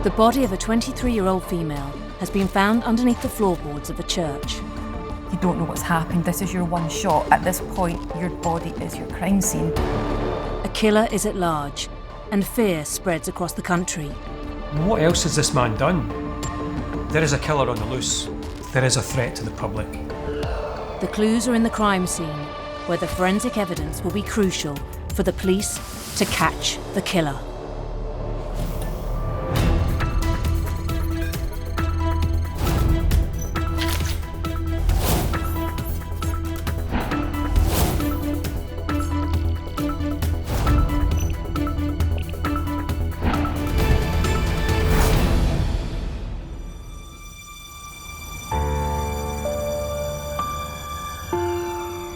The body of a 23-year-old female has been found underneath the floorboards of a church. You don't know what's happened. This is your one shot. At this point, your body is your crime scene. A killer is at large, and fear spreads across the country. What else has this man done? There is a killer on the loose. There is a threat to the public. The clues are in the crime scene, where the forensic evidence will be crucial for the police to catch the killer.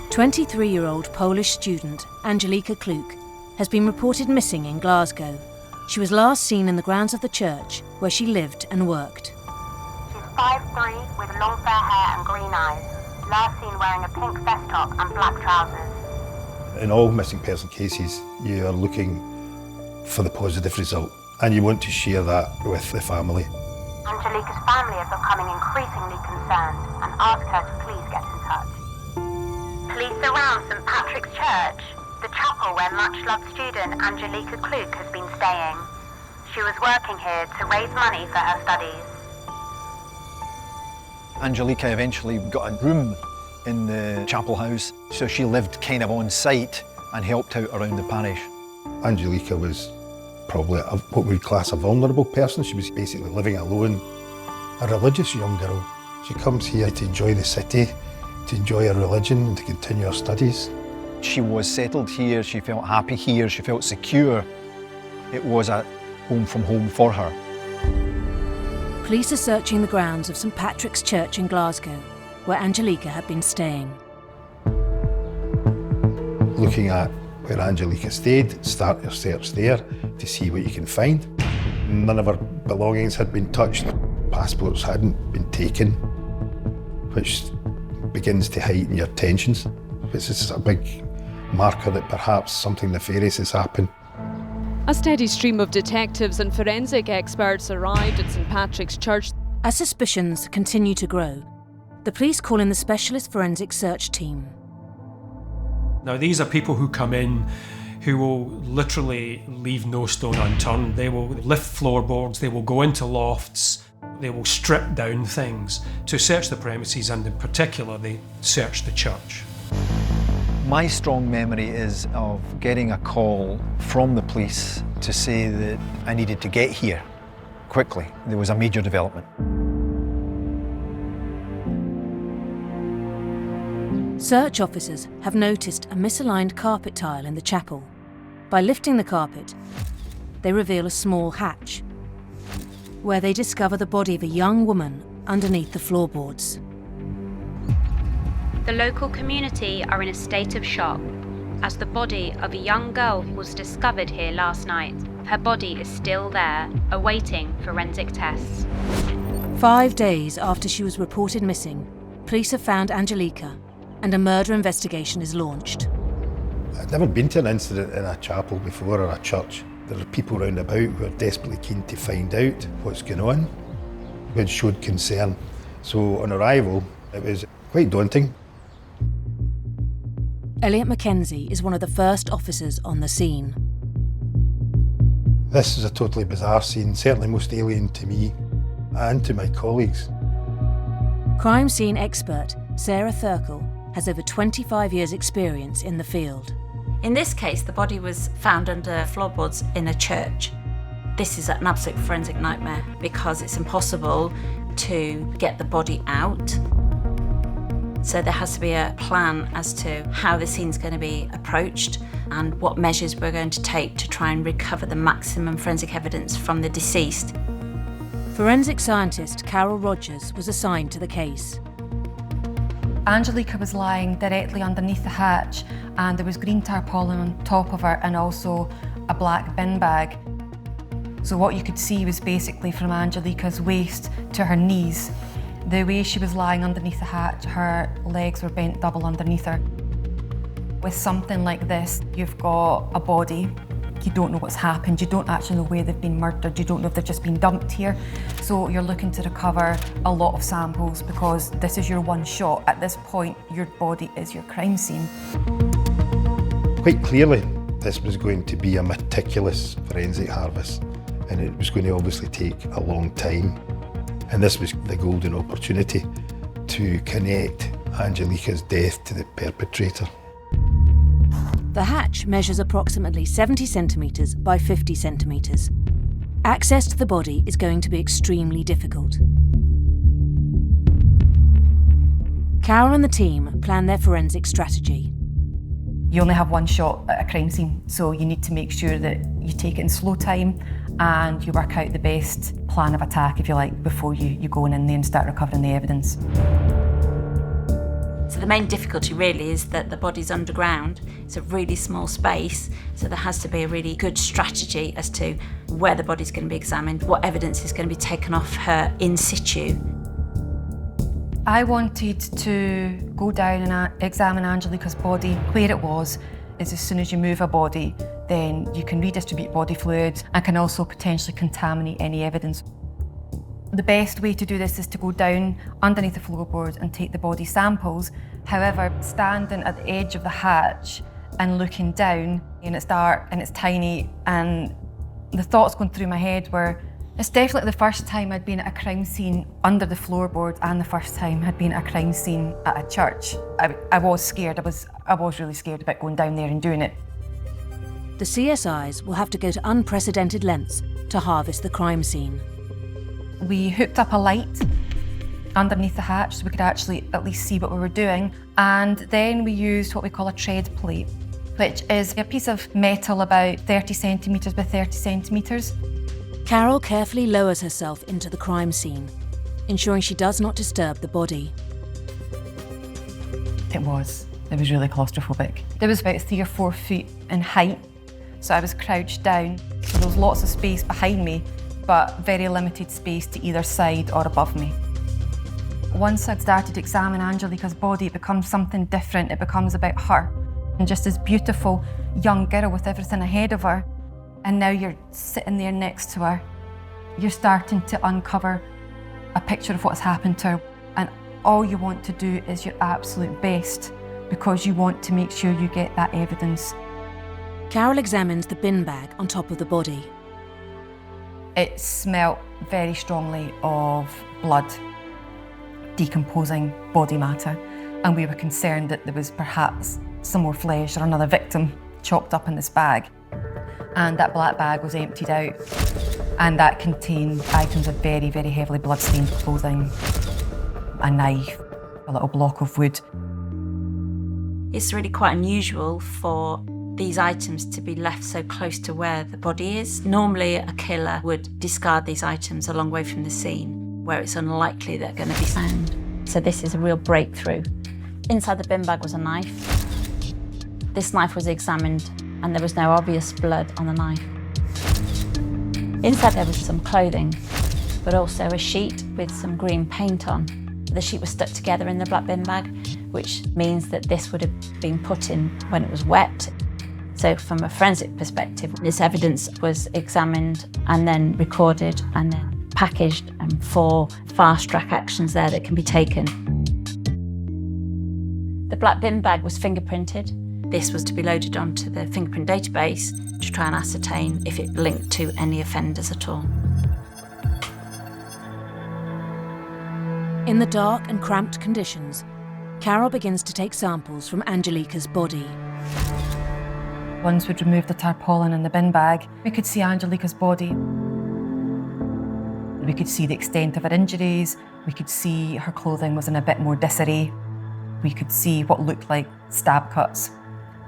A 23-year-old Polish student, Angelika Kluk, has been reported missing in Glasgow. She was last seen in the grounds of the church where she lived and worked. She's 5'3", with long fair hair and green eyes. Last seen wearing a pink vest top and black trousers. In all missing person cases, you are looking for the positive result, and you want to share that with the family. Angelika's family are becoming increasingly concerned and ask her to please get in touch. Police surround St Patrick's Church, the chapel where much-loved student Angelika Kluk has been staying. She was working here to raise money for her studies. Angelika eventually got a room in the chapel house, so she lived kind of on site and helped out around the parish. Angelika was probably what we'd class a vulnerable person. She was basically living alone, a religious young girl. She comes here to enjoy the city, to enjoy her religion and to continue her studies. She was settled here, she felt happy here, she felt secure. It was a home from home for her. Police are searching the grounds of St Patrick's Church in Glasgow, where Angelika had been staying. Looking at where Angelika stayed, start your search there to see what you can find. None of her belongings had been touched, passports hadn't been taken, which begins to heighten your tensions. This is a big marker that perhaps something nefarious has happened. A steady stream of detectives and forensic experts arrived at St Patrick's Church. As suspicions continue to grow, the police call in the specialist forensic search team. Now, these are people who come in who will literally leave no stone unturned. They will lift floorboards, they will go into lofts, they will strip down things to search the premises, and in particular, they search the church. My strong memory is of getting a call from the police to say that I needed to get here quickly. There was a major development. Search officers have noticed a misaligned carpet tile in the chapel. By lifting the carpet, they reveal a small hatch, where they discover the body of a young woman underneath the floorboards. The local community are in a state of shock as the body of a young girl was discovered here last night. Her body is still there, awaiting forensic tests. 5 days after she was reported missing, police have found Angelika and a murder investigation is launched. I'd never been to an incident in a chapel before or a church. There are people round about who are desperately keen to find out what's going on, which showed concern. So on arrival, it was quite daunting. Elliot Mackenzie is one of the first officers on the scene. This is a totally bizarre scene, certainly most alien to me and to my colleagues. Crime scene expert Sarah Thurkel has over 25 years' experience in the field. In this case, the body was found under floorboards in a church. This is an absolute forensic nightmare because it's impossible to get the body out. So there has to be a plan as to how the scene's going to be approached and what measures we're going to take to try and recover the maximum forensic evidence from the deceased. Forensic scientist Carol Rogers was assigned to the case. Angelika was lying directly underneath the hatch and there was green tarpaulin on top of her and also a black bin bag. So what you could see was basically from Angelika's waist to her knees. The way she was lying underneath the hatch, her legs were bent double underneath her. With something like this, you've got a body You don't know what's happened, you don't actually know where they've been murdered, you don't know if they've just been dumped here. So you're looking to recover a lot of samples because this is your one shot. At this point, your body is your crime scene. Quite clearly, this was going to be a meticulous forensic harvest, and it was going to obviously take a long time. And this was the golden opportunity to connect Angelica's death to the perpetrator. The hatch measures approximately 70 centimetres by 50 centimetres. Access to the body is going to be extremely difficult. Carol and the team plan their forensic strategy. You only have one shot at a crime scene, so you need to make sure that you take it in slow time and you work out the best plan of attack, if you like, before you go in there and start recovering the evidence. So the main difficulty really is that the body's underground. It's a really small space, so there has to be a really good strategy as to where the body's going to be examined, what evidence is going to be taken off her in situ. I wanted to go down and examine Angelica's body. Where it was is as soon as you move a body, then you can redistribute body fluids and can also potentially contaminate any evidence. The best way to do this is to go down underneath the floorboards and take the body samples. However, standing at the edge of the hatch and looking down, and it's dark and it's tiny, and the thoughts going through my head were, it's definitely the first time I'd been at a crime scene under the floorboards and the first time I'd been at a crime scene at a church. I was scared, I was really scared about going down there and doing it. The CSIs will have to go to unprecedented lengths to harvest the crime scene. We hooked up a light underneath the hatch so we could actually at least see what we were doing. And then we used what we call a tread plate, which is a piece of metal about 30 centimetres by 30 centimetres. Carol carefully lowers herself into the crime scene, ensuring she does not disturb the body. It was really claustrophobic. It was about 3 or 4 feet in height, so I was crouched down. So there was lots of space behind me, but very limited space to either side or above me. Once I'd started to examine Angelica's body, it becomes something different. It becomes about her. And just this beautiful young girl with everything ahead of her. And now you're sitting there next to her. You're starting to uncover a picture of what's happened to her. And all you want to do is your absolute best because you want to make sure you get that evidence. Carol examines the bin bag on top of the body. It smelt very strongly of blood, decomposing body matter, and we were concerned that there was perhaps some more flesh or another victim chopped up in this bag. And that black bag was emptied out, and that contained items of very, very heavily blood-stained clothing, a knife, a little block of wood. It's really quite unusual for these items to be left so close to where the body is. Normally a killer would discard these items a long way from the scene where it's unlikely they're going to be found. So this is a real breakthrough. Inside the bin bag was a knife. This knife was examined and there was no obvious blood on the knife. Inside there was some clothing, but also a sheet with some green paint on. The sheet was stuck together in the black bin bag, which means that this would have been put in when it was wet. So from a forensic perspective, this evidence was examined and then recorded and then packaged for fast-track actions there that can be taken. The black bin bag was fingerprinted. This was to be loaded onto the fingerprint database to try and ascertain if it linked to any offenders at all. In the dark and cramped conditions, Carol begins to take samples from Angelica's body. Once we'd removed the tarpaulin in the bin bag, we could see Angelica's body. We could see the extent of her injuries. We could see her clothing was in a bit more disarray. We could see what looked like stab cuts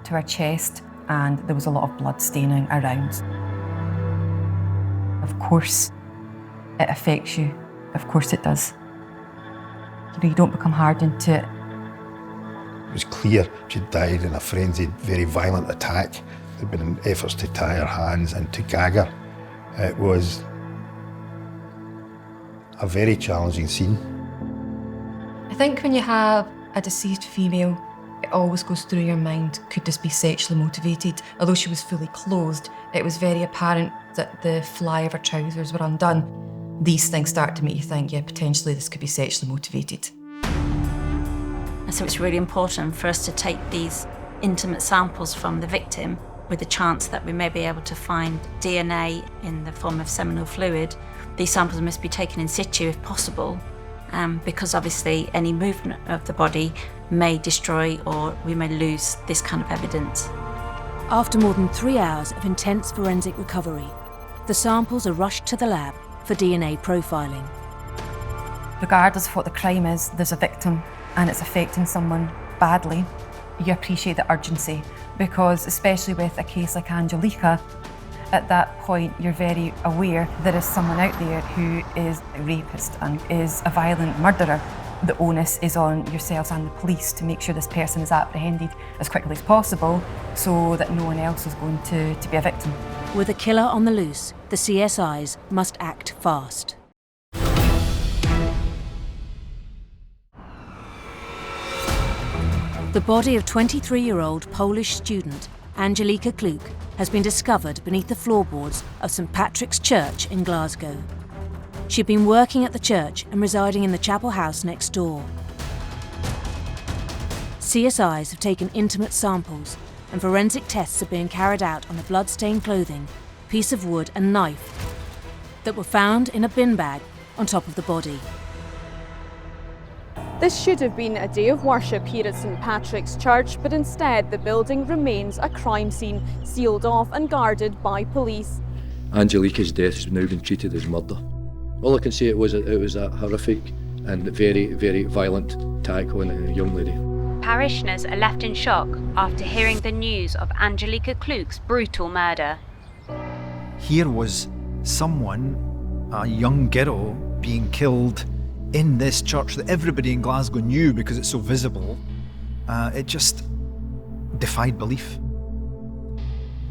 to her chest, and there was a lot of blood staining around. Of course, it affects you. Of course it does. You don't become hardened to it. It was clear she'd died in a frenzied, very violent attack. There'd been efforts to tie her hands and to gag her. It was a very challenging scene. I think when you have a deceased female It always goes through your mind, could this be sexually motivated? Although she was fully clothed, it was very apparent that the fly of her trousers were undone. These things start to make you think, yeah, potentially this could be sexually motivated. So it's really important for us to take these intimate samples from the victim with the chance that we may be able to find DNA in the form of seminal fluid. These samples must be taken in situ if possible, because obviously any movement of the body may destroy or we may lose this kind of evidence. After more than 3 hours of intense forensic recovery, the samples are rushed to the lab for DNA profiling. Regardless of what the crime is, there's a victim and it's affecting someone badly. You appreciate the urgency because, especially with a case like Angelica, at that point you're very aware there is someone out there who is a rapist and is a violent murderer. The onus is on yourselves and the police to make sure this person is apprehended as quickly as possible so that no one else is going to be a victim. With a killer on the loose, the CSIs must act fast. The body of 23-year-old Polish student Angelika Kluk has been discovered beneath the floorboards of St Patrick's Church in Glasgow. She'd been working at the church and residing in the chapel house next door. CSIs have taken intimate samples and forensic tests are being carried out on the blood-stained clothing, piece of wood and knife that were found in a bin bag on top of the body. This should have been a day of worship here at St Patrick's Church, but instead the building remains a crime scene, sealed off and guarded by police. Angelika's death has now been treated as murder. All I can say it was a horrific and very, very violent attack on a young lady. Parishioners are left in shock after hearing the news of Angelika Kluk's brutal murder. Here was someone, a young girl, being killed in this church that everybody in Glasgow knew because it's so visible. It just defied belief.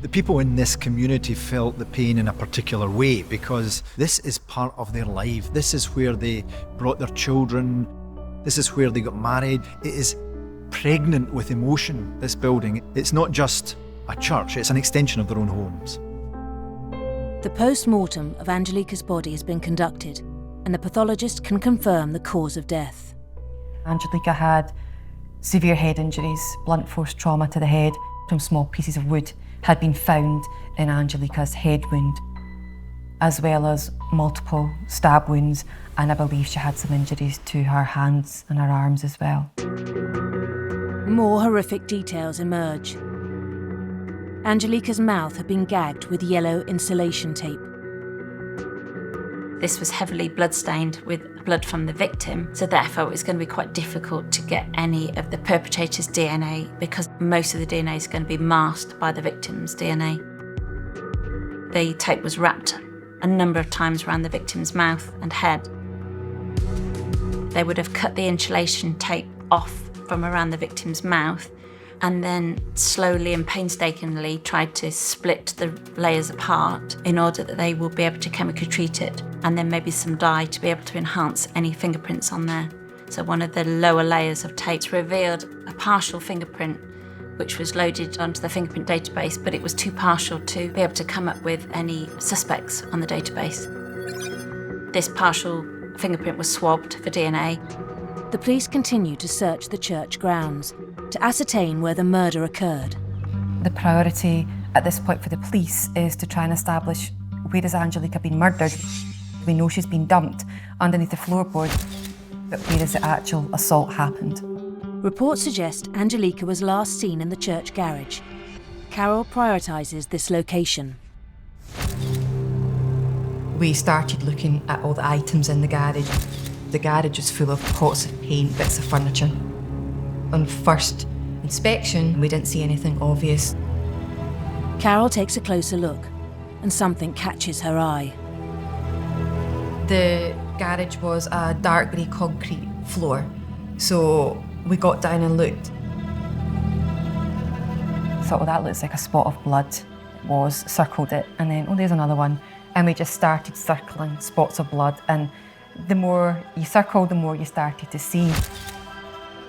The people in this community felt the pain in a particular way because this is part of their life. This is where they brought their children. This is where they got married. It is pregnant with emotion, this building. It's not just a church, it's an extension of their own homes. The post-mortem of Angelika's body has been conducted and the pathologist can confirm the cause of death. Angelika had severe head injuries, blunt force trauma to the head from small pieces of wood had been found in Angelika's head wound, as well as multiple stab wounds, and I believe she had some injuries to her hands and her arms as well. More horrific details emerge. Angelika's mouth had been gagged with yellow insulation tape. This was heavily blood-stained with blood from the victim, so therefore it was going to be quite difficult to get any of the perpetrator's DNA because most of the DNA is going to be masked by the victim's DNA. The tape was wrapped a number of times around the victim's mouth and head. They would have cut the insulation tape off from around the victim's mouth and then slowly and painstakingly tried to split the layers apart in order that they will be able to chemically treat it, and then maybe some dye to be able to enhance any fingerprints on there. So one of the lower layers of tapes revealed a partial fingerprint which was loaded onto the fingerprint database, but it was too partial to be able to come up with any suspects on the database. This partial fingerprint was swabbed for DNA. The police continue to search the church grounds to ascertain where the murder occurred. The priority at this point for the police is to try and establish where has Angelika been murdered. We know she's been dumped underneath the floorboard, but where has the actual assault happened? Reports suggest Angelika was last seen in the church garage. Carol prioritises this location. We started looking at all the items in the garage. The garage was full of pots of paint, bits of furniture. On first inspection, we didn't see anything obvious. Carol takes a closer look and something catches her eye. The garage was a dark grey concrete floor, so we got down and looked. Thought, well, that looks like a spot of blood. It was, circled it, and then, oh, there's another one. And we just started circling spots of blood, and the more you circled, the more you started to see.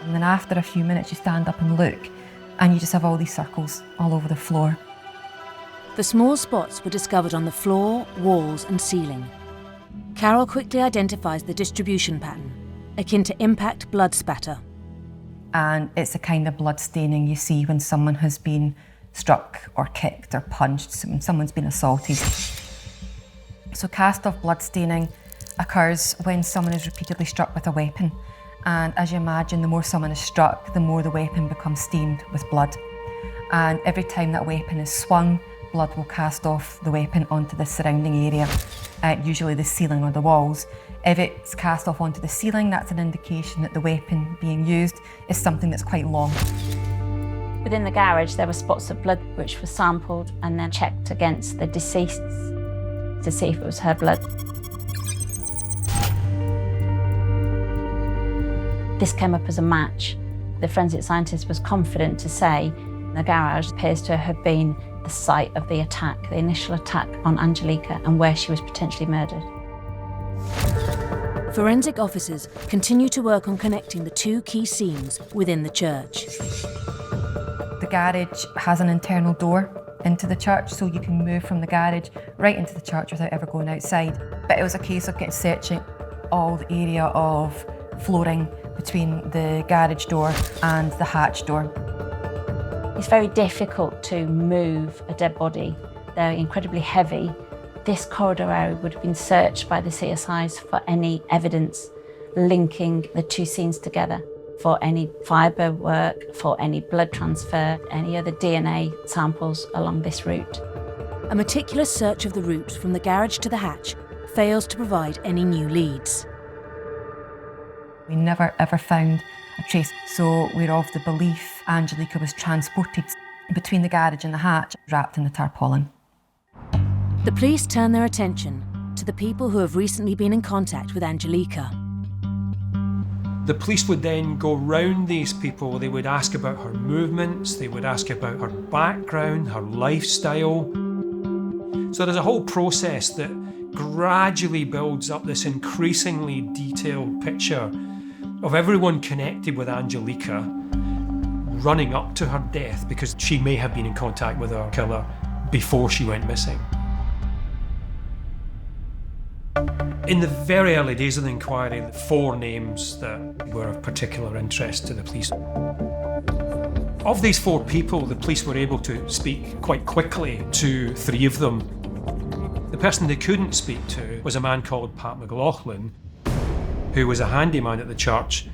And then after a few minutes, you stand up and look, and you just have all these circles all over the floor. The small spots were discovered on the floor, walls and ceiling. Carol quickly identifies the distribution pattern, akin to impact blood spatter. And it's the kind of blood staining you see when someone has been struck or kicked or punched, when someone's been assaulted. So cast-off blood staining occurs when someone is repeatedly struck with a weapon. And as you imagine, the more someone is struck, the more the weapon becomes stained with blood. And every time that weapon is swung, blood will cast off the weapon onto the surrounding area, usually the ceiling or the walls. If it's cast off onto the ceiling, that's an indication that the weapon being used is something that's quite long. Within the garage, there were spots of blood which were sampled and then checked against the deceased's to see if it was her blood. This came up as a match. The forensic scientist was confident to say the garage appears to have been the site of the attack, the initial attack on Angelica and where she was potentially murdered. Forensic officers continue to work on connecting the two key scenes within the church. The garage has an internal door into the church, so you can move from the garage right into the church without ever going outside. But it was a case of searching all the area of flooring between the garage door and the hatch door. It's very difficult to move a dead body. They're incredibly heavy. This corridor area would have been searched by the CSIs for any evidence linking the two scenes together, for any fibre work, for any blood transfer, any other DNA samples along this route. A meticulous search of the route from the garage to the hatch fails to provide any new leads. We never ever found a trace, so we're of the belief Angelica was transported between the garage and the hatch, wrapped in the tarpaulin. The police turn their attention to the people who have recently been in contact with Angelica. The police would then go round these people. They would ask about her movements, they would ask about her background, her lifestyle. So there's a whole process that gradually builds up this increasingly detailed picture of everyone connected with Angelica running up to her death, because she may have been in contact with her killer before she went missing. In the very early days of the inquiry, 4 names that were of particular interest to the police. Of these 4 people, the police were able to speak quite quickly to 3 of them. The person they couldn't speak to was a man called Pat McLaughlin, who was a handyman at the church.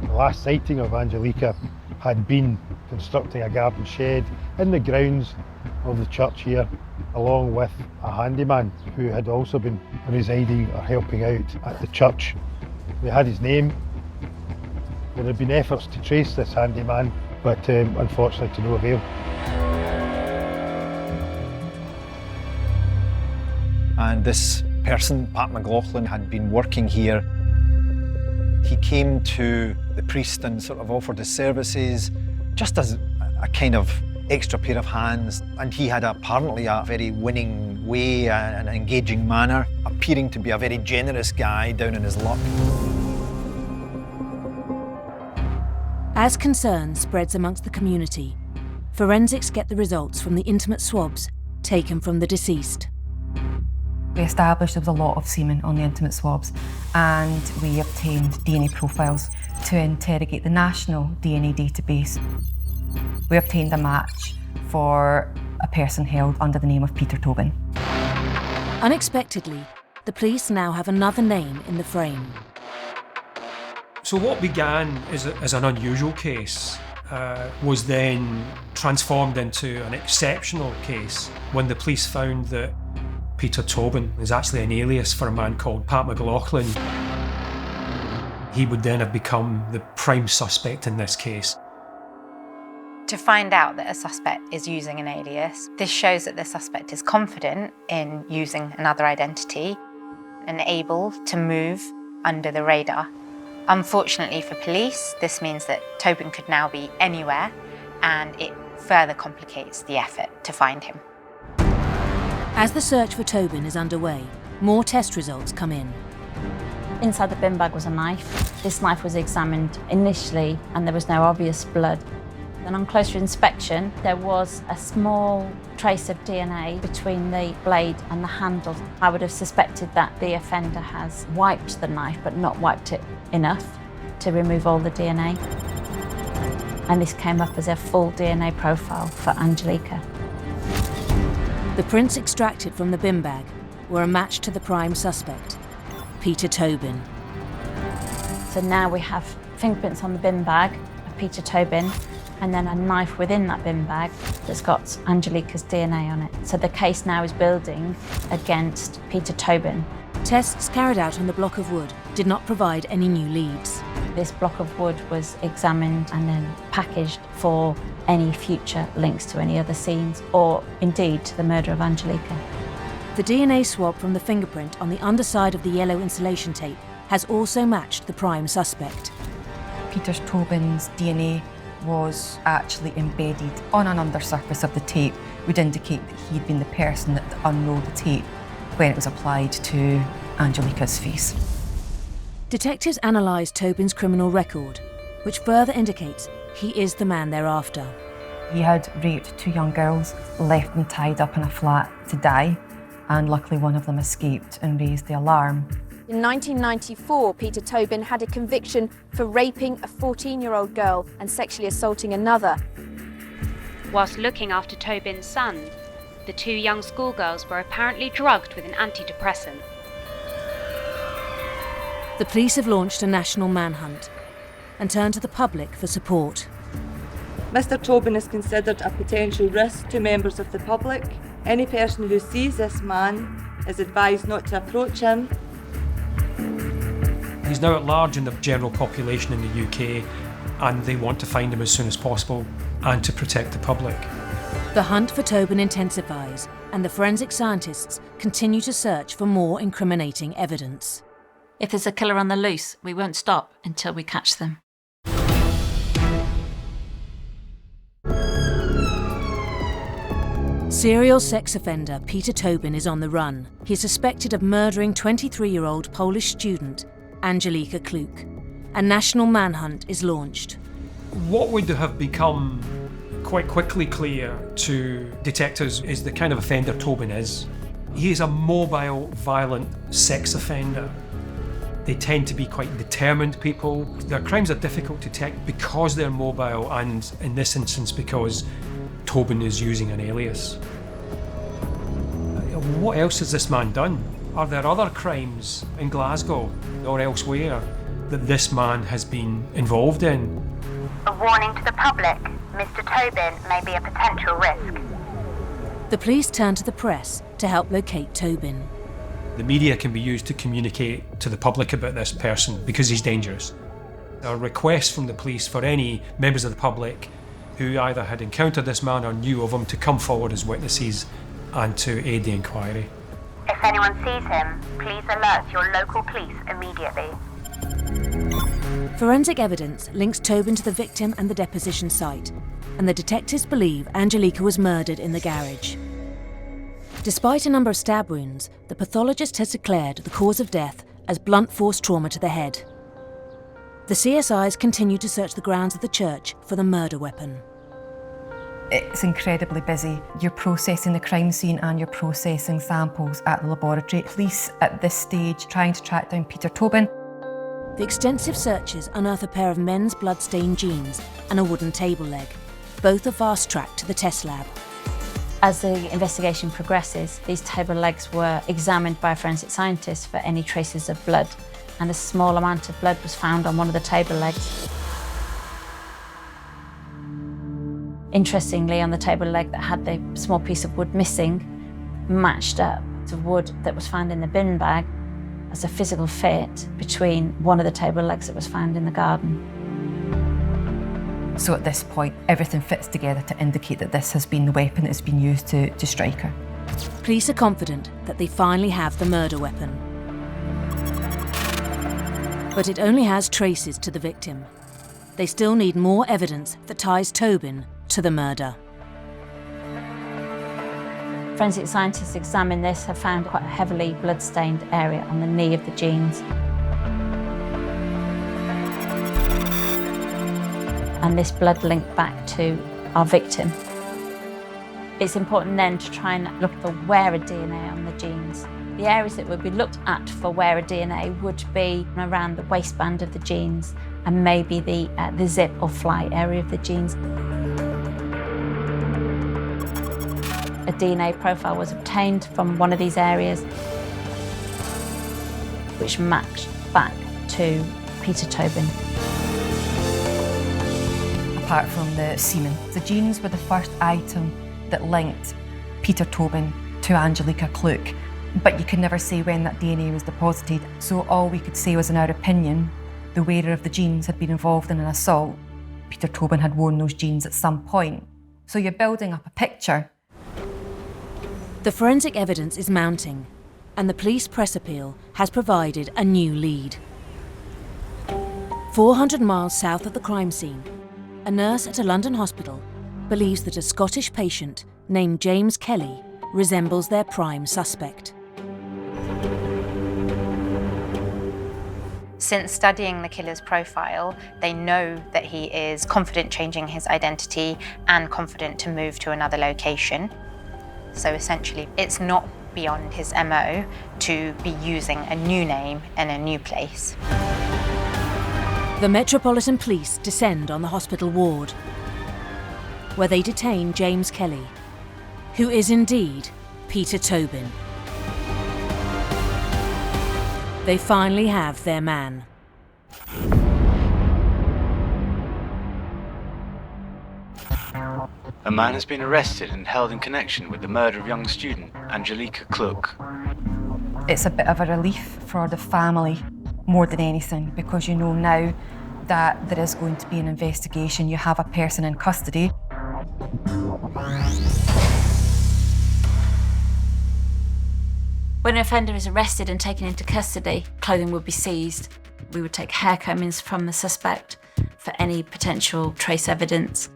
The last sighting of Angelica had been constructing a garden shed in the grounds of the church here, along with a handyman who had also been residing or helping out at the church. We had his name. There had been efforts to trace this handyman, but unfortunately to no avail. And this person, Pat McLaughlin, had been working here. He came to the priest and sort of offered his services just as a kind of extra pair of hands, and he had apparently a very winning way and an engaging manner, appearing to be a very generous guy down in his luck. As concern spreads amongst the community, forensics get the results from the intimate swabs taken from the deceased. We established there was a lot of semen on the intimate swabs, and we obtained DNA profiles to interrogate the national DNA database. We obtained a match for a person held under the name of Peter Tobin. Unexpectedly, the police now have another name in the frame. So what began as an unusual case was then transformed into an exceptional case when the police found that Peter Tobin is actually an alias for a man called Pat McLaughlin. He would then have become the prime suspect in this case. To find out that a suspect is using an alias, this shows that the suspect is confident in using another identity and able to move under the radar. Unfortunately for police, this means that Tobin could now be anywhere, and it further complicates the effort to find him. As the search for Tobin is underway, more test results come in. Inside the bin bag was a knife. This knife was examined initially and there was no obvious blood. And on closer inspection, there was a small trace of DNA between the blade and the handle. I would have suspected that the offender has wiped the knife, but not wiped it enough to remove all the DNA. And this came up as a full DNA profile for Angelika. The prints extracted from the bin bag were a match to the prime suspect, Peter Tobin. So now we have fingerprints on the bin bag of Peter Tobin, and then a knife within that bin bag that's got Angelika's DNA on it. So the case now is building against Peter Tobin. Tests carried out on the block of wood did not provide any new leads. This block of wood was examined and then packaged for any future links to any other scenes, or indeed to the murder of Angelika. The DNA swab from the fingerprint on the underside of the yellow insulation tape has also matched the prime suspect. Peter Tobin's DNA was actually embedded on an undersurface of the tape, would indicate that he'd been the person that unrolled the tape when it was applied to Angelika's face. Detectives analysed Tobin's criminal record, which further indicates he is the man they're after. He had raped 2 young girls, left them tied up in a flat to die, and luckily one of them escaped and raised the alarm. In 1994, Peter Tobin had a conviction for raping a 14-year-old girl and sexually assaulting another. Whilst looking after Tobin's son, the 2 young schoolgirls were apparently drugged with an antidepressant. The police have launched a national manhunt and turned to the public for support. Mr. Tobin is considered a potential risk to members of the public. Any person who sees this man is advised not to approach him. He's now at large in the general population in the UK, and they want to find him as soon as possible and to protect the public. The hunt for Tobin intensifies, and the forensic scientists continue to search for more incriminating evidence. If there's a killer on the loose, we won't stop until we catch them. Serial sex offender Peter Tobin is on the run. He's suspected of murdering 23-year-old Polish student Angelika Kluk. A national manhunt is launched. What would have become quite quickly clear to detectives is the kind of offender Tobin is. He is a mobile, violent sex offender. They tend to be quite determined people. Their crimes are difficult to detect because they're mobile, and in this instance because Tobin is using an alias. What else has this man done? Are there other crimes in Glasgow or elsewhere that this man has been involved in? A warning to the public, Mr. Tobin may be a potential risk. The police turn to the press to help locate Tobin. The media can be used to communicate to the public about this person because he's dangerous. There are requests from the police for any members of the public who either had encountered this man or knew of him to come forward as witnesses and to aid the inquiry. If anyone sees him, please alert your local police immediately. Forensic evidence links Tobin to the victim and the deposition site, and the detectives believe Angelika was murdered in the garage. Despite a number of stab wounds, the pathologist has declared the cause of death as blunt force trauma to the head. The CSIs continue to search the grounds of the church for the murder weapon. It's incredibly busy. You're processing the crime scene and you're processing samples at the laboratory. Police at this stage trying to track down Peter Tobin. The extensive searches unearth a pair of men's blood-stained jeans and a wooden table leg. Both are fast-tracked to the test lab. As the investigation progresses, these table legs were examined by a forensic scientist for any traces of blood, and a small amount of blood was found on one of the table legs. Interestingly, on the table leg that had the small piece of wood missing, matched up to wood that was found in the bin bag as a physical fit between one of the table legs that was found in the garden. So at this point, everything fits together to indicate that this has been the weapon that's been used to strike her. Police are confident that they finally have the murder weapon. But it only has traces to the victim. They still need more evidence that ties Tobin to the murder. Forensic scientists examined this have found quite a heavily blood-stained area on the knee of the jeans. and this blood linked back to our victim. It's important then to try and look for wearer DNA on the jeans. The areas that would be looked at for wearer DNA would be around the waistband of the jeans and maybe the zip or fly area of the jeans. A DNA profile was obtained from one of these areas, which matched back to Peter Tobin. Apart from the semen, the jeans were the first item that linked Peter Tobin to Angelica Kluck, but you could never say when that DNA was deposited, so all we could say was, in our opinion, the wearer of the jeans had been involved in an assault. Peter Tobin had worn those jeans at some point. So you're building up a picture. The forensic evidence is mounting, and the police press appeal has provided a new lead. 400 miles south of the crime scene, a nurse at a London hospital believes that a Scottish patient named James Kelly resembles their prime suspect. Since studying the killer's profile, they know that he is confident changing his identity and confident to move to another location. So essentially, it's not beyond his MO to be using a new name in a new place. The Metropolitan Police descend on the hospital ward, where they detain James Kelly, who is indeed Peter Tobin. They finally have their man. A man has been arrested and held in connection with the murder of young student Angelica Kluck. It's a bit of a relief for the family more than anything, because you know now that there is going to be an investigation. You have a person in custody. When an offender is arrested and taken into custody, clothing would be seized. We would take hair combings from the suspect for any potential trace evidence.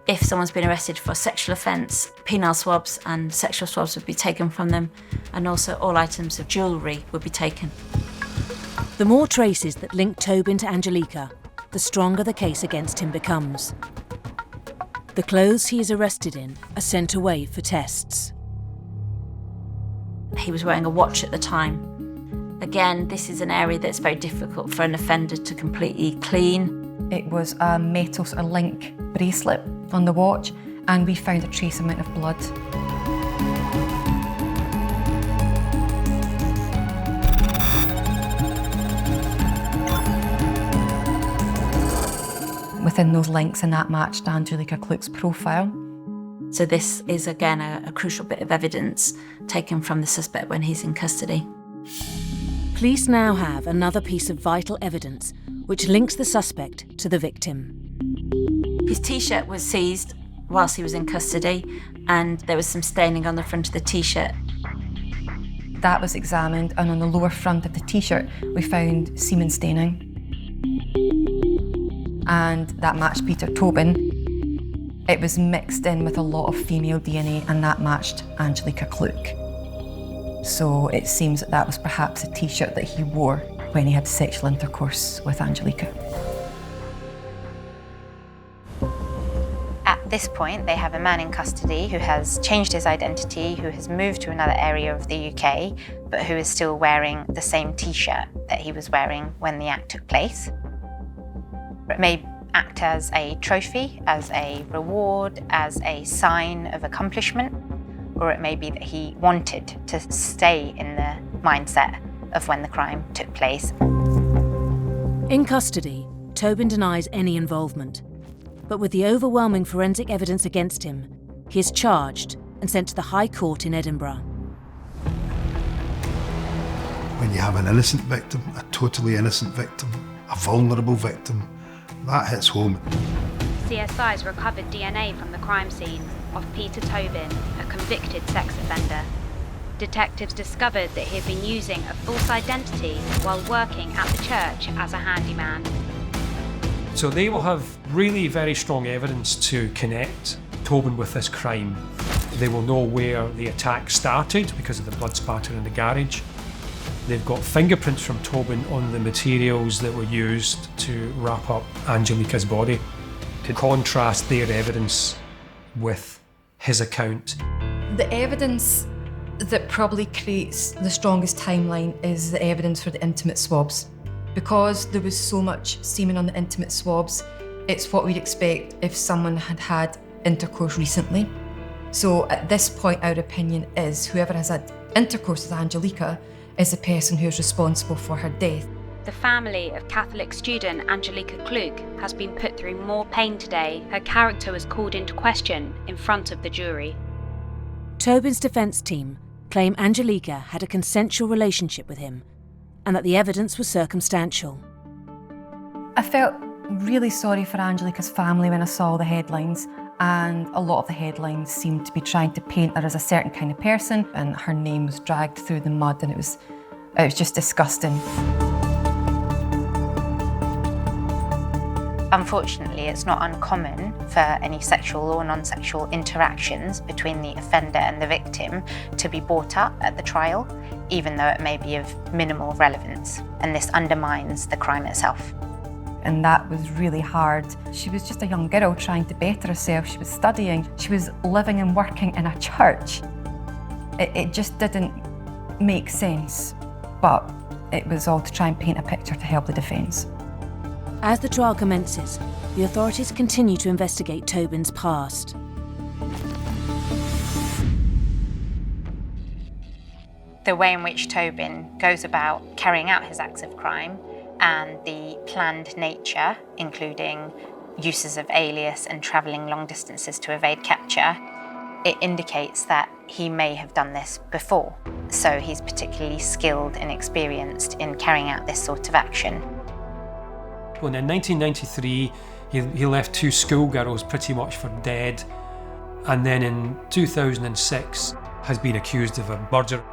If someone's been arrested for a sexual offence, penile swabs and sexual swabs would be taken from them, and also all items of jewellery would be taken. The more traces that link Tobin to Angelica, the stronger the case against him becomes. The clothes he is arrested in are sent away for tests. He was wearing a watch at the time. Again, this is an area that's very difficult for an offender to completely clean. It was a metal sort of link bracelet on the watch, and we found a trace amount of blood. Within those links, and that matched Angelica Kluck's profile. So this is again a crucial bit of evidence taken from the suspect when he's in custody. Police now have another piece of vital evidence which links the suspect to the victim. His t-shirt was seized whilst he was in custody, and there was some staining on the front of the t-shirt. That was examined, and on the lower front of the t-shirt we found semen staining. And that matched Peter Tobin. It was mixed in with a lot of female DNA, and that matched Angelica Kluck. So it seems that was perhaps a t-shirt that he wore when he had sexual intercourse with Angelica. At this point, they have a man in custody who has changed his identity, who has moved to another area of the UK, but who is still wearing the same t-shirt that he was wearing when the act took place. It may act as a trophy, as a reward, as a sign of accomplishment, or it may be that he wanted to stay in the mindset of when the crime took place. In custody, Tobin denies any involvement, but with the overwhelming forensic evidence against him, he is charged and sent to the High Court in Edinburgh. When you have an innocent victim, a totally innocent victim, a vulnerable victim, that hits home. CSI's recovered DNA from the crime scene of Peter Tobin, a convicted sex offender. Detectives discovered that he had been using a false identity while working at the church as a handyman. So they will have really very strong evidence to connect Tobin with this crime. They will know where the attack started because of the blood spatter in the garage. They've got fingerprints from Tobin on the materials that were used to wrap up Angelica's body, to contrast their evidence with his account. The evidence that probably creates the strongest timeline is the evidence for the intimate swabs. Because there was so much semen on the intimate swabs, it's what we'd expect if someone had had intercourse recently. So at this point, our opinion is whoever has had intercourse with Angelica is the person who's responsible for her death. The family of Catholic student Angelica Klug has been put through more pain today. Her character was called into question in front of the jury. Tobin's defence team claim Angelica had a consensual relationship with him and that the evidence was circumstantial. I felt really sorry for Angelica's family when I saw the headlines, and a lot of the headlines seemed to be trying to paint her as a certain kind of person, and her name was dragged through the mud, and it was just disgusting. Unfortunately, it's not uncommon for any sexual or non-sexual interactions between the offender and the victim to be brought up at the trial, even though it may be of minimal relevance, and this undermines the crime itself. And that was really hard. She was just a young girl trying to better herself. She was studying. She was living and working in a church. It just didn't make sense, but it was all to try and paint a picture to help the defence. As the trial commences, the authorities continue to investigate Tobin's past. The way in which Tobin goes about carrying out his acts of crime and the planned nature, including uses of alias and travelling long distances to evade capture, it indicates that he may have done this before. So he's particularly skilled and experienced in carrying out this sort of action. Well, in 1993, he left 2 schoolgirls pretty much for dead, and then in 2006 has been accused of a murder.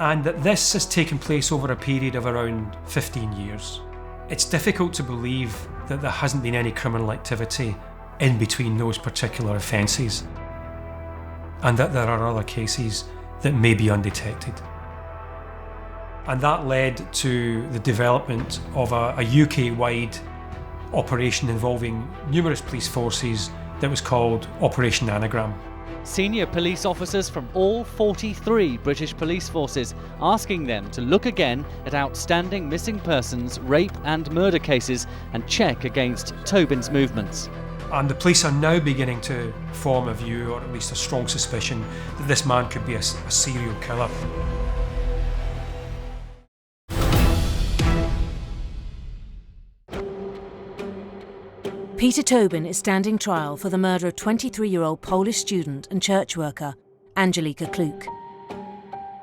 And that this has taken place over a period of around 15 years. It's difficult to believe that there hasn't been any criminal activity in between those particular offences, and that there are other cases that may be undetected. And that led to the development of a UK-wide operation involving numerous police forces that was called Operation Anagram. Senior police officers from all 43 British police forces asking them to look again at outstanding missing persons, rape and murder cases and check against Tobin's movements. And the police are now beginning to form a view, or at least a strong suspicion, that this man could be a serial killer. Peter Tobin is standing trial for the murder of 23-year-old Polish student and church worker Angelica Klug.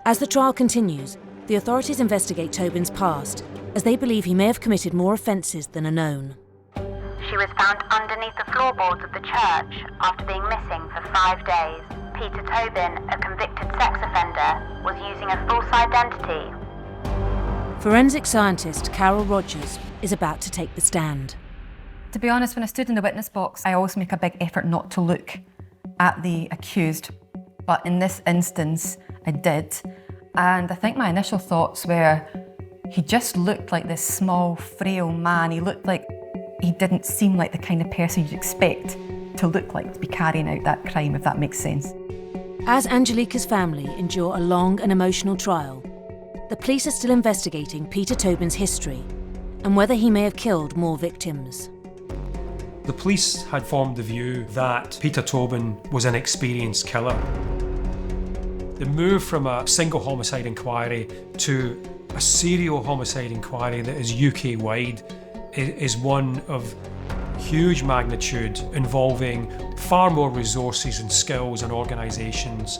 As the trial continues, the authorities investigate Tobin's past, as they believe he may have committed more offences than are known. She was found underneath the floorboards of the church after being missing for 5 days. Peter Tobin, a convicted sex offender, was using a false identity. Forensic scientist Carol Rogers is about to take the stand. To be honest, when I stood in the witness box, I always make a big effort not to look at the accused. But in this instance, I did. And I think my initial thoughts were, he just looked like this small, frail man. He looked like he didn't seem like the kind of person you'd expect to look like to be carrying out that crime, if that makes sense. As Angelica's family endure a long and emotional trial, the police are still investigating Peter Tobin's history and whether he may have killed more victims. The police had formed the view that Peter Tobin was an experienced killer. The move from a single homicide inquiry to a serial homicide inquiry that is UK-wide is one of huge magnitude, involving far more resources and skills and organisations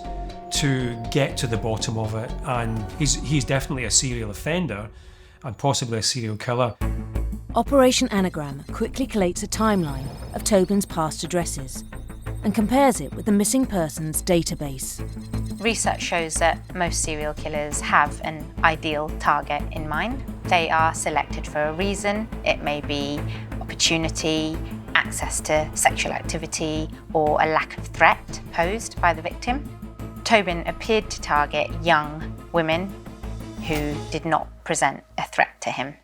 to get to the bottom of it. And he's definitely a serial offender and possibly a serial killer. Operation Anagram quickly collates a timeline of Tobin's past addresses and compares it with the missing persons database. Research shows that most serial killers have an ideal target in mind. They are selected for a reason. It may be opportunity, access to sexual activity, or a lack of threat posed by the victim. Tobin appeared to target young women, who did not present a threat to him.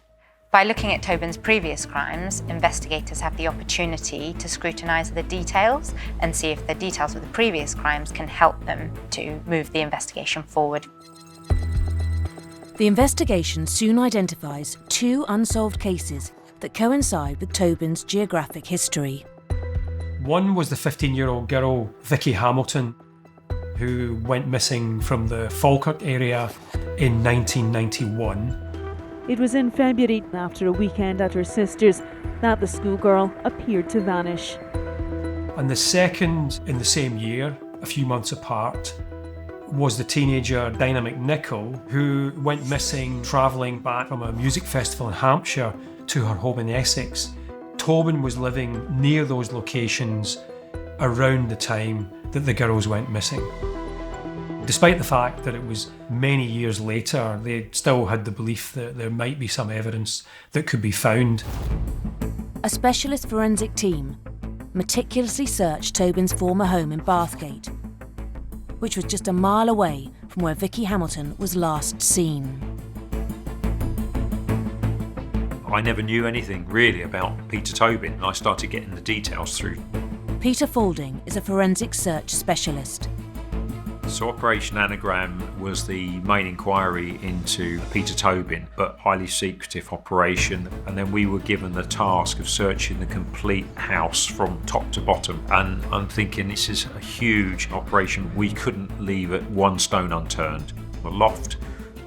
By looking at Tobin's previous crimes, investigators have the opportunity to scrutinise the details and see if the details of the previous crimes can help them to move the investigation forward. The investigation soon identifies 2 unsolved cases that coincide with Tobin's geographic history. One was the 15-year-old girl, Vicky Hamilton, who went missing from the Falkirk area in 1991. It was in February, after a weekend at her sister's, that the schoolgirl appeared to vanish. And the second in the same year, a few months apart, was the teenager Dinah McNichol, who went missing travelling back from a music festival in Hampshire to her home in Essex. Tobin was living near those locations around the time that the girls went missing. Despite the fact that it was many years later, they still had the belief that there might be some evidence that could be found. A specialist forensic team meticulously searched Tobin's former home in Bathgate, which was just a mile away from where Vicky Hamilton was last seen. I never knew anything really about Peter Tobin, and I started getting the details through. Peter Faulding is a forensic search specialist. So Operation Anagram was the main inquiry into Peter Tobin, but highly secretive operation. And then we were given the task of searching the complete house from top to bottom. And I'm thinking this is a huge operation. We couldn't leave it one stone unturned. The loft,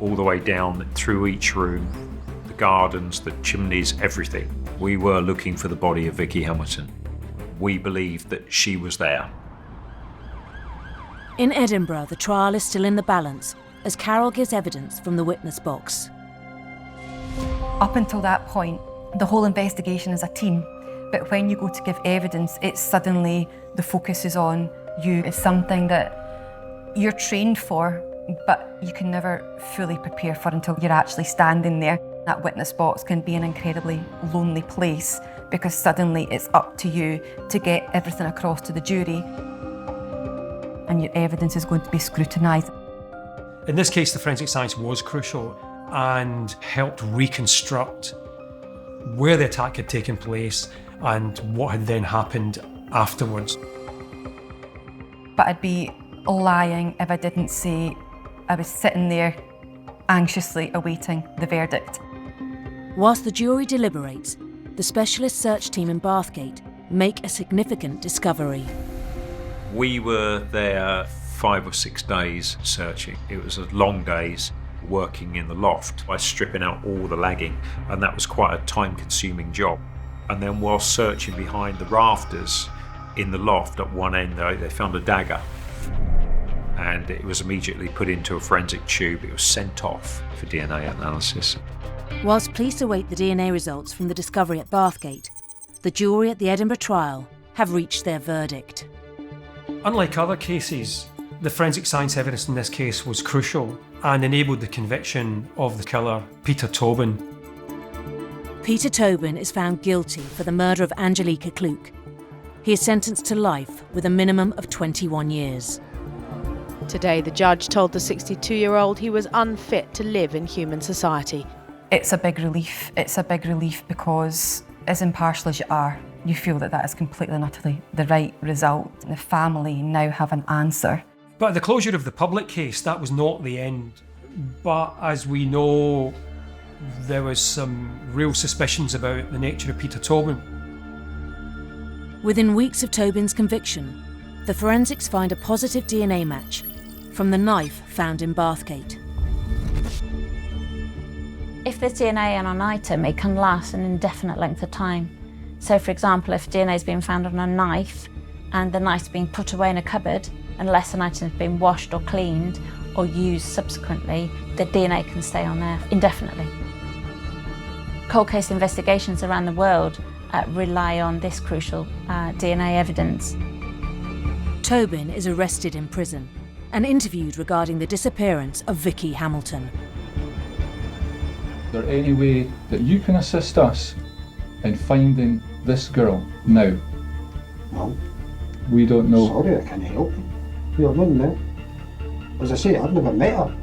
all the way down through each room, the gardens, the chimneys, everything. We were looking for the body of Vicky Hamilton. We believed that she was there. In Edinburgh, the trial is still in the balance as Carol gives evidence from the witness box. Up until that point, the whole investigation is a team. But when you go to give evidence, it's suddenly the focus is on you. It's something that you're trained for, but you can never fully prepare for until you're actually standing there. That witness box can be an incredibly lonely place because suddenly it's up to you to get everything across to the jury. And your evidence is going to be scrutinised. In this case, the forensic science was crucial and helped reconstruct where the attack had taken place and what had then happened afterwards. But I'd be lying if I didn't say I was sitting there anxiously awaiting the verdict. Whilst the jury deliberates, the specialist search team in Bathgate make a significant discovery. We were there 5 or 6 days searching. It was long days working in the loft by stripping out all the lagging, and that was quite a time-consuming job. And then while searching behind the rafters in the loft at one end, they found a dagger, and it was immediately put into a forensic tube. It was sent off for DNA analysis. Whilst police await the DNA results from the discovery at Bathgate, the jury at the Edinburgh trial have reached their verdict. Unlike other cases, the forensic science evidence in this case was crucial and enabled the conviction of the killer, Peter Tobin. Peter Tobin is found guilty for the murder of Angelika Kluk. He is sentenced to life with a minimum of 21 years. Today, the judge told the 62-year-old he was unfit to live in human society. It's a big relief. It's a big relief because, as impartial as you are, you feel that that is completely and utterly the right result. The family now have an answer. But at the closure of the public case, that was not the end. But as we know, there was some real suspicions about the nature of Peter Tobin. Within weeks of Tobin's conviction, the forensics find a positive DNA match from the knife found in Bathgate. If there's DNA on an item, it can last an indefinite length of time. So, for example, if DNA has been found on a knife and the knife's been put away in a cupboard, unless an item has been washed or cleaned or used subsequently, the DNA can stay on there indefinitely. Cold case investigations around the world rely on this crucial DNA evidence. Tobin is arrested in prison and interviewed regarding the disappearance of Vicky Hamilton. Is there any way that you can assist us in finding this girl now? No. We don't know. Sorry, I can't help you. You know what I mean? As I say, I've never met her.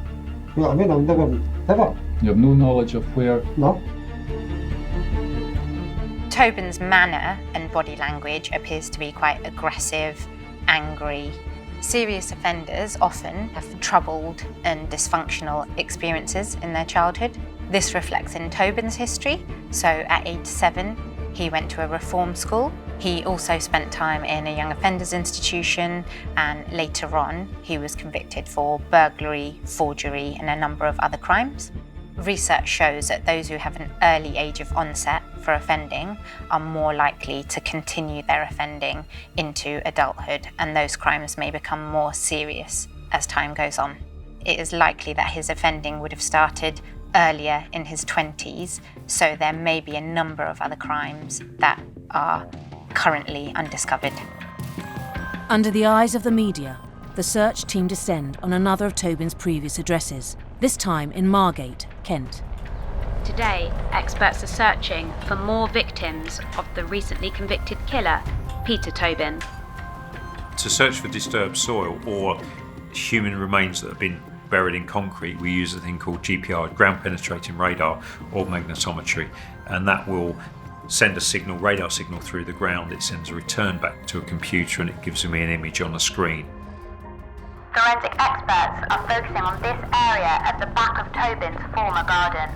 You know what I mean? Never. You have no knowledge of where? No. Tobin's manner and body language appears to be quite aggressive, angry. Serious offenders often have troubled and dysfunctional experiences in their childhood. This reflects in Tobin's history. So at age 7, he went to a reform school. He also spent time in a young offenders institution, and later on he was convicted for burglary, forgery and a number of other crimes. Research shows that those who have an early age of onset for offending are more likely to continue their offending into adulthood, and those crimes may become more serious as time goes on. It is likely that his offending would have started earlier in his 20s, so there may be a number of other crimes that are currently undiscovered. Under the eyes of the media, the search team descend on another of Tobin's previous addresses, this time in Margate, Kent. Today, experts are searching for more victims of the recently convicted killer, Peter Tobin. To search for disturbed soil or human remains that have been buried in concrete, we use a thing called GPR, ground penetrating radar, or magnetometry, and that will send a signal, radar signal through the ground. It sends a return back to a computer and it gives me an image on the screen. Forensic experts are focusing on this area at the back of Tobin's former garden.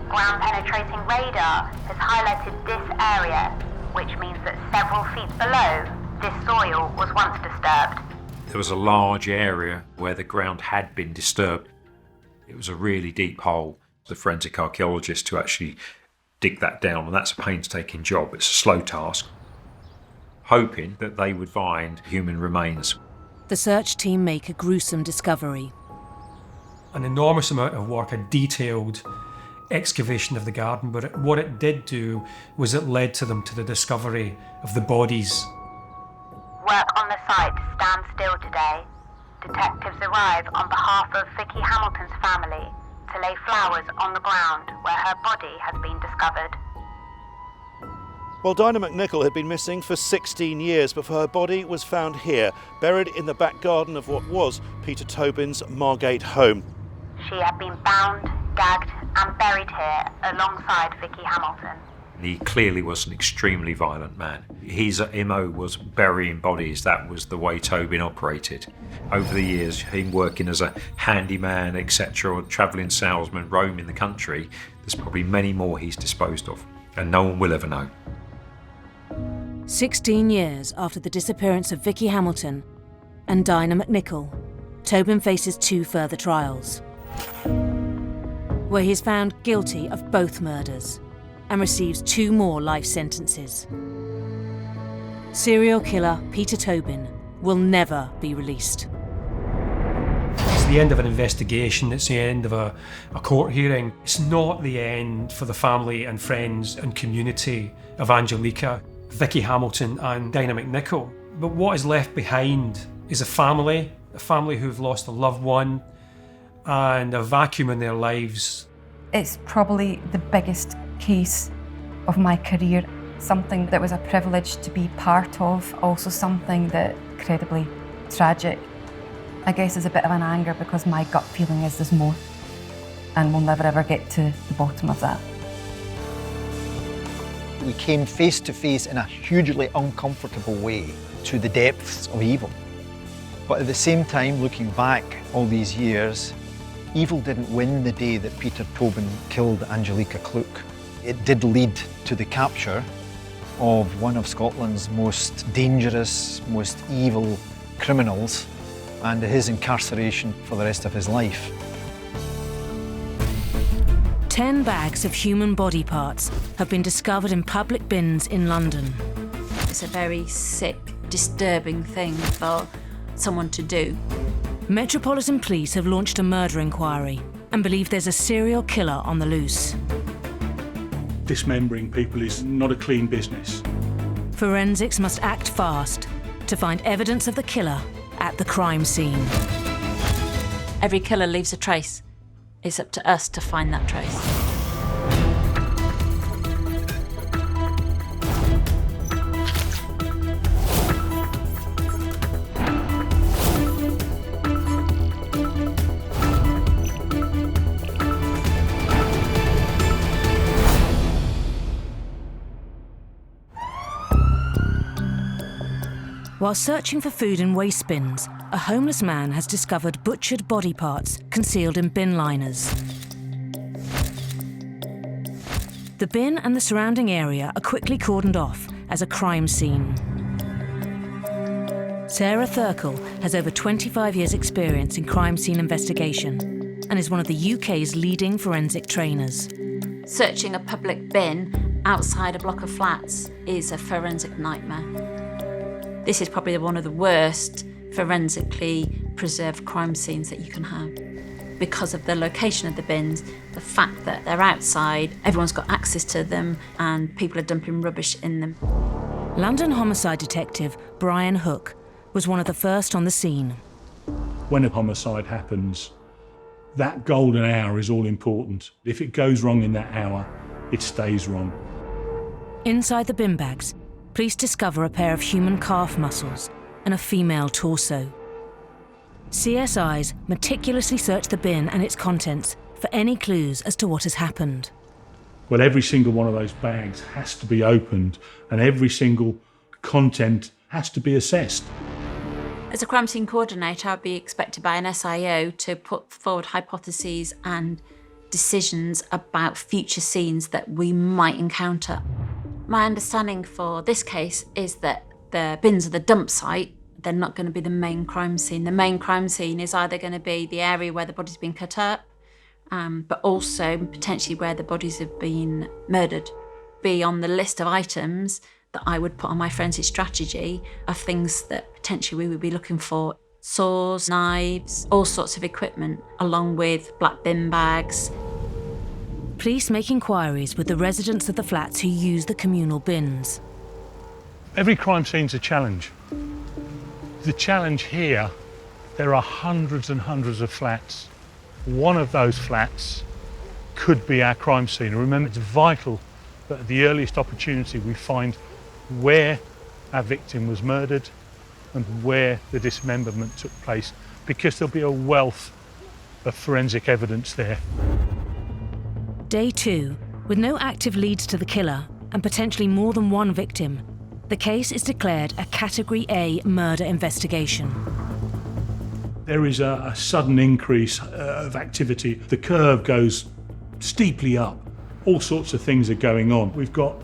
Ground penetrating radar has highlighted this area, which means that several feet below, this soil was once disturbed. There was a large area where the ground had been disturbed. It was a really deep hole. The forensic archaeologist to actually dig that down, and that's a painstaking job. It's a slow task, hoping that they would find human remains. The search team make a gruesome discovery. An enormous amount of work, a detailed excavation of the garden, but what it did do was it led to them to the discovery of the bodies. Work on the site stands still today. Detectives arrive on behalf of Vicky Hamilton's family to lay flowers on the ground where her body has been discovered. Well, Dinah McNichol had been missing for 16 years before her body was found here, buried in the back garden of what was Peter Tobin's Margate home. She had been bound, gagged and buried here alongside Vicky Hamilton. He clearly was an extremely violent man. His MO was burying bodies. That was the way Tobin operated. Over the years, him working as a handyman, etc., or travelling salesman, roaming the country, there's probably many more he's disposed of, and no one will ever know. 16 years after the disappearance of Vicky Hamilton and Dinah McNichol, Tobin faces 2 further trials, where he is found guilty of both murders and receives 2 more life sentences. Serial killer Peter Tobin will never be released. It's the end of an investigation, it's the end of a court hearing. It's not the end for the family and friends and community of Angelica, Vicky Hamilton and Dinah McNichol. But what is left behind is a family who've lost a loved one and a vacuum in their lives. It's probably the biggest case of my career, something that was a privilege to be part of, also something that incredibly tragic. I guess there's a bit of an anger because my gut feeling is there's more, and we'll never ever get to the bottom of that. We came face to face in a hugely uncomfortable way to the depths of evil. But at the same time, looking back all these years, evil didn't win the day that Peter Tobin killed Angelica Klook. It did lead to the capture of one of Scotland's most dangerous, most evil criminals, and his incarceration for the rest of his life. 10 bags of human body parts have been discovered in public bins in London. It's a very sick, disturbing thing for someone to do. Metropolitan Police have launched a murder inquiry and believe there's a serial killer on the loose. Dismembering people is not a clean business. Forensics must act fast to find evidence of the killer at the crime scene. Every killer leaves a trace. It's up to us to find that trace. While searching for food in waste bins, a homeless man has discovered butchered body parts concealed in bin liners. The bin and the surrounding area are quickly cordoned off as a crime scene. Sarah Thurkell has over 25 years' experience in crime scene investigation and is one of the UK's leading forensic trainers. Searching a public bin outside a block of flats is a forensic nightmare. This is probably one of the worst forensically preserved crime scenes that you can have. Because of the location of the bins, the fact that they're outside, everyone's got access to them, and people are dumping rubbish in them. London homicide detective Brian Hook was one of the first on the scene. When a homicide happens, that golden hour is all important. If it goes wrong in that hour, it stays wrong. Inside the bin bags, police discover a pair of human calf muscles and a female torso. CSIs meticulously search the bin and its contents for any clues as to what has happened. Well, every single one of those bags has to be opened and every single content has to be assessed. As a crime scene coordinator, I'd be expected by an SIO to put forward hypotheses and decisions about future scenes that we might encounter. My understanding for this case is that the bins are the dump site. They're not going to be the main crime scene. The main crime scene is either going to be the area where the body's been cut up, but also potentially where the bodies have been murdered. Be on the list of items that I would put on my forensic strategy of things that potentially we would be looking for. Saws, knives, all sorts of equipment, along with black bin bags. Police make inquiries with the residents of the flats who use the communal bins. Every crime scene's a challenge. The challenge here, there are hundreds and hundreds of flats. One of those flats could be our crime scene. Remember, it's vital that at the earliest opportunity we find where our victim was murdered and where the dismemberment took place, because there'll be a wealth of forensic evidence there. Day 2, with no active leads to the killer and potentially more than one victim, the case is declared a Category A murder investigation. There is a sudden increase of activity. The curve goes steeply up. All sorts of things are going on. We've got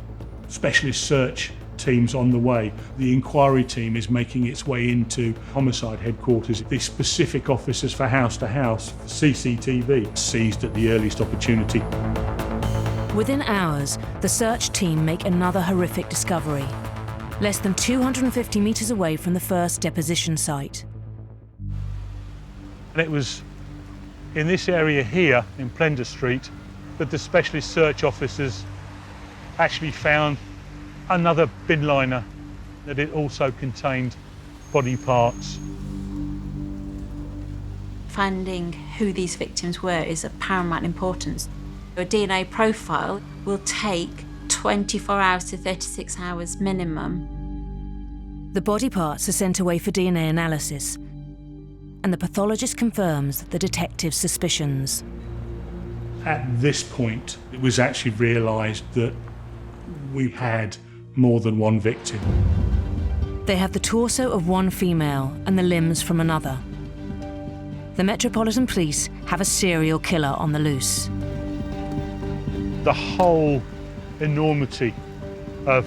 specialist search teams on the way. The inquiry team is making its way into homicide headquarters. The specific officers for house to house, CCTV, seized at the earliest opportunity. Within hours, the search team make another horrific discovery. Less than 250 metres away from the first deposition site. And it was in this area here, in Plender Street, that the specialist search officers actually found another bin liner that it also contained body parts. Finding who these victims were is of paramount importance. A DNA profile will take 24 hours to 36 hours minimum. The body parts are sent away for DNA analysis, and the pathologist confirms the detective's suspicions. At this point, it was actually realised that we had more than one victim. They have the torso of one female and the limbs from another. The Metropolitan Police have a serial killer on the loose. The whole enormity of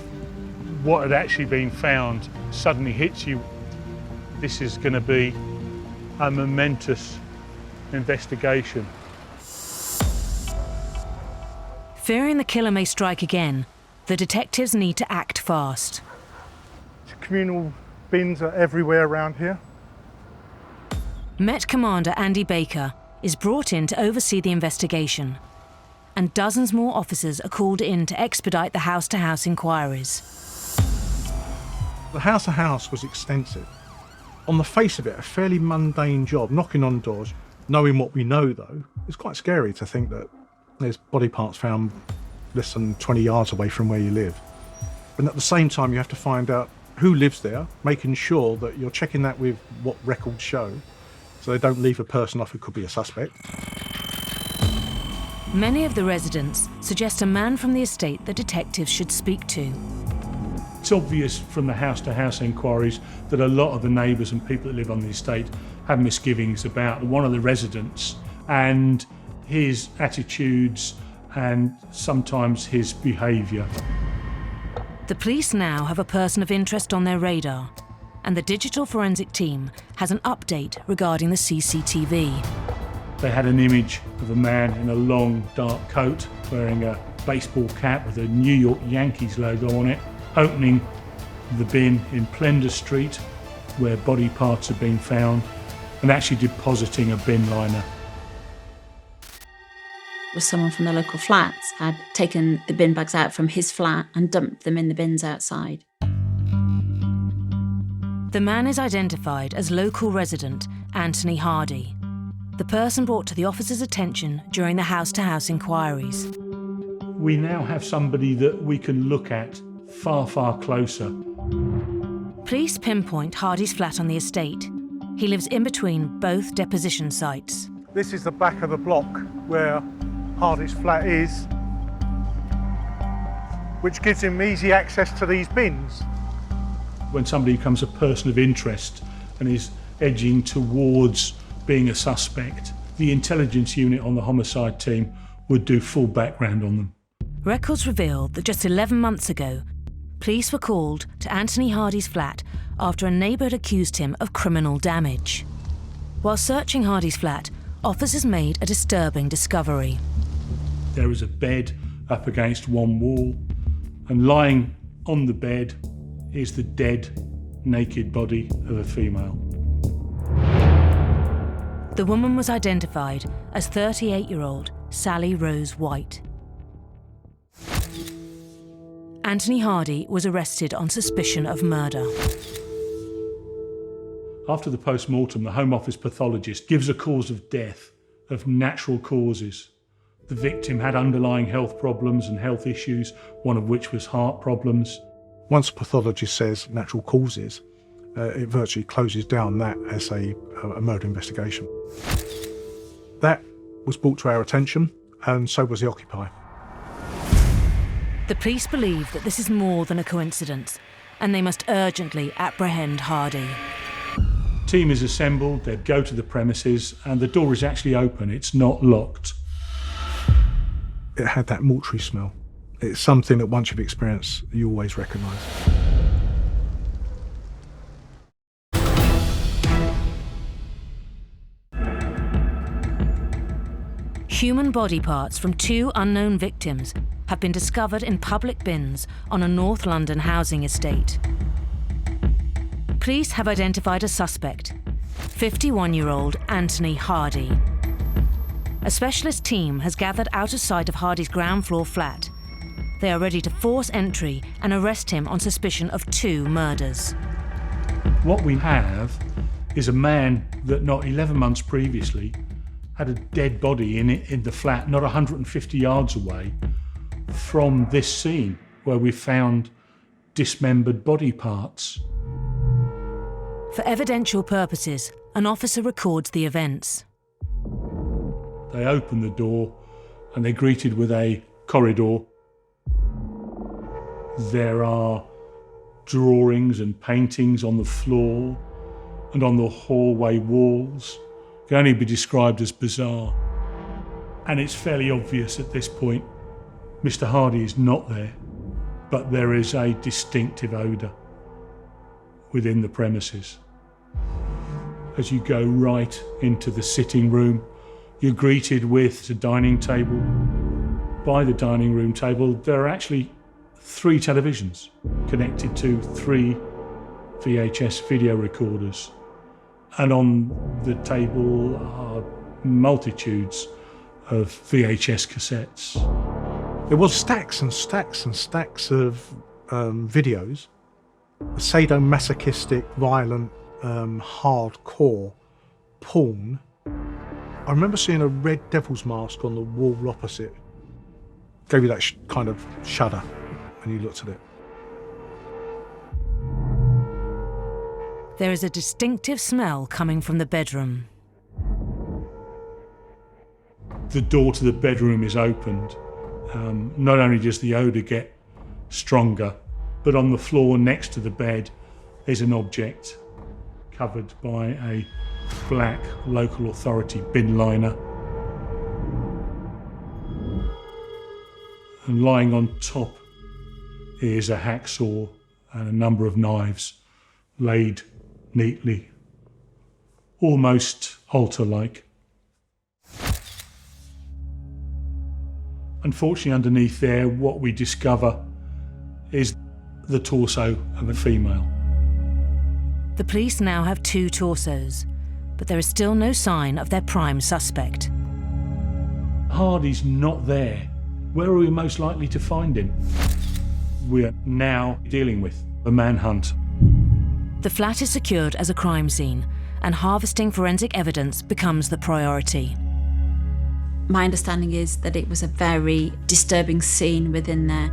what had actually been found suddenly hits you. This is going to be a momentous investigation. Fearing the killer may strike again, the detectives need to act fast. Communal bins are everywhere around here. Met Commander Andy Baker is brought in to oversee the investigation, and dozens more officers are called in to expedite the house-to-house inquiries. The house-to-house was extensive. On the face of it, a fairly mundane job, knocking on doors. Knowing what we know, though, it's quite scary to think that there's body parts found less than 20 yards away from where you live. And at the same time, you have to find out who lives there, making sure that you're checking that with what records show, so they don't leave a person off who could be a suspect. Many of the residents suggest a man from the estate the detectives should speak to. It's obvious from the house-to-house inquiries that a lot of the neighbours and people that live on the estate have misgivings about one of the residents and his attitudes and sometimes his behaviour. The police now have a person of interest on their radar, and the digital forensic team has an update regarding the CCTV. They had an image of a man in a long, dark coat, wearing a baseball cap with a New York Yankees logo on it, opening the bin in Plender Street, where body parts had been found, and actually depositing a bin liner. Was someone from the local flats had taken the bin bags out from his flat and dumped them in the bins outside. The man is identified as local resident Anthony Hardy, the person brought to the officers' attention during the house-to-house inquiries. We now have somebody that we can look at far, far closer. Police pinpoint Hardy's flat on the estate. He lives in between both deposition sites. This is the back of the block where Hardy's flat is, which gives him easy access to these bins. When somebody becomes a person of interest and is edging towards being a suspect, the intelligence unit on the homicide team would do full background on them. Records reveal that just 11 months ago, police were called to Anthony Hardy's flat after a neighbour had accused him of criminal damage. While searching Hardy's flat, officers made a disturbing discovery. There is a bed up against one wall, and lying on the bed is the dead, naked body of a female. The woman was identified as 38-year-old Sally Rose White. Anthony Hardy was arrested on suspicion of murder. After the post-mortem, the Home Office pathologist gives a cause of death of natural causes. The victim had underlying health problems and health issues, one of which was heart problems. Once a pathologist says natural causes, it virtually closes down that as a murder investigation. That was brought to our attention, and so was the occupier. The police believe that this is more than a coincidence, and they must urgently apprehend Hardy. Team is assembled, they go to the premises, and the door is actually open, it's not locked. It had that mortuary smell. It's something that once you've experienced, you always recognise. Human body parts from 2 unknown victims have been discovered in public bins on a North London housing estate. Police have identified a suspect, 51-year-old Anthony Hardy. A specialist team has gathered out of sight of Hardy's ground floor flat. They are ready to force entry and arrest him on suspicion of 2 murders. What we have is a man that not 11 months previously had a dead body in the flat, not 150 yards away from this scene where we found dismembered body parts. For evidential purposes, an officer records the events. They opened the door and they're greeted with a corridor. There are drawings and paintings on the floor and on the hallway walls. Can only be described as bizarre. And it's fairly obvious at this point, Mr. Hardy is not there, but there is a distinctive odour within the premises. As you go right into the sitting room, you're greeted with a dining table. By the dining room table, there are actually 3 televisions connected to 3 VHS video recorders. And on the table are multitudes of VHS cassettes. There was stacks and stacks and stacks of videos, sadomasochistic, violent, hardcore porn. I remember seeing a red devil's mask on the wall opposite. Gave you that kind of shudder when you looked at it. There is a distinctive smell coming from the bedroom. The door to the bedroom is opened. Not only does the odour get stronger, But on the floor next to the bed is an object covered by a black local authority bin liner. And lying on top is a hacksaw and a number of knives laid neatly, almost halter-like. Unfortunately, underneath there, what we discover is the torso of a female. The police now have 2 torsos, but there is still no sign of their prime suspect. Hardy's not there. Where are we most likely to find him? We're now dealing with a manhunt. The flat is secured as a crime scene, and harvesting forensic evidence becomes the priority. My understanding is that it was a very disturbing scene within there.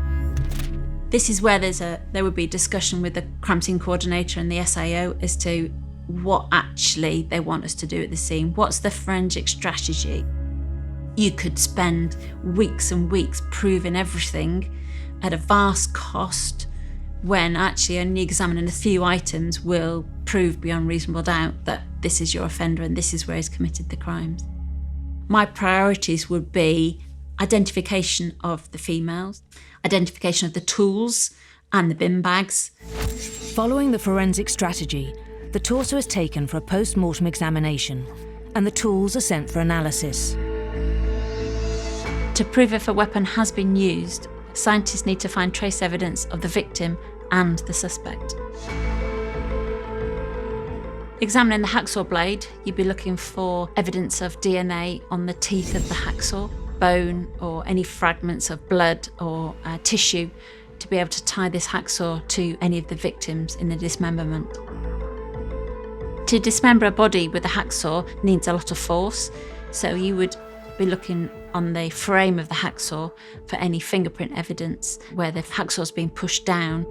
This is where there would be discussion with the crime scene coordinator and the SIO as to what actually they want us to do at the scene. What's the forensic strategy? You could spend weeks and weeks proving everything at a vast cost when actually only examining a few items will prove beyond reasonable doubt that this is your offender and this is where he's committed the crimes. My priorities would be identification of the females, identification of the tools and the bin bags. Following the forensic strategy, the torso is taken for a post-mortem examination and the tools are sent for analysis. To prove if a weapon has been used, scientists need to find trace evidence of the victim and the suspect. Examining the hacksaw blade, you'd be looking for evidence of DNA on the teeth of the hacksaw, bone or any fragments of blood or tissue to be able to tie this hacksaw to any of the victims in the dismemberment. To dismember a body with a hacksaw needs a lot of force, so you would be looking on the frame of the hacksaw for any fingerprint evidence where the hacksaw's been pushed down.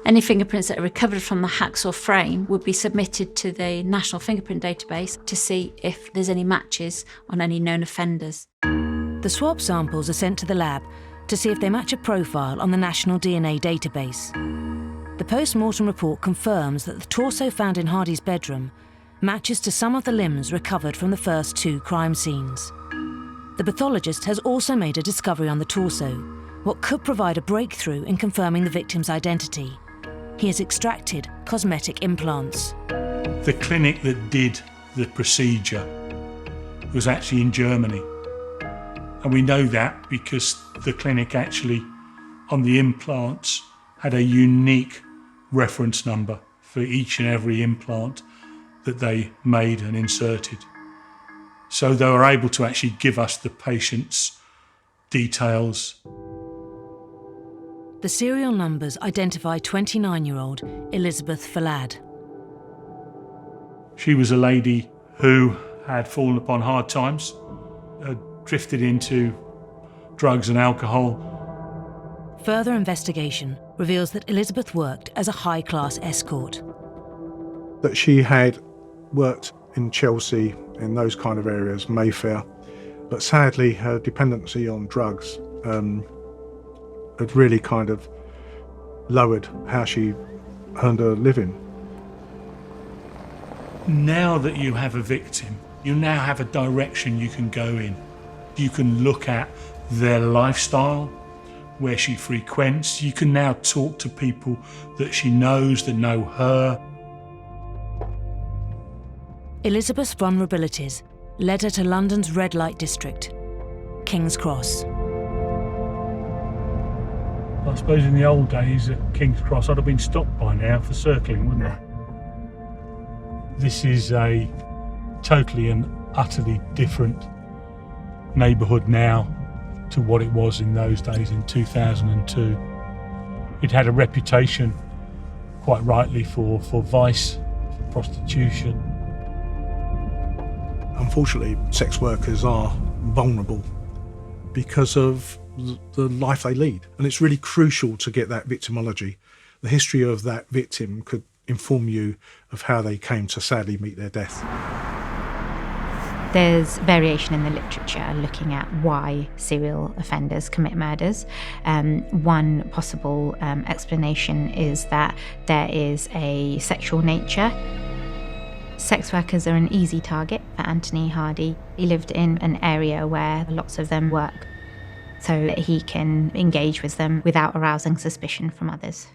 Any fingerprints that are recovered from the hacksaw frame would be submitted to the National Fingerprint Database to see if there's any matches on any known offenders. The swab samples are sent to the lab to see if they match a profile on the National DNA Database. The post-mortem report confirms that the torso found in Hardy's bedroom matches to some of the limbs recovered from the first 2 crime scenes. The pathologist has also made a discovery on the torso, what could provide a breakthrough in confirming the victim's identity. He has extracted cosmetic implants. The clinic that did the procedure was actually in Germany. And we know that because the clinic actually, on the implants, had a unique reference number for each and every implant that they made and inserted. So they were able to actually give us the patient's details. The serial numbers identify 29-year-old Elizabeth Falad. She was a lady who had fallen upon hard times, had drifted into drugs and alcohol. Further investigation reveals that Elizabeth worked as a high-class escort. That she had worked in Chelsea, in those kind of areas, Mayfair, but sadly her dependency on drugs had really kind of lowered how she earned her living. Now that you have a victim, you now have a direction you can go in. You can look at their lifestyle, where she frequents. You can now talk to people that she knows, that know her. Elizabeth's vulnerabilities led her to London's red light district, King's Cross. I suppose in the old days at King's Cross I'd have been stopped by now for circling, wouldn't I? This is a totally and utterly different neighbourhood now to what it was in those days in 2002. It had a reputation, quite rightly, for vice, for prostitution. Unfortunately, sex workers are vulnerable because of the life they lead. And it's really crucial to get that victimology. The history of that victim could inform you of how they came to sadly meet their death. There's variation in the literature looking at why serial offenders commit murders. One possible explanation is that there is a sexual nature. Sex workers are an easy target for Anthony Hardy. He lived in an area where lots of them work, so that he can engage with them without arousing suspicion from others.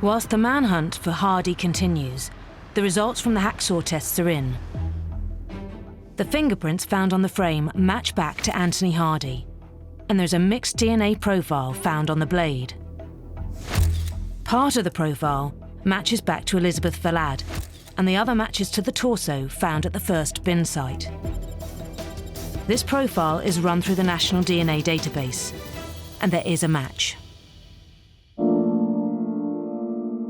Whilst the manhunt for Hardy continues, the results from the hacksaw tests are in. The fingerprints found on the frame match back to Anthony Hardy, and there's a mixed DNA profile found on the blade. Part of the profile matches back to Elizabeth Valad, and the other matches to the torso found at the first bin site. This profile is run through the National DNA database, and there is a match.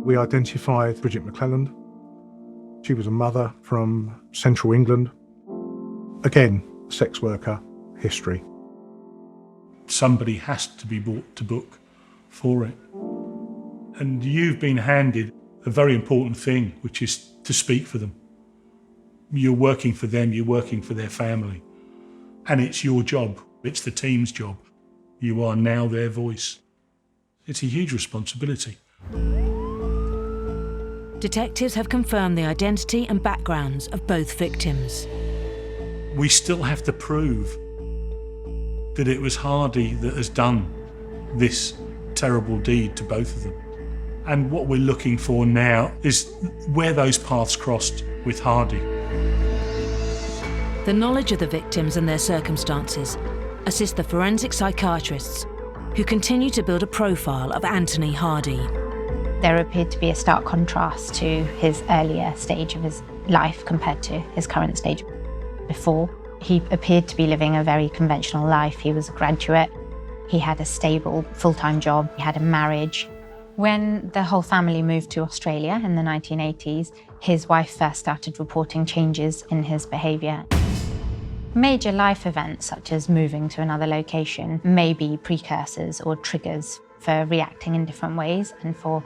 We identified Bridget McClelland. She was a mother from central England. Again, sex worker history. Somebody has to be brought to book for it. And you've been handed a very important thing, which is to speak for them. You're working for them, you're working for their family. And it's your job, it's the team's job. You are now their voice. It's a huge responsibility. Detectives have confirmed the identity and backgrounds of both victims. We still have to prove that it was Hardy that has done this terrible deed to both of them. And what we're looking for now is where those paths crossed with Hardy. The knowledge of the victims and their circumstances assist the forensic psychiatrists who continue to build a profile of Anthony Hardy. There appeared to be a stark contrast to his earlier stage of his life compared to his current stage. Before, he appeared to be living a very conventional life. He was a graduate, he had a stable full-time job, he had a marriage. When the whole family moved to Australia in the 1980s, his wife first started reporting changes in his behaviour. Major life events, such as moving to another location, may be precursors or triggers for reacting in different ways and for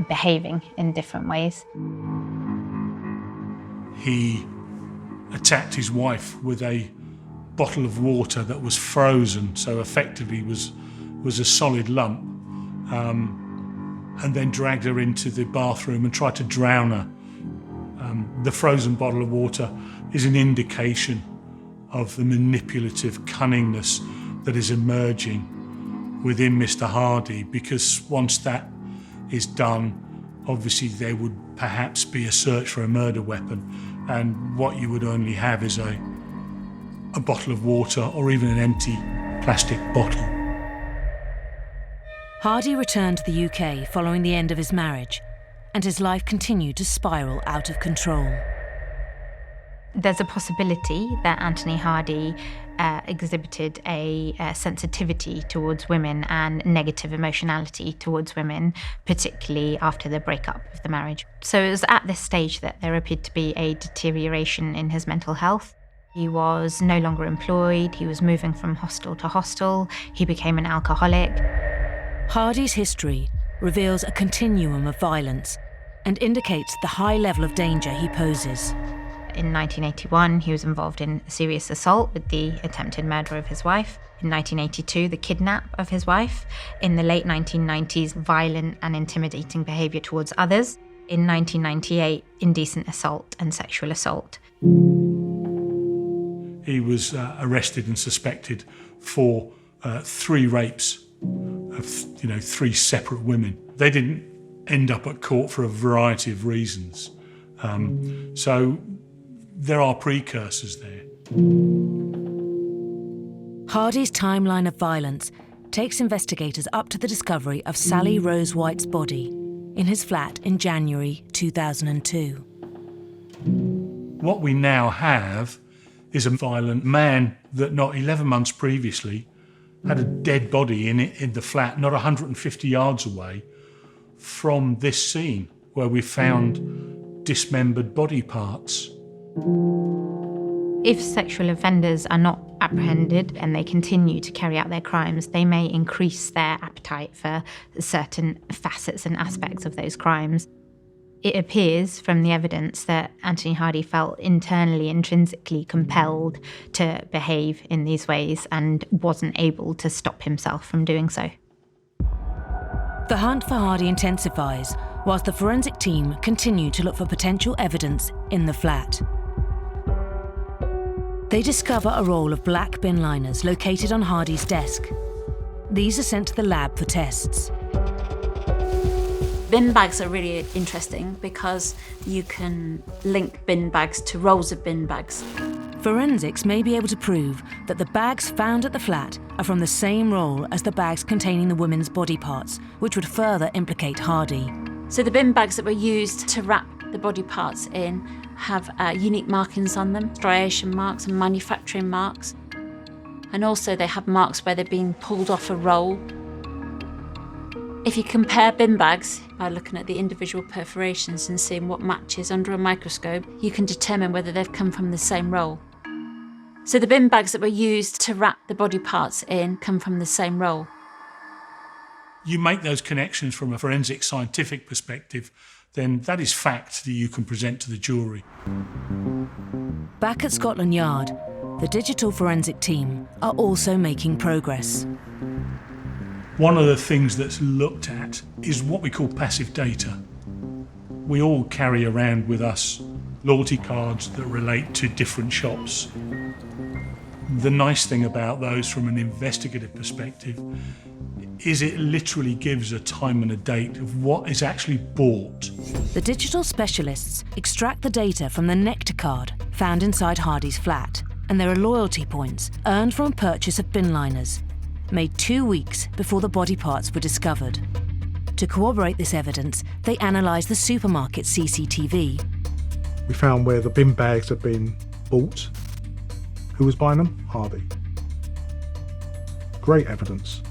behaving in different ways. He attacked his wife with a bottle of water that was frozen, so effectively was a solid lump, and then dragged her into the bathroom and tried to drown her. The frozen bottle of water is an indication of the manipulative cunningness that is emerging within Mr. Hardy, because once that is done, obviously there would perhaps be a search for a murder weapon, and what you would only have is a bottle of water or even an empty plastic bottle. Hardy returned to the UK following the end of his marriage, and his life continued to spiral out of control. There's a possibility that Anthony Hardy exhibited a sensitivity towards women and negative emotionality towards women, particularly after the breakup of the marriage. So it was at this stage that there appeared to be a deterioration in his mental health. He was no longer employed, he was moving from hostel to hostel, he became an alcoholic. Hardy's history reveals a continuum of violence and indicates the high level of danger he poses. In 1981, he was involved in a serious assault with the attempted murder of his wife. In 1982, the kidnap of his wife. In the late 1990s, violent and intimidating behaviour towards others. In 1998, indecent assault and sexual assault. He was arrested and suspected for 3 rapes of 3 separate women. They didn't end up at court for a variety of reasons. So there are precursors there. Hardy's timeline of violence takes investigators up to the discovery of Sally Rose White's body in his flat in January 2002. What we now have is a violent man that not 11 months previously had a dead body in the flat, not 150 yards away from this scene where we found dismembered body parts. If sexual offenders are not apprehended and they continue to carry out their crimes, they may increase their appetite for certain facets and aspects of those crimes. It appears from the evidence that Anthony Hardy felt internally, intrinsically compelled to behave in these ways and wasn't able to stop himself from doing so. The hunt for Hardy intensifies whilst the forensic team continue to look for potential evidence in the flat. They discover a roll of black bin liners located on Hardy's desk. These are sent to the lab for tests. Bin bags are really interesting because you can link bin bags to rolls of bin bags. Forensics may be able to prove that the bags found at the flat are from the same roll as the bags containing the women's body parts, which would further implicate Hardy. So the bin bags that were used to wrap the body parts in have unique markings on them, striation marks and manufacturing marks. And also they have marks where they're being pulled off a roll. If you compare bin bags by looking at the individual perforations and seeing what matches under a microscope, you can determine whether they've come from the same roll. So the bin bags that were used to wrap the body parts in come from the same roll. You make those connections from a forensic scientific perspective, then that is fact that you can present to the jury. Back at Scotland Yard, the digital forensic team are also making progress. One of the things that's looked at is what we call passive data. We all carry around with us loyalty cards that relate to different shops. The nice thing about those from an investigative perspective is it literally gives a time and a date of what is actually bought. The digital specialists extract the data from the Nectar card found inside Hardy's flat, and there are loyalty points earned from a purchase of bin liners, made 2 weeks before the body parts were discovered. To corroborate this evidence, they analysed the supermarket CCTV. We found where the bin bags had been bought. Who was buying them? Hardy. Great evidence.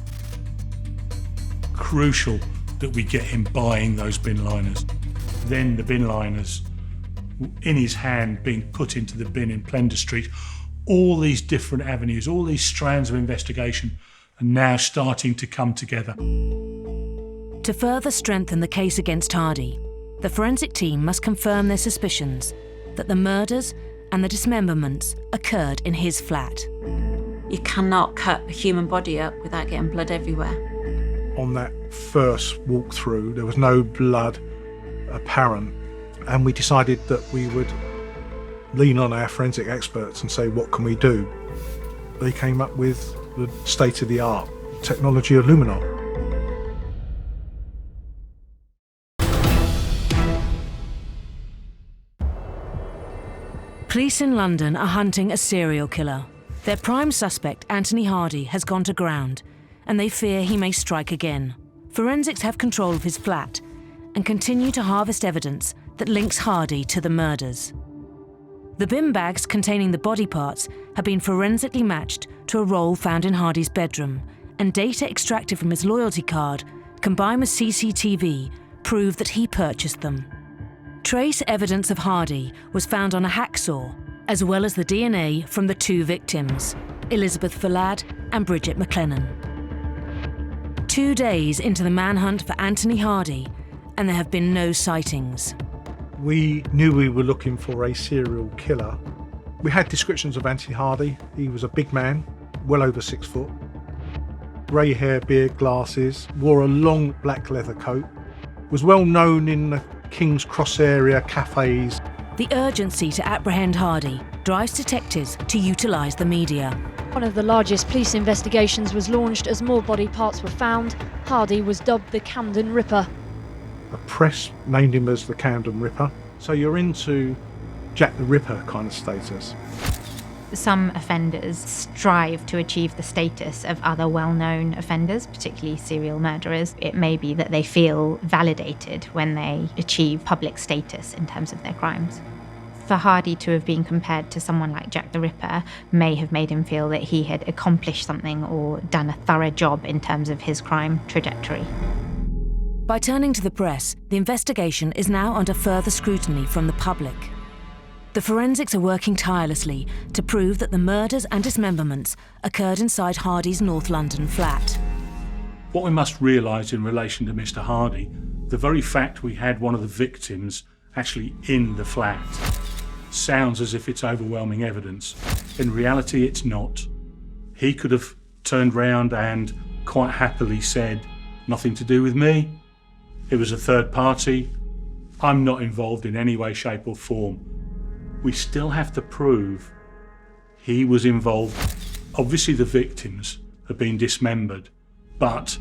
Crucial that we get him buying those bin liners. Then the bin liners in his hand being put into the bin in Plender Street. All these different avenues, all these strands of investigation are now starting to come together. To further strengthen the case against Hardy, the forensic team must confirm their suspicions that the murders and the dismemberments occurred in his flat. You cannot cut a human body up without getting blood everywhere. On that first walkthrough, there was no blood apparent, and we decided that we would lean on our forensic experts and say, what can we do? They came up with the state-of-the-art technology of Luminol. Police in London are hunting a serial killer. Their prime suspect, Anthony Hardy, has gone to ground, and they fear he may strike again. Forensics have control of his flat and continue to harvest evidence that links Hardy to the murders. The bin bags containing the body parts have been forensically matched to a roll found in Hardy's bedroom, and data extracted from his loyalty card, combined with CCTV, prove that he purchased them. Trace evidence of Hardy was found on a hacksaw, as well as the DNA from the two victims, Elizabeth Fallad and Bridget McLennan. 2 days into the manhunt for Anthony Hardy, and there have been no sightings. We knew we were looking for a serial killer. We had descriptions of Anthony Hardy. He was a big man, well over 6 foot. Grey hair, beard, glasses, wore a long black leather coat, was well known in the King's Cross area cafes. The urgency to apprehend Hardy drives detectives to utilise the media. One of the largest police investigations was launched as more body parts were found. Hardy was dubbed the Camden Ripper. The press named him as the Camden Ripper. So you're into Jack the Ripper kind of status. Some offenders strive to achieve the status of other well-known offenders, particularly serial murderers. It may be that they feel validated when they achieve public status in terms of their crimes. For Hardy to have been compared to someone like Jack the Ripper may have made him feel that he had accomplished something or done a thorough job in terms of his crime trajectory. By turning to the press, the investigation is now under further scrutiny from the public. The forensics are working tirelessly to prove that the murders and dismemberments occurred inside Hardy's North London flat. What we must realise in relation to Mr. Hardy, The very fact we had one of the victims actually in the flat sounds as if it's overwhelming evidence. In reality, it's not. He could have turned round and quite happily said, "Nothing to do with me. It was a third party. I'm not involved in any way, shape or form." We still have to prove he was involved. Obviously the victims have been dismembered, but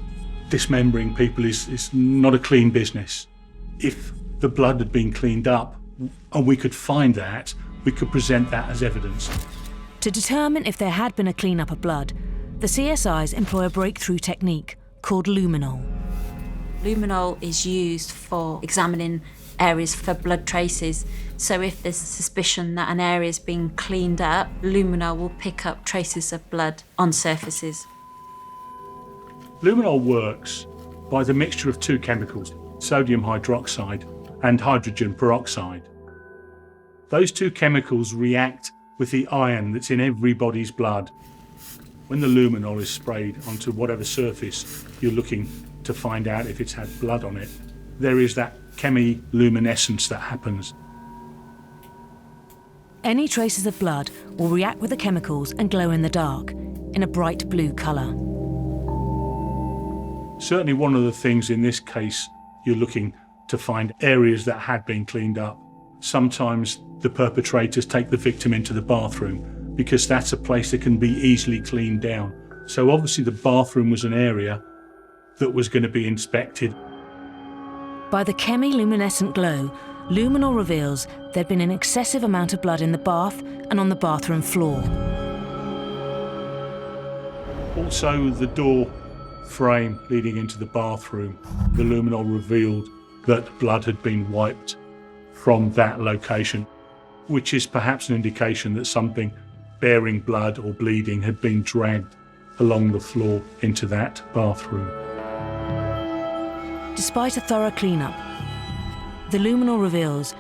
dismembering people is not a clean business. If the blood had been cleaned up and we could find that, we could present that as evidence. To determine if there had been a clean-up of blood, the CSIs employ a breakthrough technique called luminol. Luminol is used for examining areas for blood traces. So if there's suspicion that an area's been cleaned up, luminol will pick up traces of blood on surfaces. Luminol works by the mixture of two chemicals, sodium hydroxide and hydrogen peroxide. Those two chemicals react with the iron that's in everybody's blood. When the luminol is sprayed onto whatever surface you're looking to find out if it's had blood on it, there is that chemiluminescence that happens. Any traces of blood will react with the chemicals and glow in the dark, in a bright blue colour. Certainly one of the things in this case, you're looking to find areas that had been cleaned up. Sometimes the perpetrators take the victim into the bathroom because that's a place that can be easily cleaned down. So obviously the bathroom was an area that was going to be inspected. By the chemiluminescent glow, luminol reveals there'd been an excessive amount of blood in the bath and on the bathroom floor. Also, the door frame leading into the bathroom, the luminol revealed that blood had been wiped from that location, which is perhaps an indication that something bearing blood or bleeding had been dragged along the floor into that bathroom. Despite a thorough clean-up, the luminol reveals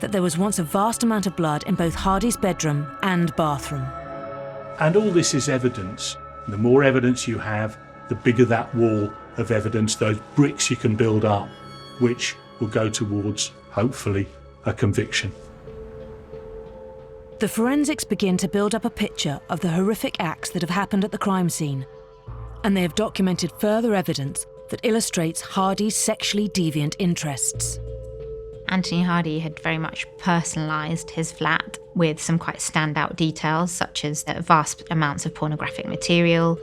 that there was once a vast amount of blood in both Hardy's bedroom and bathroom. And all this is evidence. The more evidence you have, the bigger that wall of evidence, those bricks you can build up, which will go towards, hopefully, a conviction. The forensics begin to build up a picture of the horrific acts that have happened at the crime scene, and they have documented further evidence that illustrates Hardy's sexually deviant interests. Anthony Hardy had very much personalised his flat with some quite standout details, such as vast amounts of pornographic material.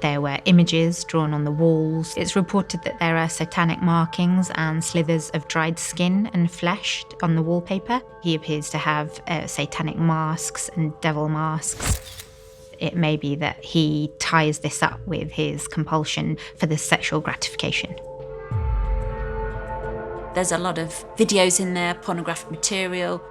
There were images drawn on the walls. It's reported that there are satanic markings and slithers of dried skin and flesh on the wallpaper. He appears to have satanic masks and devil masks. It may be that he ties this up with his compulsion for the sexual gratification. There's a lot of videos in there, pornographic material.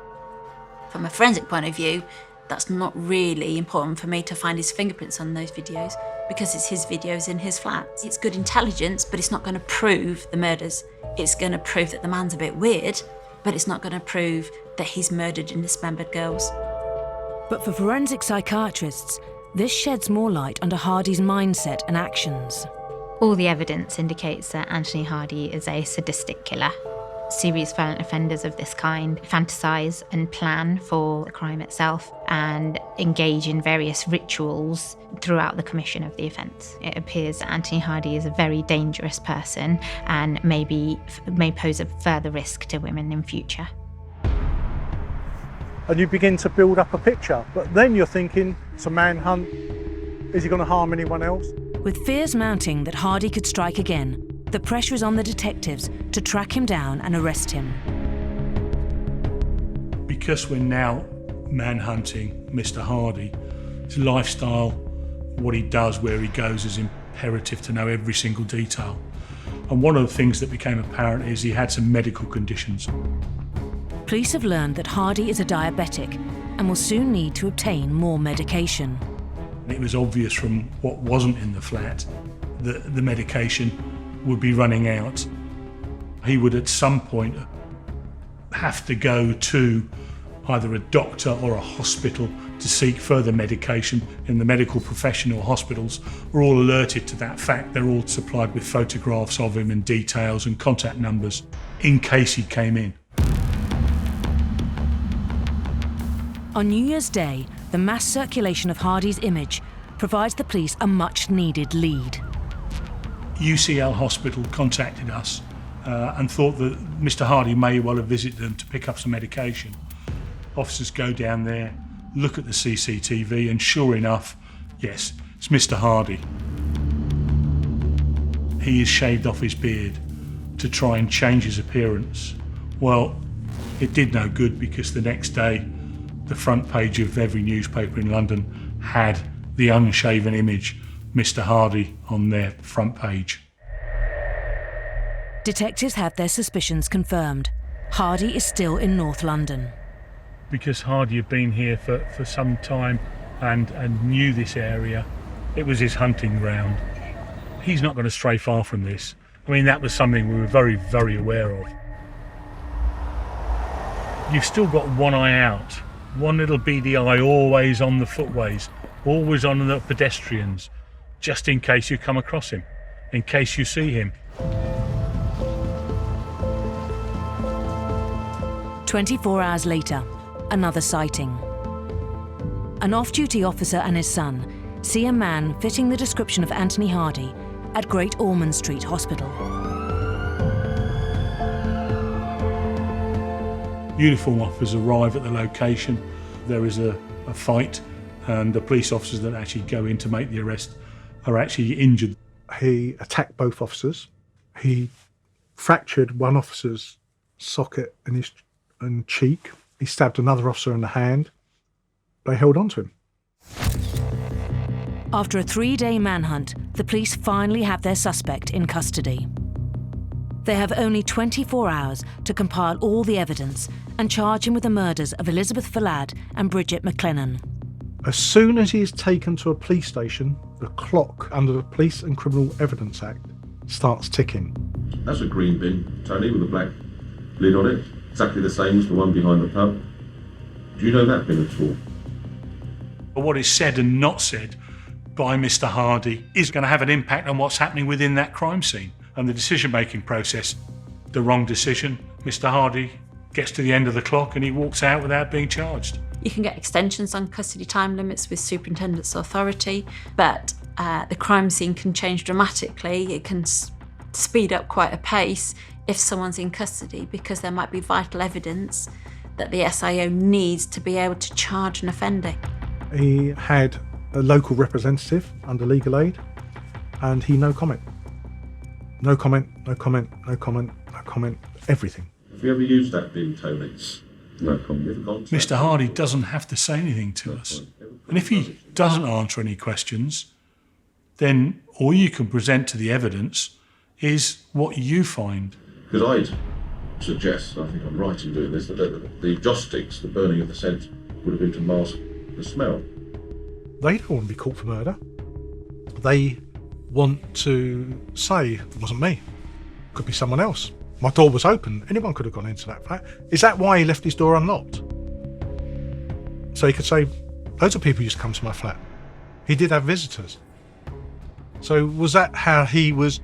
From a forensic point of view, that's not really important for me to find his fingerprints on those videos because it's his videos in his flat. It's good intelligence, but it's not going to prove the murders. It's going to prove that the man's a bit weird, but it's not going to prove that he's murdered and dismembered girls. But for forensic psychiatrists, this sheds more light onto Hardy's mindset and actions. All the evidence indicates that Anthony Hardy is a sadistic killer. Serious violent offenders of this kind fantasise and plan for the crime itself and engage in various rituals throughout the commission of the offence. It appears that Anthony Hardy is a very dangerous person and may pose a further risk to women in future. And you begin to build up a picture, but then you're thinking, it's a manhunt, is he going to harm anyone else? With fears mounting that Hardy could strike again, the pressure is on the detectives to track him down and arrest him. Because we're now manhunting Mr. Hardy, his lifestyle, what he does, where he goes, is imperative to know every single detail. And one of the things that became apparent is he had some medical conditions. Police have learned that Hardy is a diabetic and will soon need to obtain more medication. It was obvious from what wasn't in the flat that the medication would be running out. He would at some point have to go to either a doctor or a hospital to seek further medication in the medical profession or hospitals are all alerted to that fact. They're all supplied with photographs of him and details and contact numbers in case he came in. On New Year's Day, the mass circulation of Hardy's image provides the police a much-needed lead. UCL Hospital contacted us and thought that Mr. Hardy may well have visited them to pick up some medication. Officers go down there, look at the CCTV, and sure enough, yes, it's Mr. Hardy. He has shaved off his beard to try and change his appearance. Well, it did no good, because the next day, the front page of every newspaper in London had the unshaven image, Mr. Hardy, on their front page. Detectives have their suspicions confirmed. Hardy is still in North London. Because Hardy had been here for some time and knew this area, it was his hunting ground. He's not going to stray far from this. I mean, that was something we were very, very aware of. You've still got one eye out, one little beady eye always on the footways, always on the pedestrians, just in case you come across him, in case you see him. 24 hours later, another sighting. An off-duty officer and his son see a man fitting the description of Anthony Hardy at Great Ormond Street Hospital. Uniform officers arrive at the location. There is a fight, and the police officers that actually go in to make the arrest are actually injured. He attacked both officers. He fractured one officer's socket in his cheek. He stabbed another officer in the hand. They held on to him. After a 3-day manhunt, the police finally have their suspect in custody. They have only 24 hours to compile all the evidence and charge him with the murders of Elizabeth Fallad and Bridget McLennan. As soon as he is taken to a police station, the clock under the Police and Criminal Evidence Act starts ticking. That's a green bin, Tony, with a black lid on it. Exactly the same as the one behind the pub. Do you know that bin at all? What is said and not said by Mr. Hardy is going to have an impact on what's happening within that crime scene and the decision-making process. The wrong decision, Mr. Hardy gets to the end of the clock and he walks out without being charged. You can get extensions on custody time limits with superintendent's authority, but the crime scene can change dramatically. It can speed up quite a pace if someone's in custody, because there might be vital evidence that the SIO needs to be able to charge an offender. He had a local representative under legal aid, and he no comment. No comment, no comment, no comment, no comment, everything. Have you ever used that bin, Tony? No comment. Mr. Hardy doesn't have to say anything to us. And if he doesn't answer any questions, then all you can present to the evidence is what you find. Because I'd suggest, I think I'm right in doing this, that the joss sticks, the burning of the scent, would have been to mask the smell. They don't want to be caught for murder. They want to say, it wasn't me. Could be someone else. My door was open. Anyone could have gone into that flat. Is that why he left his door unlocked? So he could say, loads of people used to come to my flat. He did have visitors. So was that how he was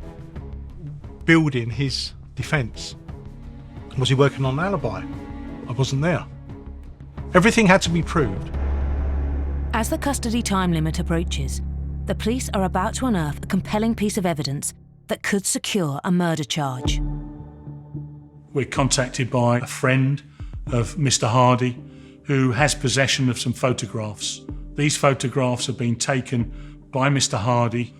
building his defence? Was he working on an alibi? I wasn't there. Everything had to be proved. As the custody time limit approaches, the police are about to unearth a compelling piece of evidence that could secure a murder charge. We're contacted by a friend of Mr. Hardy who has possession of some photographs. These photographs have been taken by Mr. Hardy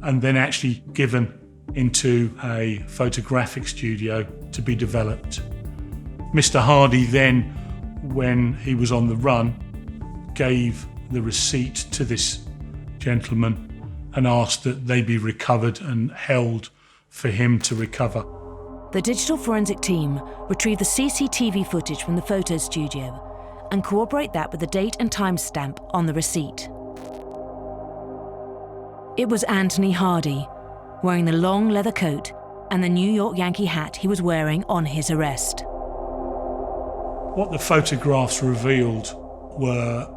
and then actually given into a photographic studio to be developed. Mr. Hardy then, when he was on the run, gave the receipt to this gentleman and asked that they be recovered and held for him to recover. The digital forensic team retrieve the CCTV footage from the photo studio and corroborate that with the date and timestamp on the receipt. It was Anthony Hardy, wearing the long leather coat and the New York Yankee hat he was wearing on his arrest. What the photographs revealed were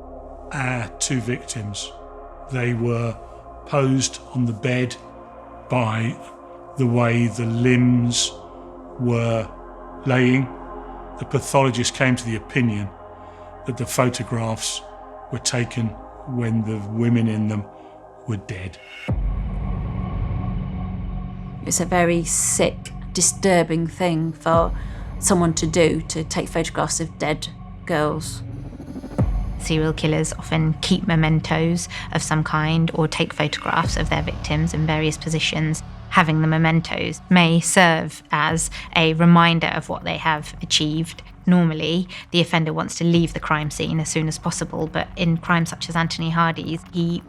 our two victims. They were posed on the bed by the way the limbs were laying. The pathologist came to the opinion that the photographs were taken when the women in them were dead. It's a very sick, disturbing thing for someone to do, to take photographs of dead girls. Serial killers often keep mementos of some kind or take photographs of their victims in various positions. Having the mementos may serve as a reminder of what they have achieved. Normally, the offender wants to leave the crime scene as soon as possible, but in crimes such as Anthony Hardy's, he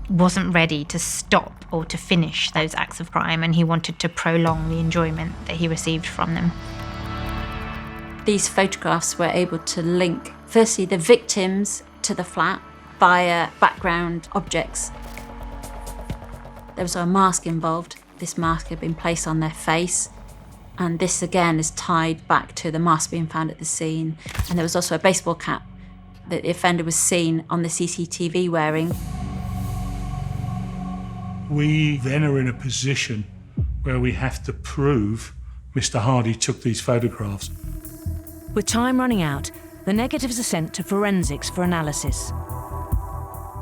wasn't ready to stop or to finish those acts of crime, and he wanted to prolong the enjoyment that he received from them. These photographs were able to link, firstly, the victims to the flat via background objects. There was a mask involved. This mask had been placed on their face, and this again is tied back to the mask being found at the scene. And there was also a baseball cap that the offender was seen on the CCTV wearing. We then are in a position where we have to prove Mr. Hardy took these photographs. With time running out, the negatives are sent to forensics for analysis.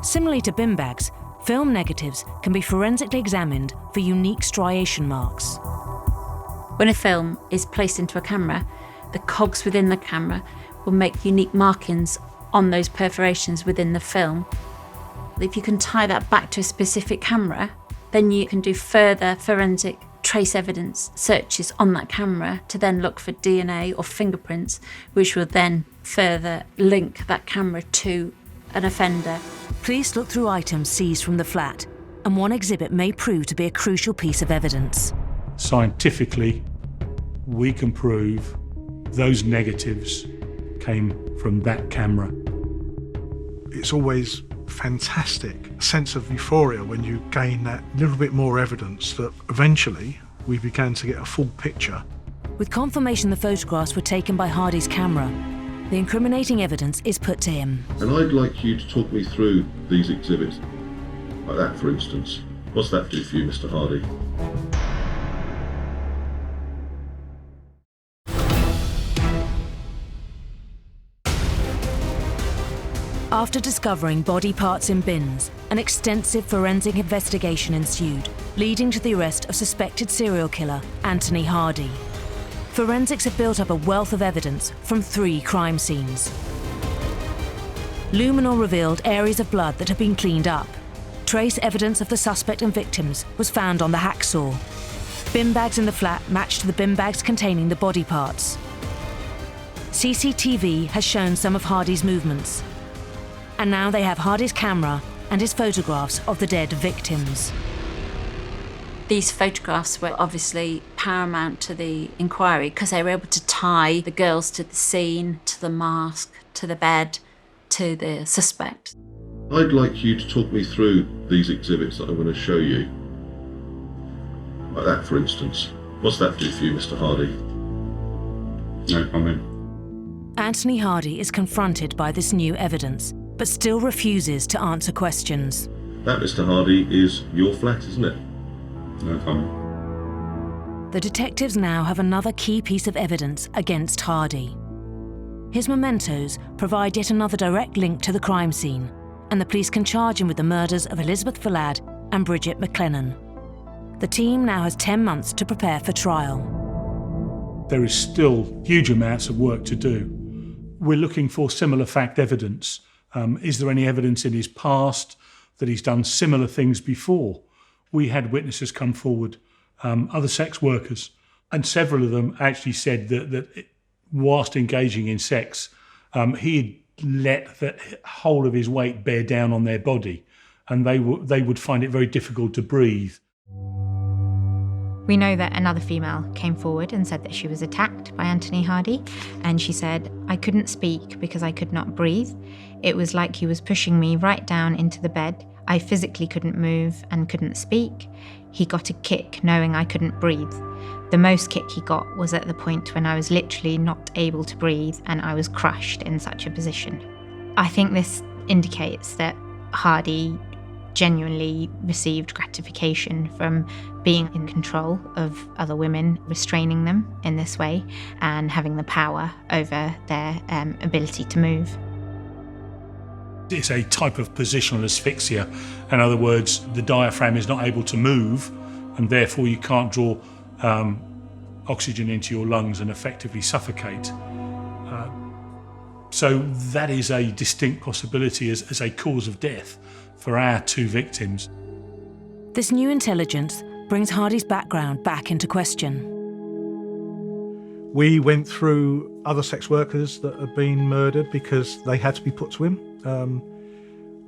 Similarly to bin bags, film negatives can be forensically examined for unique striation marks. When a film is placed into a camera, the cogs within the camera will make unique markings on those perforations within the film. If you can tie that back to a specific camera, then you can do further forensic trace evidence searches on that camera to then look for DNA or fingerprints, which will then further link that camera to an offender. Police look through items seized from the flat, and one exhibit may prove to be a crucial piece of evidence. Scientifically, we can prove those negatives came from that camera. It's always fantastic sense of euphoria when you gain that little bit more evidence that eventually we began to get a full picture. With confirmation the photographs were taken by Hardy's camera, the incriminating evidence is put to him. And I'd like you to talk me through these exhibits. Like that, for instance. What's that do for you, Mr. Hardy? After discovering body parts in bins, an extensive forensic investigation ensued, leading to the arrest of suspected serial killer Anthony Hardy. Forensics have built up a wealth of evidence from 3 crime scenes. Luminol revealed areas of blood that had been cleaned up. Trace evidence of the suspect and victims was found on the hacksaw. Bin bags in the flat matched the bin bags containing the body parts. CCTV has shown some of Hardy's movements. And now they have Hardy's camera and his photographs of the dead victims. These photographs were obviously paramount to the inquiry because they were able to tie the girls to the scene, to the mask, to the bed, to the suspect. I'd like you to talk me through these exhibits that I'm going to show you. Like that, for instance. What's that do for you, Mr. Hardy? No comment. Anthony Hardy is confronted by this new evidence, but still refuses to answer questions. That, Mr. Hardy, is your flat, isn't it? No comment. The detectives now have another key piece of evidence against Hardy. His mementos provide yet another direct link to the crime scene, and the police can charge him with the murders of Elizabeth Fallad and Bridget McLennan. The team now has 10 months to prepare for trial. There is still huge amounts of work to do. We're looking for similar fact evidence. Is there any evidence in his past that he's done similar things before? We had witnesses come forward, other sex workers, and several of them actually said that whilst engaging in sex, he let the whole of his weight bear down on their body, and they would find it very difficult to breathe. We know that another female came forward and said that she was attacked by Anthony Hardy, and she said, "I couldn't speak because I could not breathe. It was like he was pushing me right down into the bed. I physically couldn't move and couldn't speak. he got a kick knowing I couldn't breathe. The most kick he got was at the point when I was literally not able to breathe and I was crushed in such a position. I think this indicates that Hardy genuinely received gratification from being in control of other women, restraining them in this way and having the power over their ability to move. It's a type of positional asphyxia. In other words, the diaphragm is not able to move and therefore you can't draw oxygen into your lungs and effectively suffocate. So that is a distinct possibility as a cause of death for our two victims. This new intelligence brings Hardy's background back into question. We went through other sex workers that had been murdered because they had to be put to him.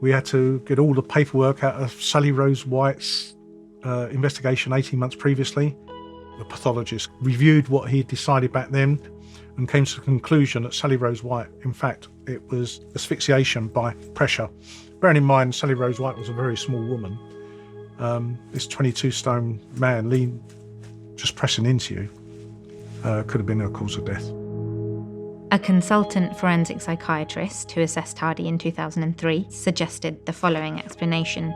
We had to get all the paperwork out of Sally Rose White's investigation 18 months previously. The pathologist reviewed what he decided back then and came to the conclusion that Sally Rose White, in fact, it was asphyxiation by pressure. Bearing in mind, Sally Rose White was a very small woman. This 22-stone man just pressing into you could have been a cause of death. A consultant forensic psychiatrist who assessed Hardy in 2003 suggested the following explanation.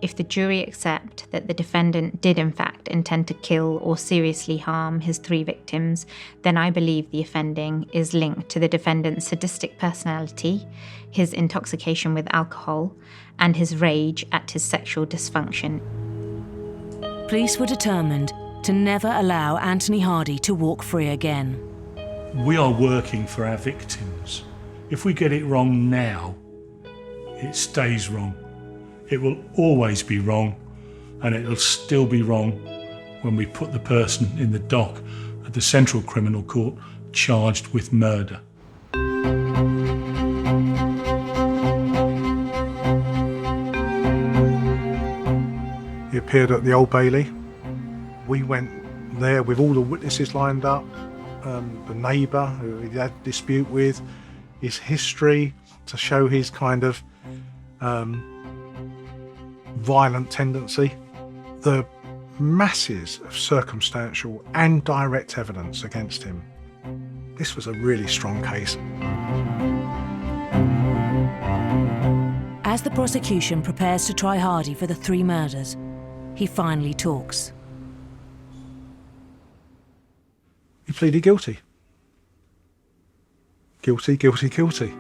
If the jury accept that the defendant did in fact intend to kill or seriously harm his 3 victims, then I believe the offending is linked to the defendant's sadistic personality, his intoxication with alcohol, and his rage at his sexual dysfunction. Police were determined to never allow Anthony Hardy to walk free again. We are working for our victims. If we get it wrong now, it stays wrong. It will always be wrong, and it will still be wrong when we put the person in the dock at the Central Criminal Court charged with murder. He appeared at the Old Bailey. We went there with all the witnesses lined up, the neighbour who he had a dispute with, his history to show his kind of violent tendency, the masses of circumstantial and direct evidence against him. This was a really strong case. As the prosecution prepares to try Hardy for the 3 murders, he finally talks. He pleaded guilty. Guilty, guilty, guilty.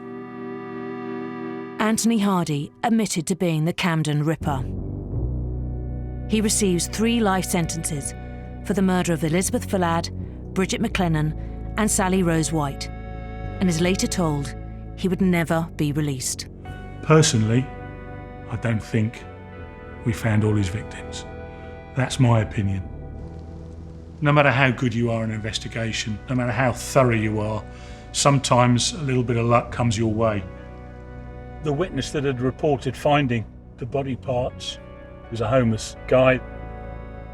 Anthony Hardy admitted to being the Camden Ripper. He receives 3 life sentences for the murder of Elizabeth Fallad, Bridget McLennan and Sally Rose White, and is later told he would never be released. Personally, I don't think we found all his victims. That's my opinion. No matter how good you are in an investigation, no matter how thorough you are, sometimes a little bit of luck comes your way. The witness that had reported finding the body parts was a homeless guy.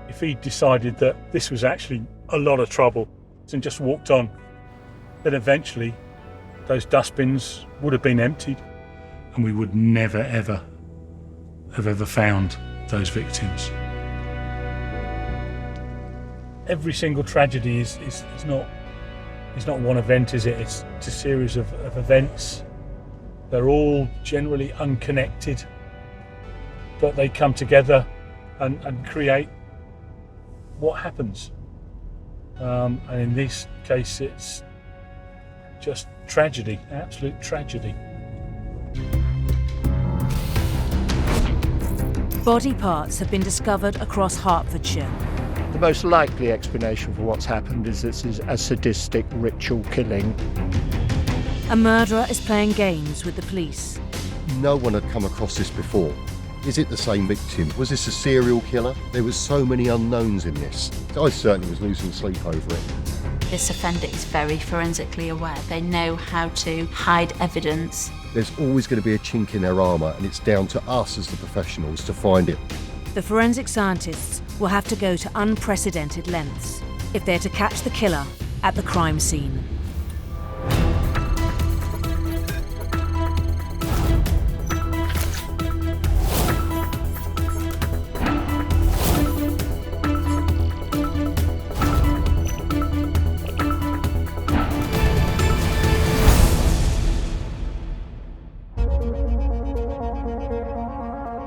If he decided that this was actually a lot of trouble and just walked on, then eventually those dustbins would have been emptied and we would never ever have ever found those victims. Every single tragedy is not one event, is it? It's a series of events. They're all generally unconnected, but they come together and create what happens. And in this case, it's just tragedy, absolute tragedy. Body parts have been discovered across Hertfordshire. The most likely explanation for what's happened is this is a sadistic ritual killing. A murderer is playing games with the police. No one had come across this before. Is it the same victim? Was this a serial killer? There was so many unknowns in this. I certainly was losing sleep over it. This offender is very forensically aware. They know how to hide evidence. There's always going to be a chink in their armour, and it's down to us as the professionals to find it. The forensic scientists will have to go to unprecedented lengths if they're to catch the killer at the crime scene.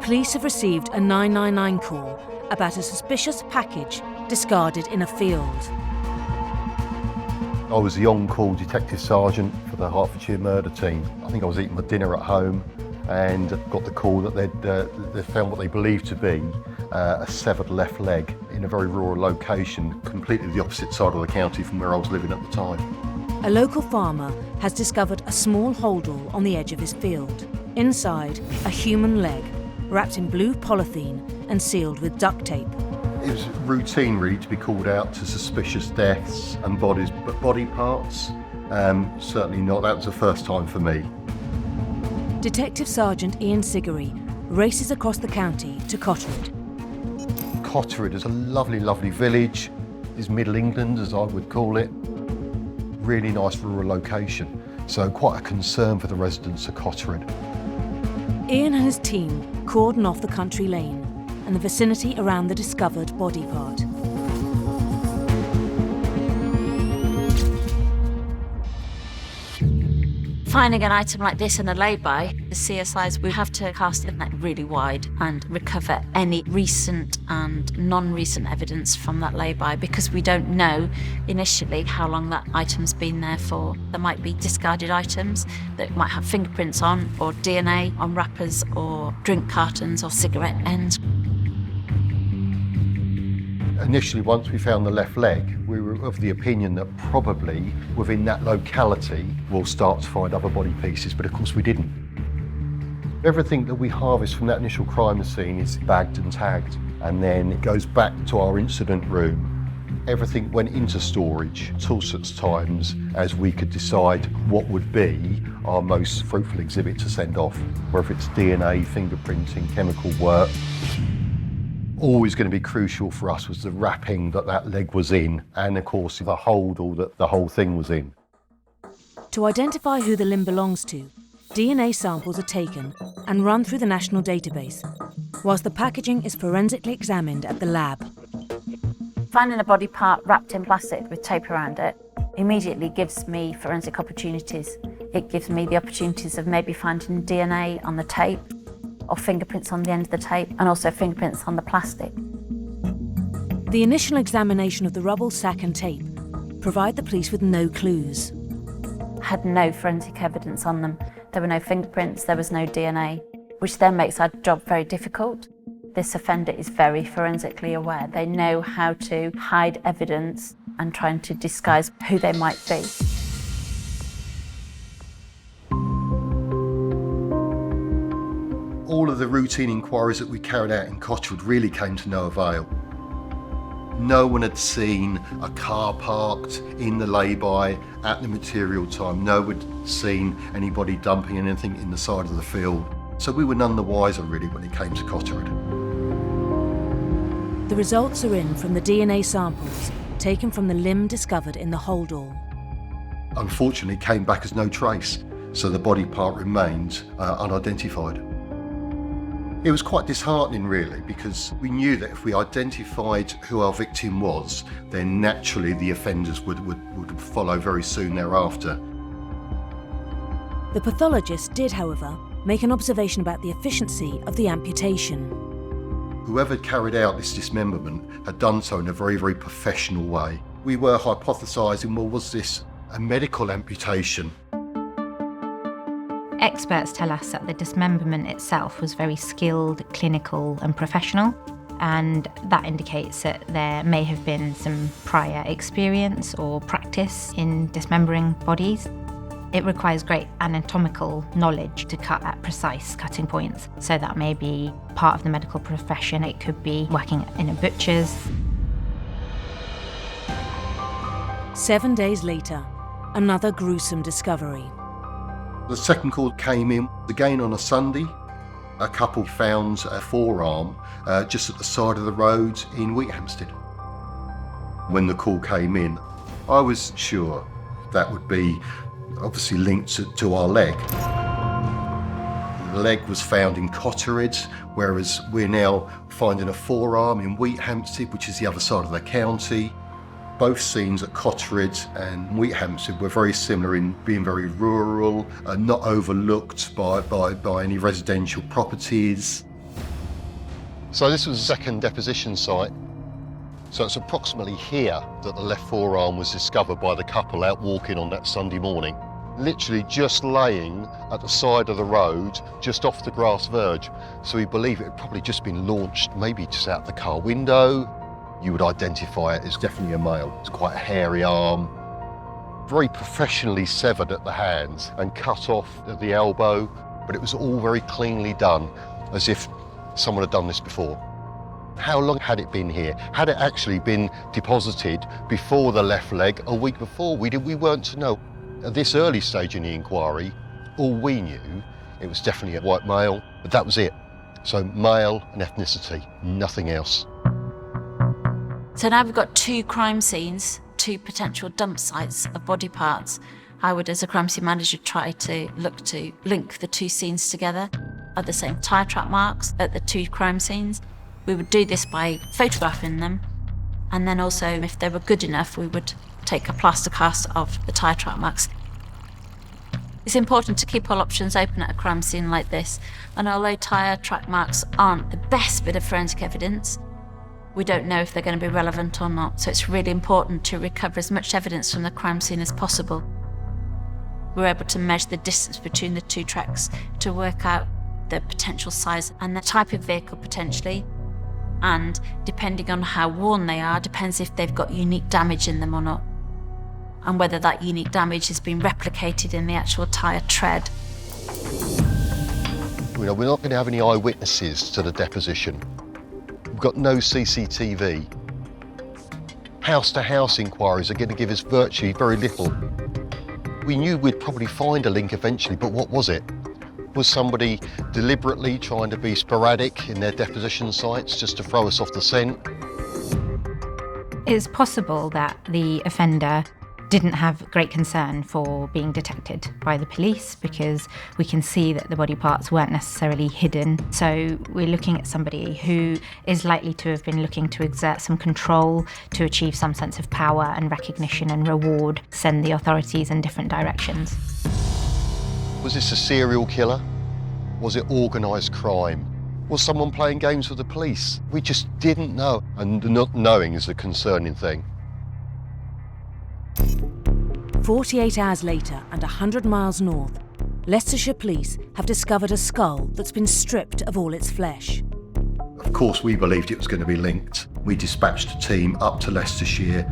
police have received a 999 call about a suspicious package discarded in a field. I was the on-call detective sergeant for the Hertfordshire murder team. I think I was eating my dinner at home and got the call that they'd found what they believed to be a severed left leg in a very rural location, completely the opposite side of the county from where I was living at the time. A local farmer has discovered a small holdall on the edge of his field. Inside, a human leg, wrapped in blue polythene and sealed with duct tape. It was routine really to be called out to suspicious deaths and bodies, but body parts, certainly not. That was the first time for me. Detective Sergeant Ian Siggery races across the county to Cottered. Cottered is a lovely, lovely village. It's Middle England, as I would call it. Really nice rural location, so quite a concern for the residents of Cottered. Ian and his team cordon off the country lane and the vicinity around the discovered body part. Finding an item like this in a lay-by, the CSIs will have to cast the net really wide and recover any recent and non-recent evidence from that lay-by, because we don't know initially how long that item's been there for. There might be discarded items that might have fingerprints on, or DNA on wrappers or drink cartons or cigarette ends. Initially, once we found the left leg, we were of the opinion that probably within that locality we'll start to find other body pieces, but of course we didn't. Everything that we harvest from that initial crime scene is bagged and tagged, and then it goes back to our incident room. Everything went into storage till such times as we could decide what would be our most fruitful exhibit to send off, whether it's DNA, fingerprinting, chemical work. Always going to be crucial for us was the wrapping that leg was in, and of course the holdall that the whole thing was in. To identify who the limb belongs to, DNA samples are taken and run through the national database, whilst the packaging is forensically examined at the lab. Finding a body part wrapped in plastic with tape around it immediately gives me forensic opportunities. It gives me the opportunities of maybe finding DNA on the tape, or fingerprints on the end of the tape, and also fingerprints on the plastic. The initial examination of the rubble, sack and tape provide the police with no clues. Had no forensic evidence on them. There were no fingerprints, there was no DNA, which then makes our job very difficult. This offender is very forensically aware. They know how to hide evidence and trying to disguise who they might be. All of the routine inquiries that we carried out in Cottered really came to no avail. No one had seen a car parked in the lay-by at the material time. No one had seen anybody dumping anything in the side of the field. So we were none the wiser really when it came to Cottered. The results are in from the DNA samples taken from the limb discovered in the holdall. Unfortunately, it came back as no trace, so the body part remained unidentified. It was quite disheartening really, because we knew that if we identified who our victim was, then naturally the offenders would follow very soon thereafter. The pathologist did, however, make an observation about the efficiency of the amputation. Whoever carried out this dismemberment had done so in a very, very professional way. We were hypothesising, well, was this a medical amputation? Experts tell us that the dismemberment itself was very skilled, clinical and professional, and that indicates that there may have been some prior experience or practice in dismembering bodies. It requires great anatomical knowledge to cut at precise cutting points, so that may be part of the medical profession. It could be working in a butcher's. 7 days later, another gruesome discovery. The second call came in again on a Sunday. A couple found a forearm just at the side of the road in Wheathampstead. When the call came in, I was sure that would be obviously linked to our leg. The leg was found in Cottered, whereas we're now finding a forearm in Wheathampstead, which is the other side of the county. Both scenes at Cottered and Wheathampstead were very similar in being very rural and not overlooked by any residential properties. So this was the second deposition site. So it's approximately here that the left forearm was discovered by the couple out walking on that Sunday morning. Literally just laying at the side of the road, just off the grass verge. So we believe it had probably just been launched, maybe just out the car window. You would identify it as definitely a male. It's quite a hairy arm, very professionally severed at the hands and cut off at the elbow, but it was all very cleanly done, as if someone had done this before. How long had it been here? Had it actually been deposited before the left leg a week before? We weren't to know. At this early stage in the inquiry, all we knew, it was definitely a white male, but that was it. So male and ethnicity, nothing else. So now we've got 2 crime scenes, 2 potential dump sites of body parts. I would, as a crime scene manager, try to look to link the 2 scenes together. Are the same tyre track marks at the 2 crime scenes? We would do this by photographing them, and then also, if they were good enough, we would take a plaster cast of the tyre track marks. It's important to keep all options open at a crime scene like this, and although tyre track marks aren't the best bit of forensic evidence, we don't know if they're going to be relevant or not, so it's really important to recover as much evidence from the crime scene as possible. We're able to measure the distance between the 2 tracks to work out the potential size and the type of vehicle potentially, and depending on how worn they are, depends if they've got unique damage in them or not, and whether that unique damage has been replicated in the actual tyre tread. We're not going to have any eyewitnesses to the deposition. We've got no CCTV. House-to-house inquiries are going to give us virtually very little. We knew we'd probably find a link eventually, but what was it? Was somebody deliberately trying to be sporadic in their deposition sites just to throw us off the scent? It's possible that the offender didn't have great concern for being detected by the police, because we can see that the body parts weren't necessarily hidden. So we're looking at somebody who is likely to have been looking to exert some control to achieve some sense of power and recognition and reward, send the authorities in different directions. Was this a serial killer? Was it organised crime? Was someone playing games with the police? We just didn't know, and not knowing is a concerning thing. 48 hours later and 100 miles north, Leicestershire police have discovered a skull that's been stripped of all its flesh. Of course, we believed it was going to be linked. We dispatched a team up to Leicestershire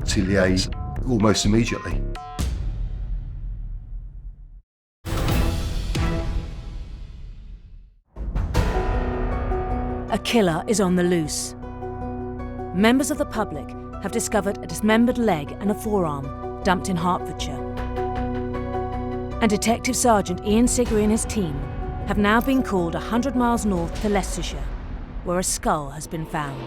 to liaise almost immediately. A killer is on the loose. Members of the public have discovered a dismembered leg and a forearm dumped in Hertfordshire. And Detective Sergeant Ian Siggery and his team have now been called 100 miles north to Leicestershire, where a skull has been found.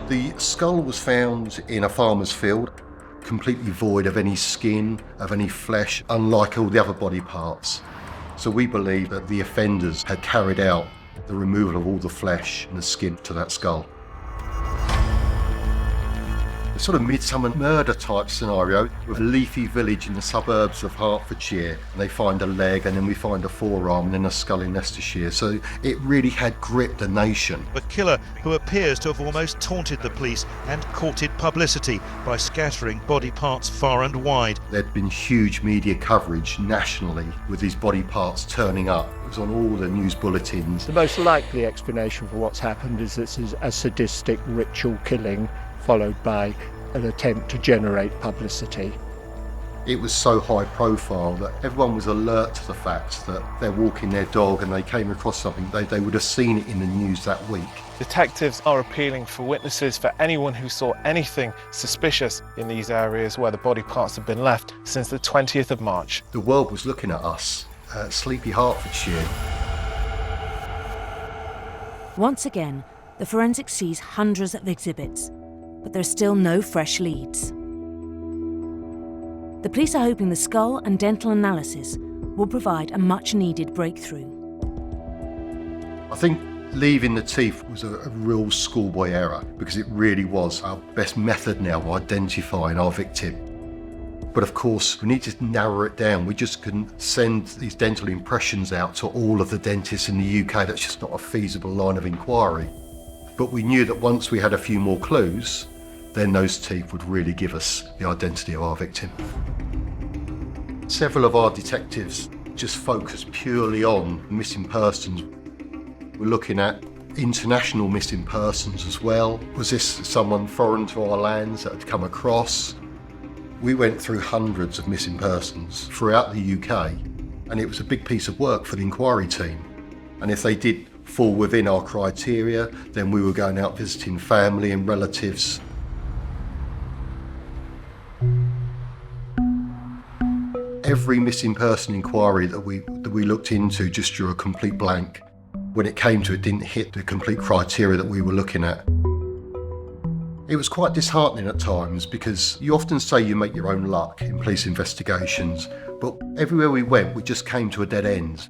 The skull was found in a farmer's field, completely void of any skin, of any flesh, unlike all the other body parts. So we believe that the offenders had carried out the removal of all the flesh and the skin to that skull. A sort of midsummer murder type scenario with a leafy village in the suburbs of Hertfordshire, and they find a leg and then we find a forearm and then a skull in Leicestershire. So it really had gripped the nation. A killer who appears to have almost taunted the police and courted publicity by scattering body parts far and wide. There'd been huge media coverage nationally with these body parts turning up. It was on all the news bulletins. The most likely explanation for what's happened is this is a sadistic ritual killing followed by an attempt to generate publicity. It was so high profile that everyone was alert to the fact that they're walking their dog and they came across something, they would have seen it in the news that week. Detectives are appealing for witnesses for anyone who saw anything suspicious in these areas where the body parts have been left since the 20th of March. The world was looking at us, sleepy Hertfordshire. Once again, the forensics sees hundreds of exhibits, but there are still no fresh leads. The police are hoping the skull and dental analysis will provide a much-needed breakthrough. I think leaving the teeth was a real schoolboy error, because it really was our best method now of identifying our victim. But of course, we need to narrow it down. We just couldn't send these dental impressions out to all of the dentists in the UK. That's just not a feasible line of inquiry. But we knew that once we had a few more clues, then those teeth would really give us the identity of our victim. Several of our detectives just focused purely on missing persons. We're looking at international missing persons as well. Was this someone foreign to our lands that had come across? We went through hundreds of missing persons throughout the UK, and it was a big piece of work for the inquiry team. And if they did fall within our criteria, then we were going out visiting family and relatives. Every missing person inquiry that we looked into just drew a complete blank. When it came to it, didn't hit the complete criteria that we were looking at. It was quite disheartening at times because you often say you make your own luck in police investigations, but everywhere we went, we just came to a dead end.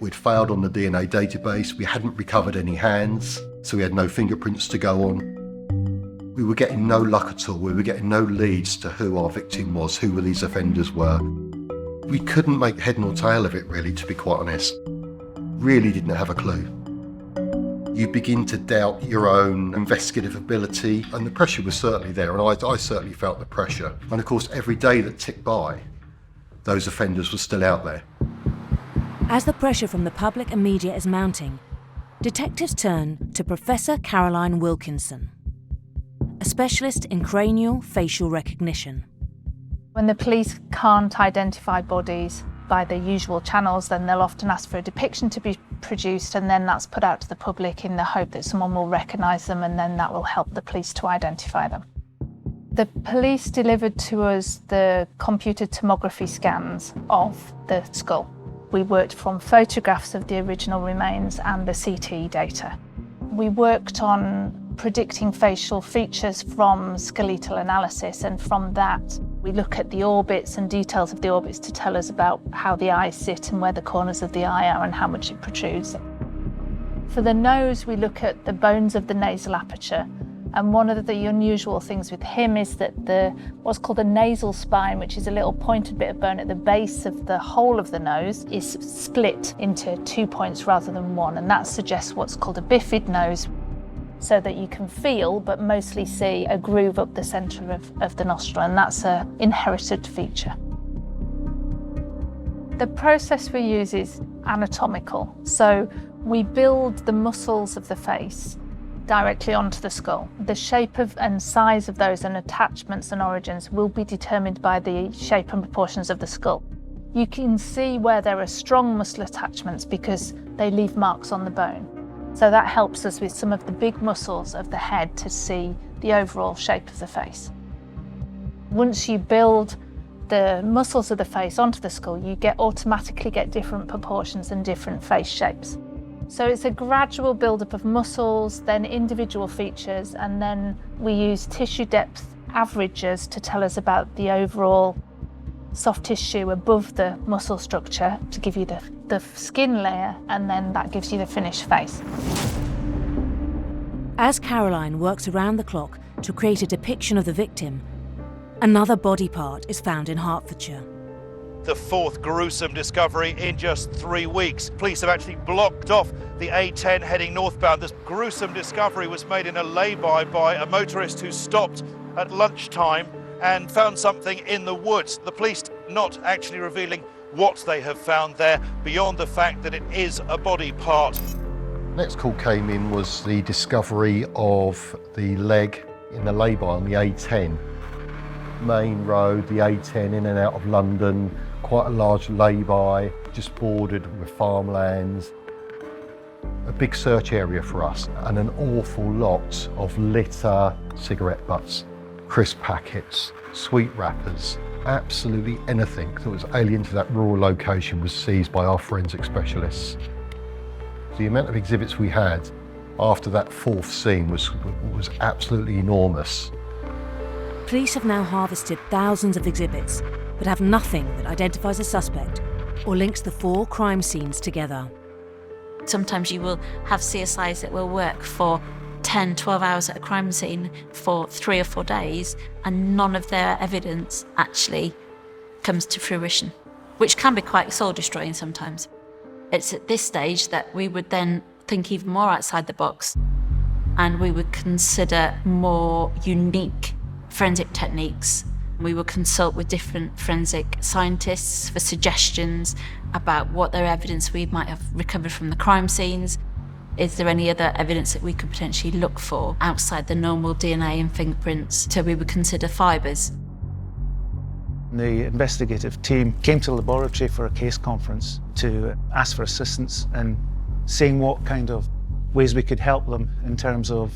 We'd failed on the DNA database, we hadn't recovered any hands, so we had no fingerprints to go on. We were getting no luck at all, we were getting no leads to who our victim was, who these offenders were. We couldn't make head nor tail of it really, to be quite honest. Really didn't have a clue. You begin to doubt your own investigative ability, and the pressure was certainly there, and I certainly felt the pressure. And of course, every day that ticked by, those offenders were still out there. As the pressure from the public and media is mounting, detectives turn to Professor Caroline Wilkinson, a specialist in cranial facial recognition. When the police can't identify bodies by the usual channels, then they'll often ask for a depiction to be produced, and then that's put out to the public in the hope that someone will recognise them, and then that will help the police to identify them. The police delivered to us the computed tomography scans of the skull. We worked from photographs of the original remains and the CT data. We worked on predicting facial features from skeletal analysis, and from that we look at the orbits and details of the orbits to tell us about how the eyes sit and where the corners of the eye are and how much it protrudes. For the nose, we look at the bones of the nasal aperture, and one of the unusual things with him is that what's called a nasal spine, which is a little pointed bit of bone at the base of the whole of the nose, is split into 2 points rather than one, and that suggests what's called a bifid nose, so that you can feel but mostly see a groove up the centre of the nostril, and that's an inherited feature. The process we use is anatomical, so we build the muscles of the face directly onto the skull. The shape and size of those and attachments and origins will be determined by the shape and proportions of the skull. You can see where there are strong muscle attachments because they leave marks on the bone. So that helps us with some of the big muscles of the head to see the overall shape of the face. Once you build the muscles of the face onto the skull, you automatically get different proportions and different face shapes. So it's a gradual build-up of muscles, then individual features, and then we use tissue depth averages to tell us about the overall soft tissue above the muscle structure to give you the skin layer, and then that gives you the finished face. As Caroline works around the clock to create a depiction of the victim, another body part is found in Hertfordshire. The fourth gruesome discovery in just 3 weeks. Police have actually blocked off the A10 heading northbound. This gruesome discovery was made in a lay-by by a motorist who stopped at lunchtime and found something in the woods. The police not actually revealing what they have found there, beyond the fact that it is a body part. Next call came in was the discovery of the leg in the lay-by on the A10. Main road, the A10 in and out of London, quite a large lay-by, just bordered with farmlands. A big search area for us, and an awful lot of litter, cigarette butts, crisp packets, sweet wrappers, absolutely anything that was alien to that rural location was seized by our forensic specialists. The amount of exhibits we had after that fourth scene was absolutely enormous. Police have now harvested thousands of exhibits, but have nothing that identifies a suspect or links the 4 crime scenes together. Sometimes you will have CSIs that will work for 10, 12 hours at a crime scene for 3 or 4 days, and none of their evidence actually comes to fruition, which can be quite soul-destroying sometimes. It's at this stage that we would then think even more outside the box, and we would consider more unique forensic techniques. We would consult with different forensic scientists for suggestions about what their evidence we might have recovered from the crime scenes. Is there any other evidence that we could potentially look for outside the normal DNA and fingerprints? So we would consider fibres. The investigative team came to the laboratory for a case conference to ask for assistance and seeing what kind of ways we could help them in terms of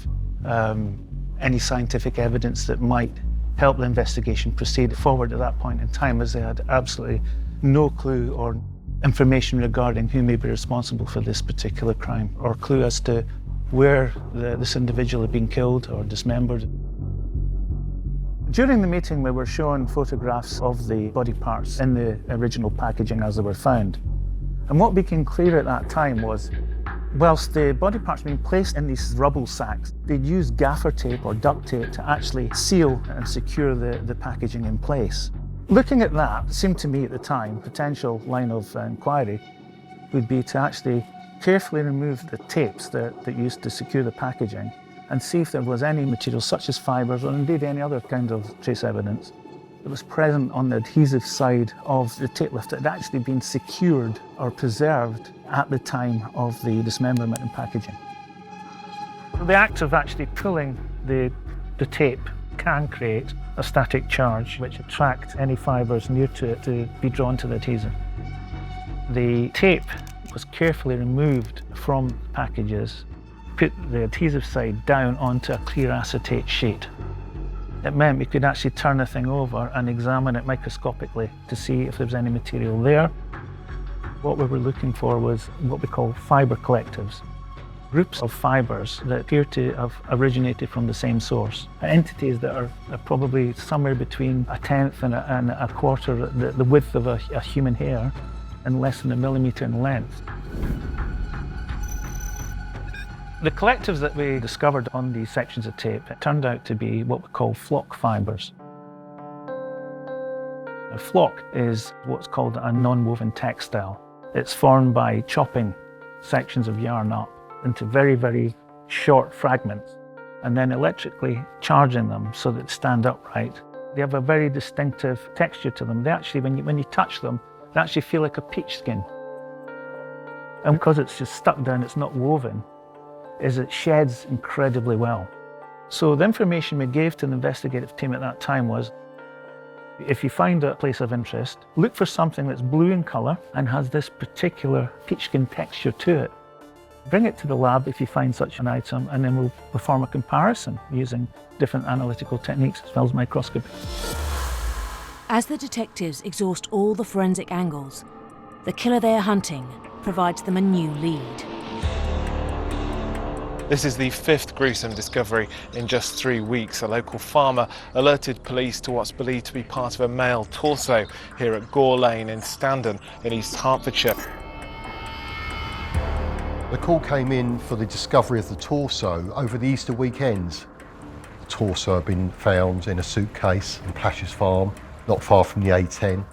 any scientific evidence that might help the investigation proceed forward at that point in time, as they had absolutely no clue or information regarding who may be responsible for this particular crime, or clue as to where this individual had been killed or dismembered. During the meeting, we were shown photographs of the body parts in the original packaging as they were found. And what became clear at that time was, whilst the body parts were being placed in these rubble sacks, they'd used gaffer tape or duct tape to actually seal and secure the packaging in place. Looking at that, it seemed to me at the time, potential line of inquiry would be to actually carefully remove the tapes that used to secure the packaging and see if there was any material such as fibres or indeed any other kind of trace evidence that was present on the adhesive side of the tape lift that had actually been secured or preserved at the time of the dismemberment and packaging. So the act of actually pulling the tape can create a static charge which attracts any fibres near to it to be drawn to the adhesive. The tape was carefully removed from the packages, put the adhesive side down onto a clear acetate sheet. It meant we could actually turn the thing over and examine it microscopically to see if there was any material there. What we were looking for was what we call fibre collectives, groups of fibres that appear to have originated from the same source. Entities that are probably somewhere between a tenth and a quarter the width of a human hair and less than a millimetre in length. The collectives that we discovered on these sections of tape turned out to be what we call flock fibres. A flock is what's called a non-woven textile. It's formed by chopping sections of yarn up into very, very short fragments and then electrically charging them so that they stand upright. They have a very distinctive texture to them. They actually, when you touch them, they actually feel like a peach skin. And because it's just stuck down, it's not woven, is it sheds incredibly well. So the information we gave to the investigative team at that time was, if you find a place of interest, look for something that's blue in colour and has this particular peach skin texture to it. Bring it to the lab if you find such an item, and then we'll perform a comparison using different analytical techniques as well as microscopy. As the detectives exhaust all the forensic angles, the killer they are hunting provides them a new lead. This is the fifth gruesome discovery in just 3 weeks. A local farmer alerted police to what's believed to be part of a male torso here at Gore Lane in Standon in East Hertfordshire. The call came in for the discovery of the torso over the Easter weekends. The torso had been found in a suitcase in Plash's Farm, not far from the A10.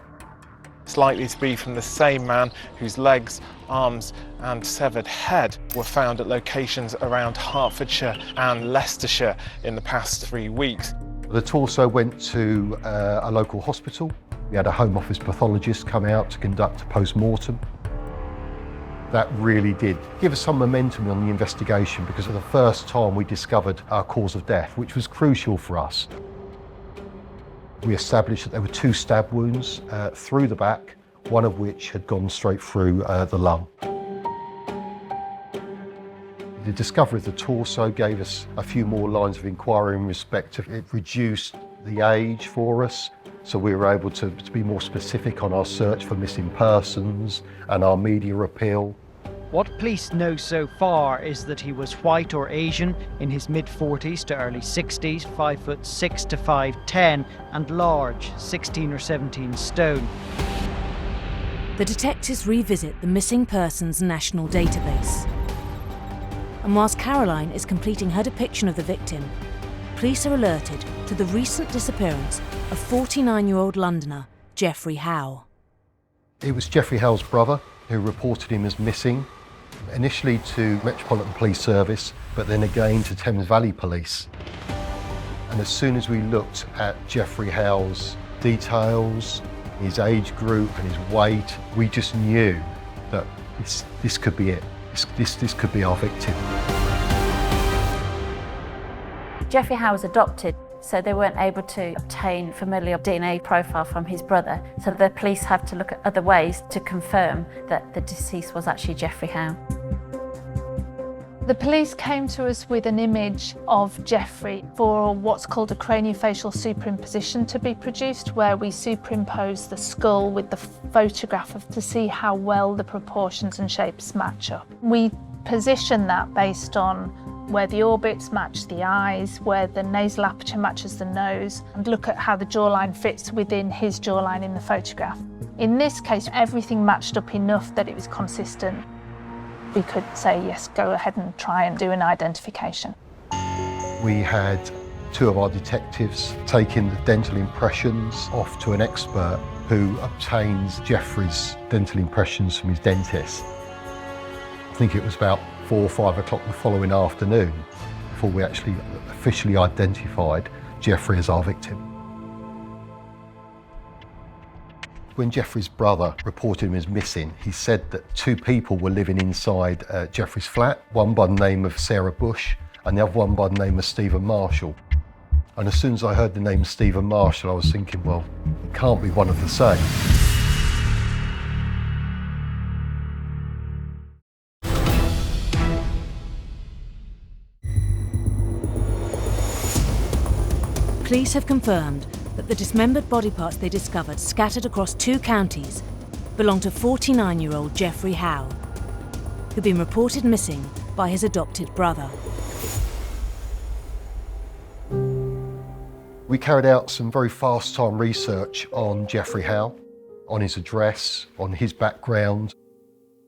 It's likely to be from the same man whose legs, arms and severed head were found at locations around Hertfordshire and Leicestershire in the past 3 weeks. The torso went to a local hospital. We had a Home Office pathologist come out to conduct a post-mortem. That really did give us some momentum on the investigation because for the first time we discovered our cause of death, which was crucial for us. We established that there were 2 stab wounds through the back, one of which had gone straight through the lung. The discovery of the torso gave us a few more lines of inquiry in respect of it reduced the age for us, so we were able to be more specific on our search for missing persons and our media appeal. What police know so far is that he was white or Asian, in his mid-40s to early 60s, 5'6" to 5'10", and large, 16 or 17 stone. The detectives revisit the Missing Persons National Database. And whilst Caroline is completing her depiction of the victim, police are alerted to the recent disappearance of 49-year-old Londoner Jeffrey Howe. It was Jeffrey Howe's brother who reported him as missing, initially to Metropolitan Police Service, but then again to Thames Valley Police. And as soon as we looked at Jeffrey Howe's details, his age group and his weight, we just knew that this could be it. This could be our victim. Jeffrey Howe was adopted, so they weren't able to obtain familial DNA profile from his brother, so the police have to look at other ways to confirm that the deceased was actually Jeffrey Howe. The police came to us with an image of Jeffrey for what's called a craniofacial superimposition to be produced, where we superimpose the skull with the photograph to see how well the proportions and shapes match up. We position that based on where the orbits match the eyes, where the nasal aperture matches the nose, and look at how the jawline fits within his jawline in the photograph. In this case, everything matched up enough that it was consistent. We could say, yes, go ahead and try and do an identification. We had two of our detectives taking the dental impressions off to an expert who obtains Jeffrey's dental impressions from his dentist. I think it was about 4 or 5 o'clock the following afternoon before we actually officially identified Jeffrey as our victim. When Jeffrey's brother reported him as missing, he said that 2 people were living inside Jeffrey's flat, one by the name of Sarah Bush and the other one by the name of Stephen Marshall. And as soon as I heard the name Stephen Marshall, I was thinking, well, it can't be one of the same. Police have confirmed that the dismembered body parts they discovered scattered across 2 counties belong to 49-year-old Jeffrey Howe, who'd been reported missing by his adopted brother. We carried out some very fast-time research on Jeffrey Howe, on his address, on his background,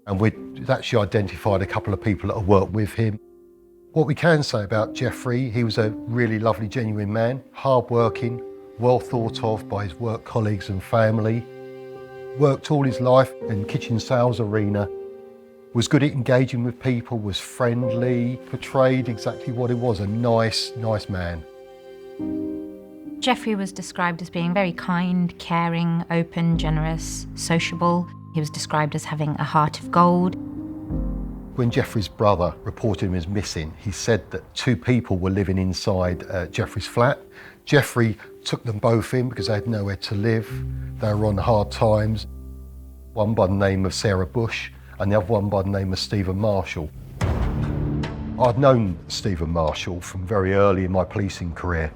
and we'd actually identified a couple of people that had worked with him. What we can say about Jeffrey, he was a really lovely, genuine man, hard-working, well thought of by his work colleagues and family, worked all his life in the kitchen sales arena, was good at engaging with people, was friendly, portrayed exactly what he was, a nice man. Jeffrey was described as being very kind, caring, open, generous, sociable. He was described as having a heart of gold. When Jeffrey's brother reported him as missing, he said that 2 people were living inside Jeffrey's flat. Jeffrey took them both in because they had nowhere to live. They were on hard times. One by the name of Sarah Bush and the other one by the name of Stephen Marshall. I'd known Stephen Marshall from very early in my policing career.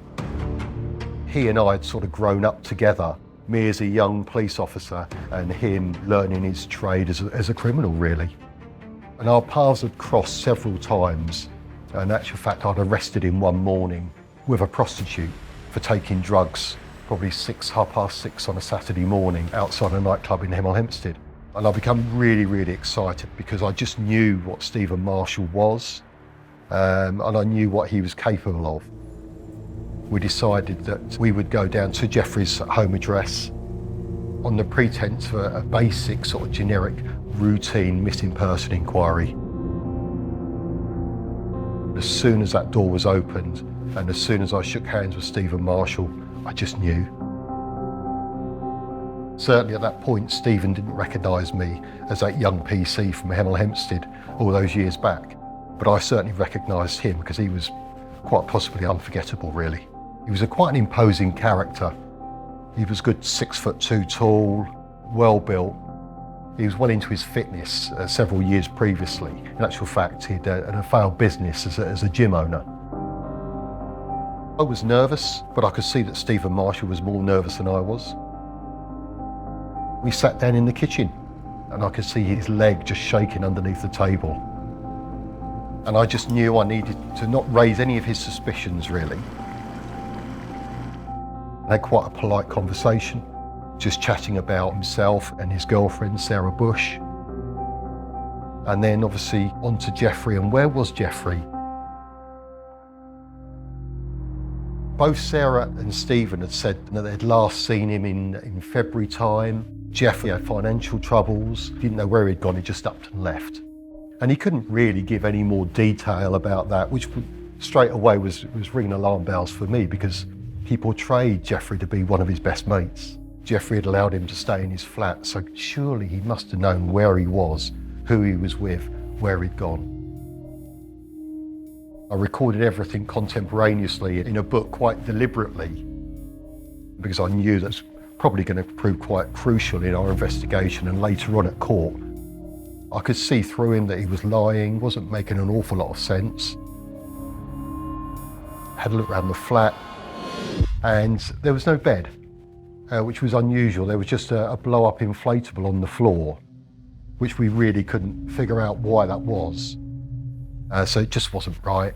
He and I had sort of grown up together, me as a young police officer and him learning his trade as a criminal, really. And our paths had crossed several times. In actual fact, I'd arrested him one morning with a prostitute for taking drugs, probably 6:30 on a Saturday morning outside a nightclub in Hemel Hempstead. And I became really excited because I just knew what Stephen Marshall was and I knew what he was capable of. We decided that we would go down to Jeffrey's home address on the pretense of a basic sort of generic routine missing person inquiry. As soon as that door was opened and as soon as I shook hands with Stephen Marshall, I just knew. Certainly at that point, Stephen didn't recognise me as that young PC from Hemel Hempstead all those years back, but I certainly recognised him because he was quite possibly unforgettable, really. He was quite an imposing character. He was good 6'2" tall, well built. He was well into his fitness several years previously. In actual fact, he'd had a failed business as a gym owner. I was nervous, but I could see that Stephen Marshall was more nervous than I was. We sat down in the kitchen and I could see his leg just shaking underneath the table. And I just knew I needed to not raise any of his suspicions, really. I had quite a polite conversation, just chatting about himself and his girlfriend, Sarah Bush. And then obviously on to Jeffrey, and where was Jeffrey? Both Sarah and Stephen had said that they'd last seen him in February time. Jeffrey had financial troubles, didn't know where he'd gone, he just upped and left. And he couldn't really give any more detail about that, which straight away was ringing alarm bells for me, because he portrayed Jeffrey to be one of his best mates. Jeffrey had allowed him to stay in his flat, so surely he must have known where he was, who he was with, where he'd gone. I recorded everything contemporaneously in a book quite deliberately, because I knew that's probably going to prove quite crucial in our investigation and later on at court. I could see through him that he was lying, wasn't making an awful lot of sense. Had a look around the flat and there was no bed, which was unusual. There was just a blow-up inflatable on the floor, which we really couldn't figure out why that was. So it just wasn't right.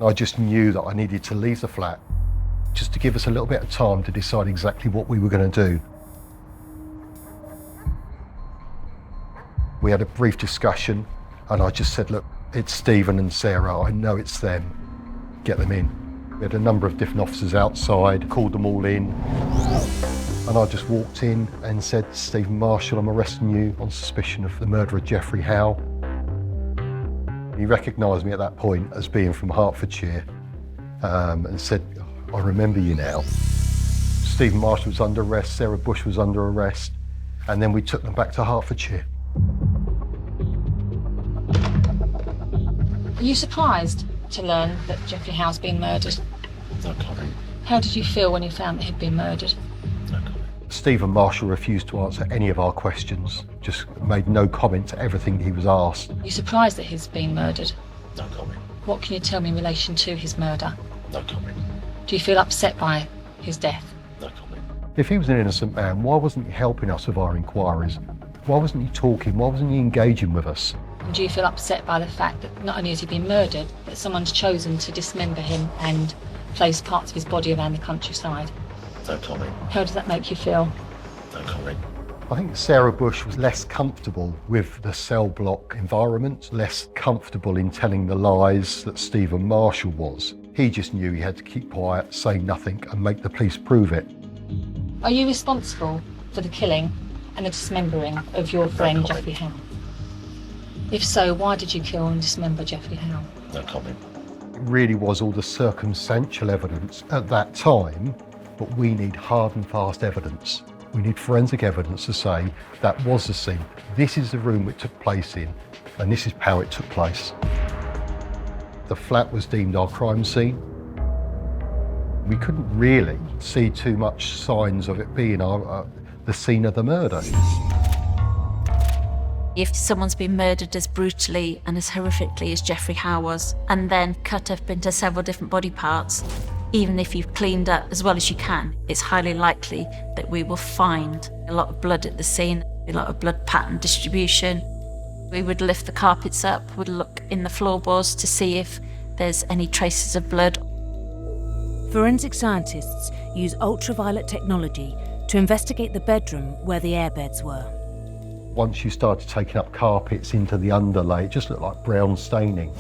I just knew that I needed to leave the flat just to give us a little bit of time to decide exactly what we were going to do. We had a brief discussion and I just said, look, it's Stephen and Sarah, I know it's them, get them in. We had a number of different officers outside, called them all in, and I just walked in and said, Stephen Marshall, I'm arresting you on suspicion of the murder of Jeffrey Howe. He recognised me at that point as being from Hertfordshire and said, I remember you now. Stephen Marshall was under arrest, Sarah Bush was under arrest, and then we took them back to Hertfordshire. Are you surprised to learn that Jeffrey Howe's been murdered? No comment. How did you feel when you found that he'd been murdered? No comment. Stephen Marshall refused to answer any of our questions, just made no comment to everything he was asked. Are you surprised that he's been murdered? No comment. What can you tell me in relation to his murder? No comment. Do you feel upset by his death? No comment. If he was an innocent man, why wasn't he helping us with our inquiries? Why wasn't he talking? Why wasn't he engaging with us? And do you feel upset by the fact that not only has he been murdered, but someone's chosen to dismember him and place parts of his body around the countryside? No comment. How does that make you feel? No comment. I think Sarah Bush was less comfortable with the cell block environment, less comfortable in telling the lies that Stephen Marshall was. He just knew he had to keep quiet, say nothing, and make the police prove it. Are you responsible for the killing and the dismembering of your friend Jeffrey Howe? If so, why did you kill and dismember Jeffrey Howe? No comment. It really was all the circumstantial evidence at that time, but we need hard and fast evidence. We need forensic evidence to say that was the scene. This is the room it took place in, and this is how it took place. The flat was deemed our crime scene. We couldn't really see too much signs of it being the scene of the murder. If someone's been murdered as brutally and as horrifically as Jeffrey Howe was, and then cut up into several different body parts, even if you've cleaned up as well as you can, it's highly likely that we will find a lot of blood at the scene, a lot of blood pattern distribution. We would lift the carpets up, would look in the floorboards to see if there's any traces of blood. Forensic scientists use ultraviolet technology to investigate the bedroom where the airbeds were. Once you started taking up carpets into the underlay, it just looked like brown staining.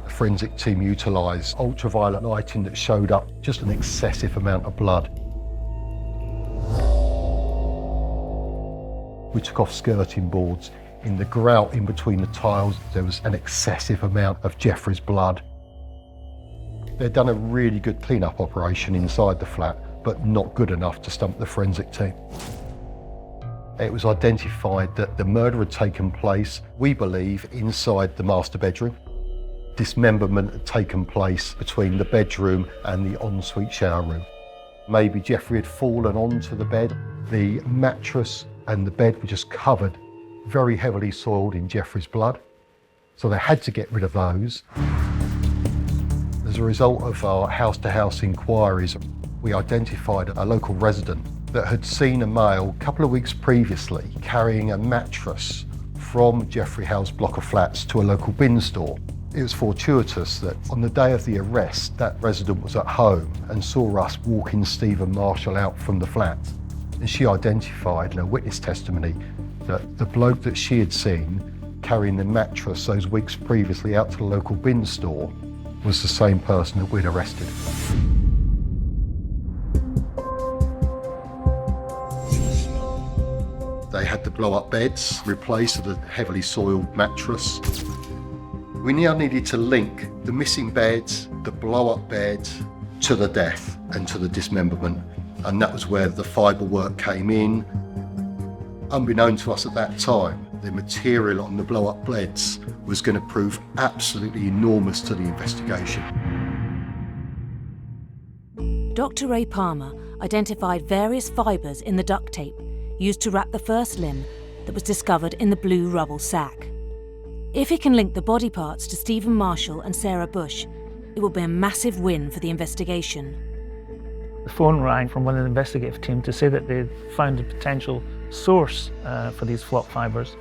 The forensic team utilised ultraviolet lighting that showed up just an excessive amount of blood. We took off skirting boards. In the grout in between the tiles, there was an excessive amount of Jeffrey's blood. They'd done a really good clean-up operation inside the flat, but not good enough to stump the forensic team. It was identified that the murder had taken place, we believe, inside the master bedroom. Dismemberment had taken place between the bedroom and the ensuite shower room. Maybe Jeffrey had fallen onto the bed. The mattress and the bed were just covered, very heavily soiled in Jeffrey's blood. So they had to get rid of those. As a result of our house-to-house inquiries, we identified a local resident that had seen a male a couple of weeks previously carrying a mattress from Jeffrey Howe's block of flats to a local bin store. It was fortuitous that on the day of the arrest, that resident was at home and saw us walking Stephen Marshall out from the flat. And she identified in her witness testimony that the bloke that she had seen carrying the mattress those weeks previously out to the local bin store was the same person that we'd arrested. They had the blow-up beds replaced with a heavily soiled mattress. We now needed to link the missing beds, the blow-up beds, to the death and to the dismemberment. And that was where the fibre work came in. Unbeknown to us at that time, the material on the blow-up beds was going to prove absolutely enormous to the investigation. Dr. Ray Palmer identified various fibres in the duct tape used to wrap the first limb that was discovered in the blue rubble sack. If he can link the body parts to Stephen Marshall and Sarah Bush, it will be a massive win for the investigation. The phone rang from one of the investigative team to say that they'd found a potential source for these flock fibres.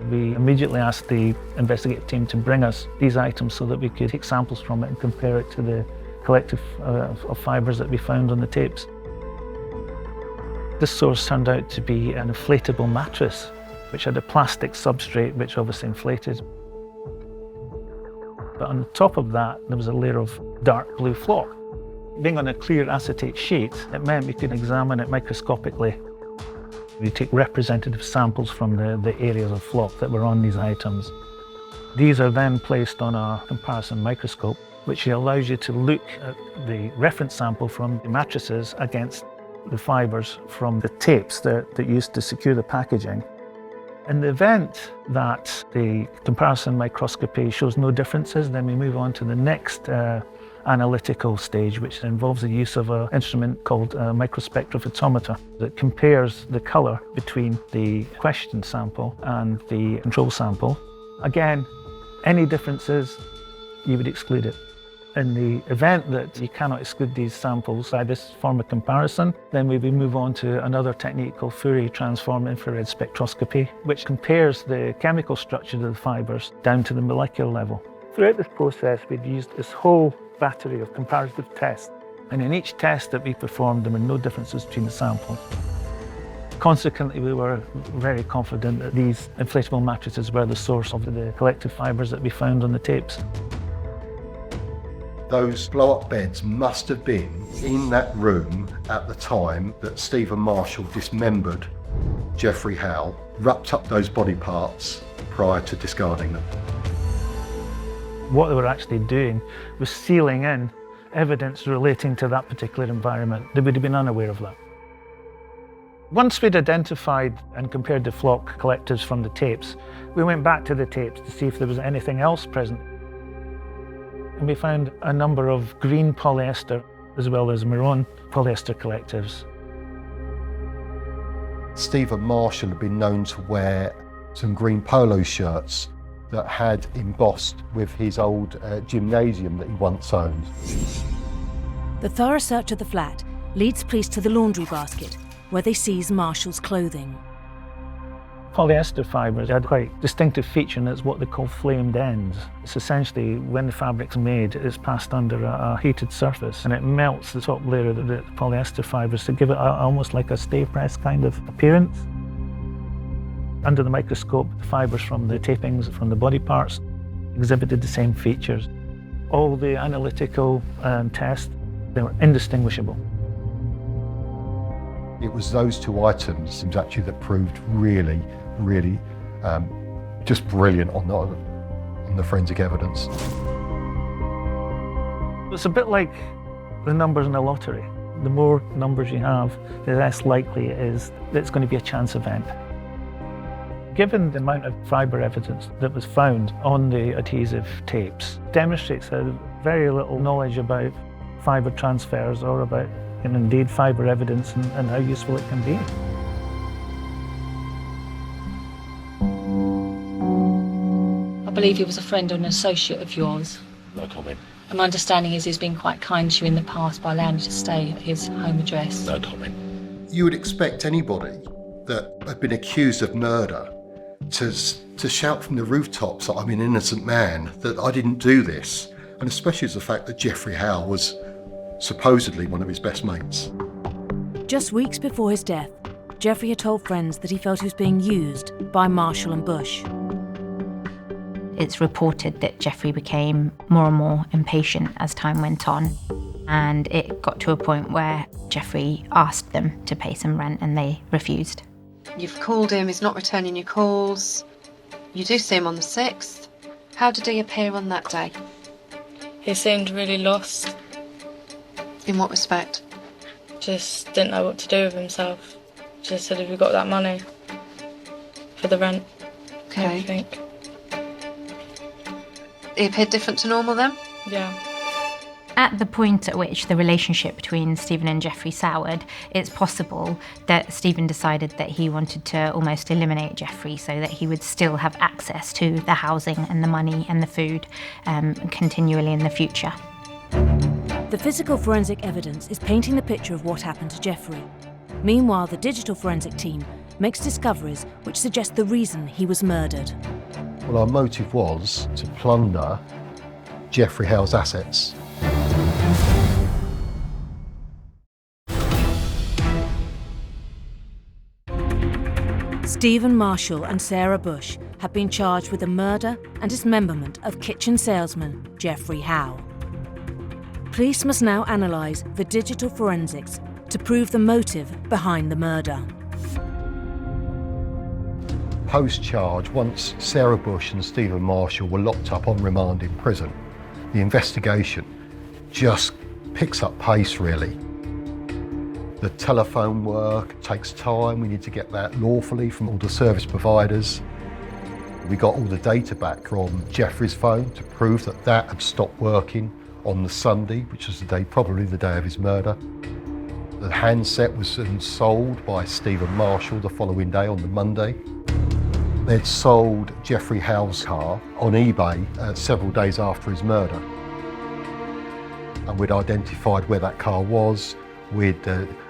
We immediately asked the investigative team to bring us these items so that we could take samples from it and compare it to the collective of fibres that we found on the tapes. This source turned out to be an inflatable mattress, which had a plastic substrate which obviously inflated. But on top of that, there was a layer of dark blue flock. Being on a clear acetate sheet, it meant we could examine it microscopically. We take representative samples from the areas of flock that were on these items. These are then placed on a comparison microscope, which allows you to look at the reference sample from the mattresses against the fibres from the tapes that used to secure the packaging. In the event that the comparison microscopy shows no differences, then we move on to the next analytical stage, which involves the use of an instrument called a microspectrophotometer that compares the colour between the question sample and the control sample. Again, any differences, you would exclude it. In the event that you cannot exclude these samples by this form of comparison, then we will move on to another technique called Fourier transform infrared spectroscopy, which compares the chemical structure of the fibres down to the molecular level. Throughout this process, we've used this whole battery of comparative tests, and in each test that we performed, there were no differences between the samples. Consequently, we were very confident that these inflatable mattresses were the source of the collective fibres that we found on the tapes. Those blow-up beds must have been in that room at the time that Stephen Marshall dismembered Jeffrey Howe, wrapped up those body parts prior to discarding them. What they were actually doing was sealing in evidence relating to that particular environment. They would have been unaware of that. Once we'd identified and compared the flock collectives from the tapes, we went back to the tapes to see if there was anything else present. And we found a number of green polyester as well as maroon polyester collectives. Stephen Marshall had been known to wear some green polo shirts that had embossed with his old gymnasium that he once owned. The thorough search of the flat leads police to the laundry basket, where they seize Marshall's clothing. Polyester fibres had quite a distinctive feature, and it's what they call flamed ends. It's essentially when the fabric's made, it's passed under a heated surface and it melts the top layer of the polyester fibres to give it almost like a stay press kind of appearance. Under the microscope, the fibres from the tapings from the body parts exhibited the same features. All the analytical tests, they were indistinguishable. It was those two items actually that proved really just brilliant on the forensic evidence. It's a bit like the numbers in a lottery. The more numbers you have, the less likely it is that it's going to be a chance event. Given the amount of fibre evidence that was found on the adhesive tapes, demonstrates very little knowledge about fibre transfers or about, and indeed, fibre evidence and how useful it can be. I believe he was a friend or an associate of yours. No comment. And my understanding is he's been quite kind to you in the past by allowing you to stay at his home address. No comment. You would expect anybody that had been accused of murder to shout from the rooftops that I'm an innocent man, that I didn't do this, and especially as the fact that Jeffrey Howe was supposedly one of his best mates. Just weeks before his death, Jeffrey had told friends that he felt he was being used by Marshall and Bush. It's reported that Jeffrey became more and more impatient as time went on, and it got to a point where Jeffrey asked them to pay some rent and they refused. You've called him, he's not returning your calls. You do see him on the 6th. How did he appear on that day? He seemed really lost. In what respect? Just didn't know what to do with himself. Just said, have you got that money for the rent? Okay. Everything. He appeared different to normal then? Yeah. At the point at which the relationship between Stephen and Jeffrey soured, it's possible that Stephen decided that he wanted to almost eliminate Jeffrey so that he would still have access to the housing and the money and the food continually in the future. The physical forensic evidence is painting the picture of what happened to Jeffrey. Meanwhile, the digital forensic team makes discoveries which suggest the reason he was murdered. Well, our motive was to plunder Jeffrey Howe's assets. Stephen Marshall and Sarah Bush have been charged with the murder and dismemberment of kitchen salesman Jeffrey Howe. Police must now analyse the digital forensics to prove the motive behind the murder. Post-charge, once Sarah Bush and Stephen Marshall were locked up on remand in prison, the investigation just picks up pace, really. The telephone work takes time. We need to get that lawfully from all the service providers. We got all the data back from Jeffrey's phone to prove that that had stopped working on the Sunday, which was probably the day of his murder. The handset was sold by Stephen Marshall the following day, on the Monday. They'd sold Jeffrey Howe's car on eBay several days after his murder. And we'd identified where that car was. We'd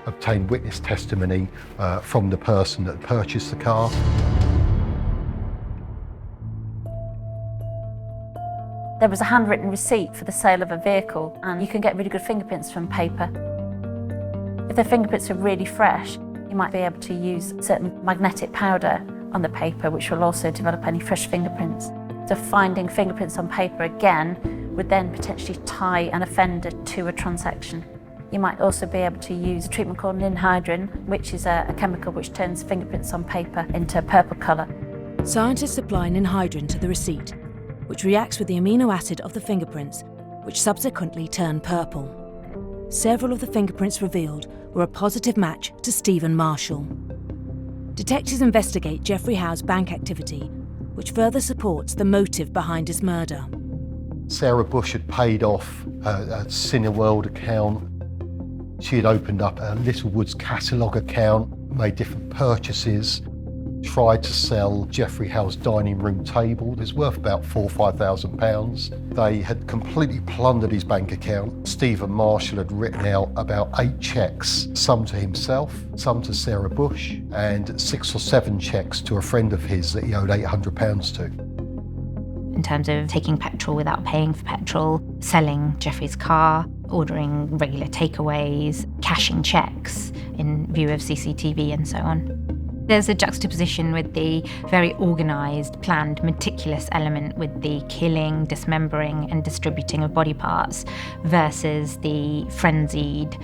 obtained witness testimony from the person that purchased the car. There was a handwritten receipt for the sale of a vehicle, and you can get really good fingerprints from paper. If the fingerprints are really fresh, you might be able to use certain magnetic powder on the paper, which will also develop any fresh fingerprints. So finding fingerprints on paper again would then potentially tie an offender to a transaction. You might also be able to use a treatment called ninhydrin, which is a chemical which turns fingerprints on paper into a purple colour. Scientists apply ninhydrin to the receipt, which reacts with the amino acid of the fingerprints, which subsequently turn purple. Several of the fingerprints revealed were a positive match to Stephen Marshall. Detectives investigate Jeffrey Howe's bank activity, which further supports the motive behind his murder. Sarah Bush had paid off a Cineworld account. She had opened up a Littlewoods catalogue account, made different purchases, tried to sell Jeffrey Howe's dining room table. It was worth about £4,000 or £5,000. They had completely plundered his bank account. Stephen Marshall had written out about 8 cheques, some to himself, some to Sarah Bush, and 6 or 7 cheques to a friend of his that he owed £800 to. In terms of taking petrol without paying for petrol, selling Jeffrey's car, ordering regular takeaways, cashing cheques in view of CCTV and so on. There's a juxtaposition with the very organised, planned, meticulous element with the killing, dismembering and distributing of body parts versus the frenzied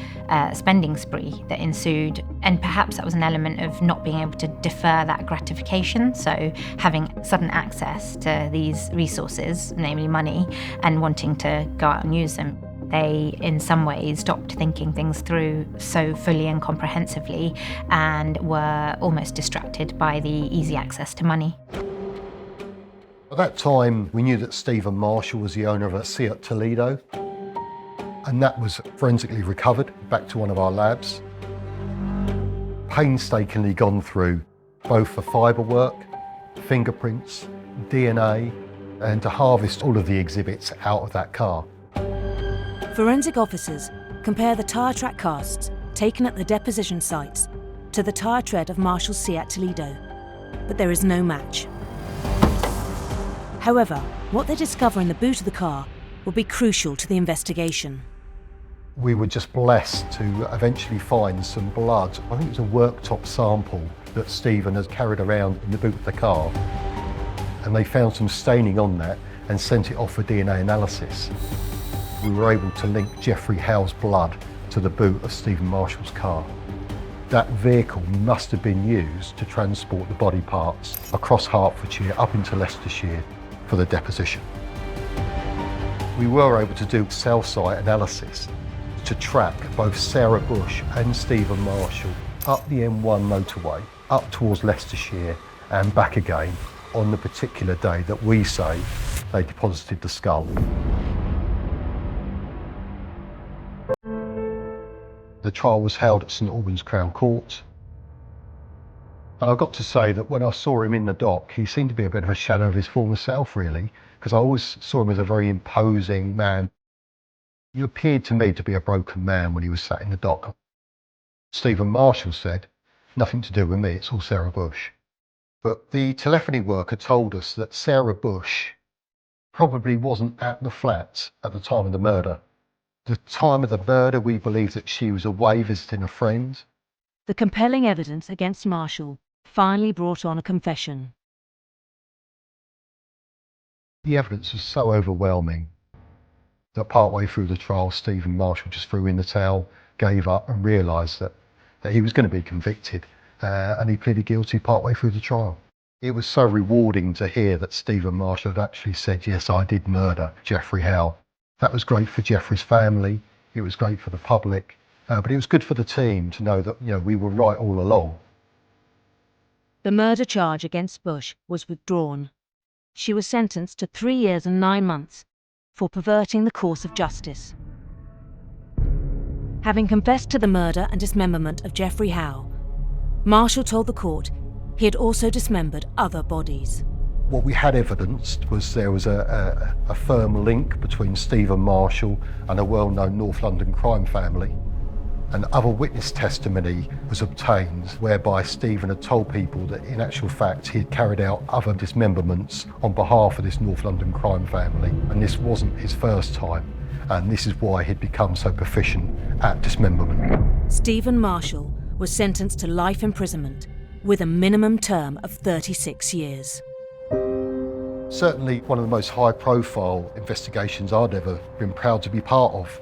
spending spree that ensued. And perhaps that was an element of not being able to defer that gratification, so having sudden access to these resources, namely money, and wanting to go out and use them. They, in some ways, stopped thinking things through so fully and comprehensively and were almost distracted by the easy access to money. At that time, we knew that Stephen Marshall was the owner of a Seat Toledo, and that was forensically recovered back to one of our labs. Painstakingly gone through both for fibre work, fingerprints, DNA, and to harvest all of the exhibits out of that car. Forensic officers compare the tyre track casts taken at the deposition sites to the tyre tread of Marshall's Seat Toledo, but there is no match. However, what they discover in the boot of the car will be crucial to the investigation. We were just blessed to eventually find some blood. I think it was a worktop sample that Stephen has carried around in the boot of the car. and they found some staining on that and sent it off for DNA analysis. We were able to link Geoffrey Howe's blood to the boot of Stephen Marshall's car. That vehicle must have been used to transport the body parts across Hertfordshire up into Leicestershire for the deposition. We were able to do cell site analysis to track both Sarah Bush and Stephen Marshall up the M1 motorway, up towards Leicestershire and back again on the particular day that we say they deposited the skull. The trial was held at St Albans Crown Court. And I've got to say that when I saw him in the dock, he seemed to be a bit of a shadow of his former self, really, because I always saw him as a very imposing man. He appeared to me to be a broken man when he was sat in the dock. Stephen Marshall said, "Nothing to do with me, it's all Sarah Bush." But the telephony worker told us that Sarah Bush probably wasn't at the flat at the time of the murder. The time of the murder, we believe that she was away visiting a friend. The compelling evidence against Marshall finally brought on a confession. The evidence was so overwhelming that partway through the trial, Stephen Marshall just threw in the towel, gave up and realised that he was going to be convicted, and he pleaded guilty partway through the trial. It was so rewarding to hear that Stephen Marshall had actually said, "Yes, I did murder Geoffrey Howe." That was great for Geoffrey's family, it was great for the public, but it was good for the team to know that, we were right all along. The murder charge against Bush was withdrawn. She was sentenced to 3 years and 9 months for perverting the course of justice. Having confessed to the murder and dismemberment of Geoffrey Howe, Marshall told the court he had also dismembered other bodies. What we had evidenced was there was a firm link between Stephen Marshall and a well-known North London crime family. And other witness testimony was obtained whereby Stephen had told people that in actual fact he had carried out other dismemberments on behalf of this North London crime family. And this wasn't his first time. And this is why he'd become so proficient at dismemberment. Stephen Marshall was sentenced to life imprisonment with a minimum term of 36 years. Certainly one of the most high-profile investigations I'd ever been proud to be part of.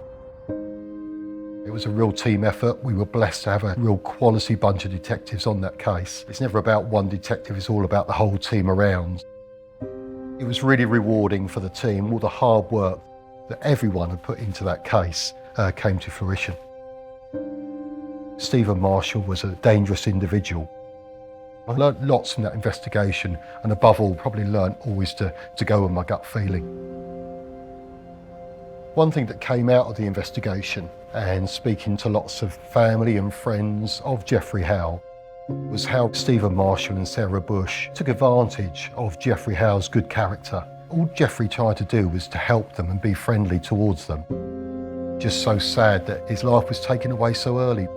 It was a real team effort. We were blessed to have a real quality bunch of detectives on that case. It's never about one detective, it's all about the whole team around. It was really rewarding for the team. All the hard work that everyone had put into that case came to fruition. Stephen Marshall was a dangerous individual. I learnt lots from that investigation, and above all, probably learnt always to go with my gut feeling. One thing that came out of the investigation, and speaking to lots of family and friends of Geoffrey Howe, was how Stephen Marshall and Sarah Bush took advantage of Geoffrey Howe's good character. All Geoffrey tried to do was to help them and be friendly towards them. Just so sad that his life was taken away so early.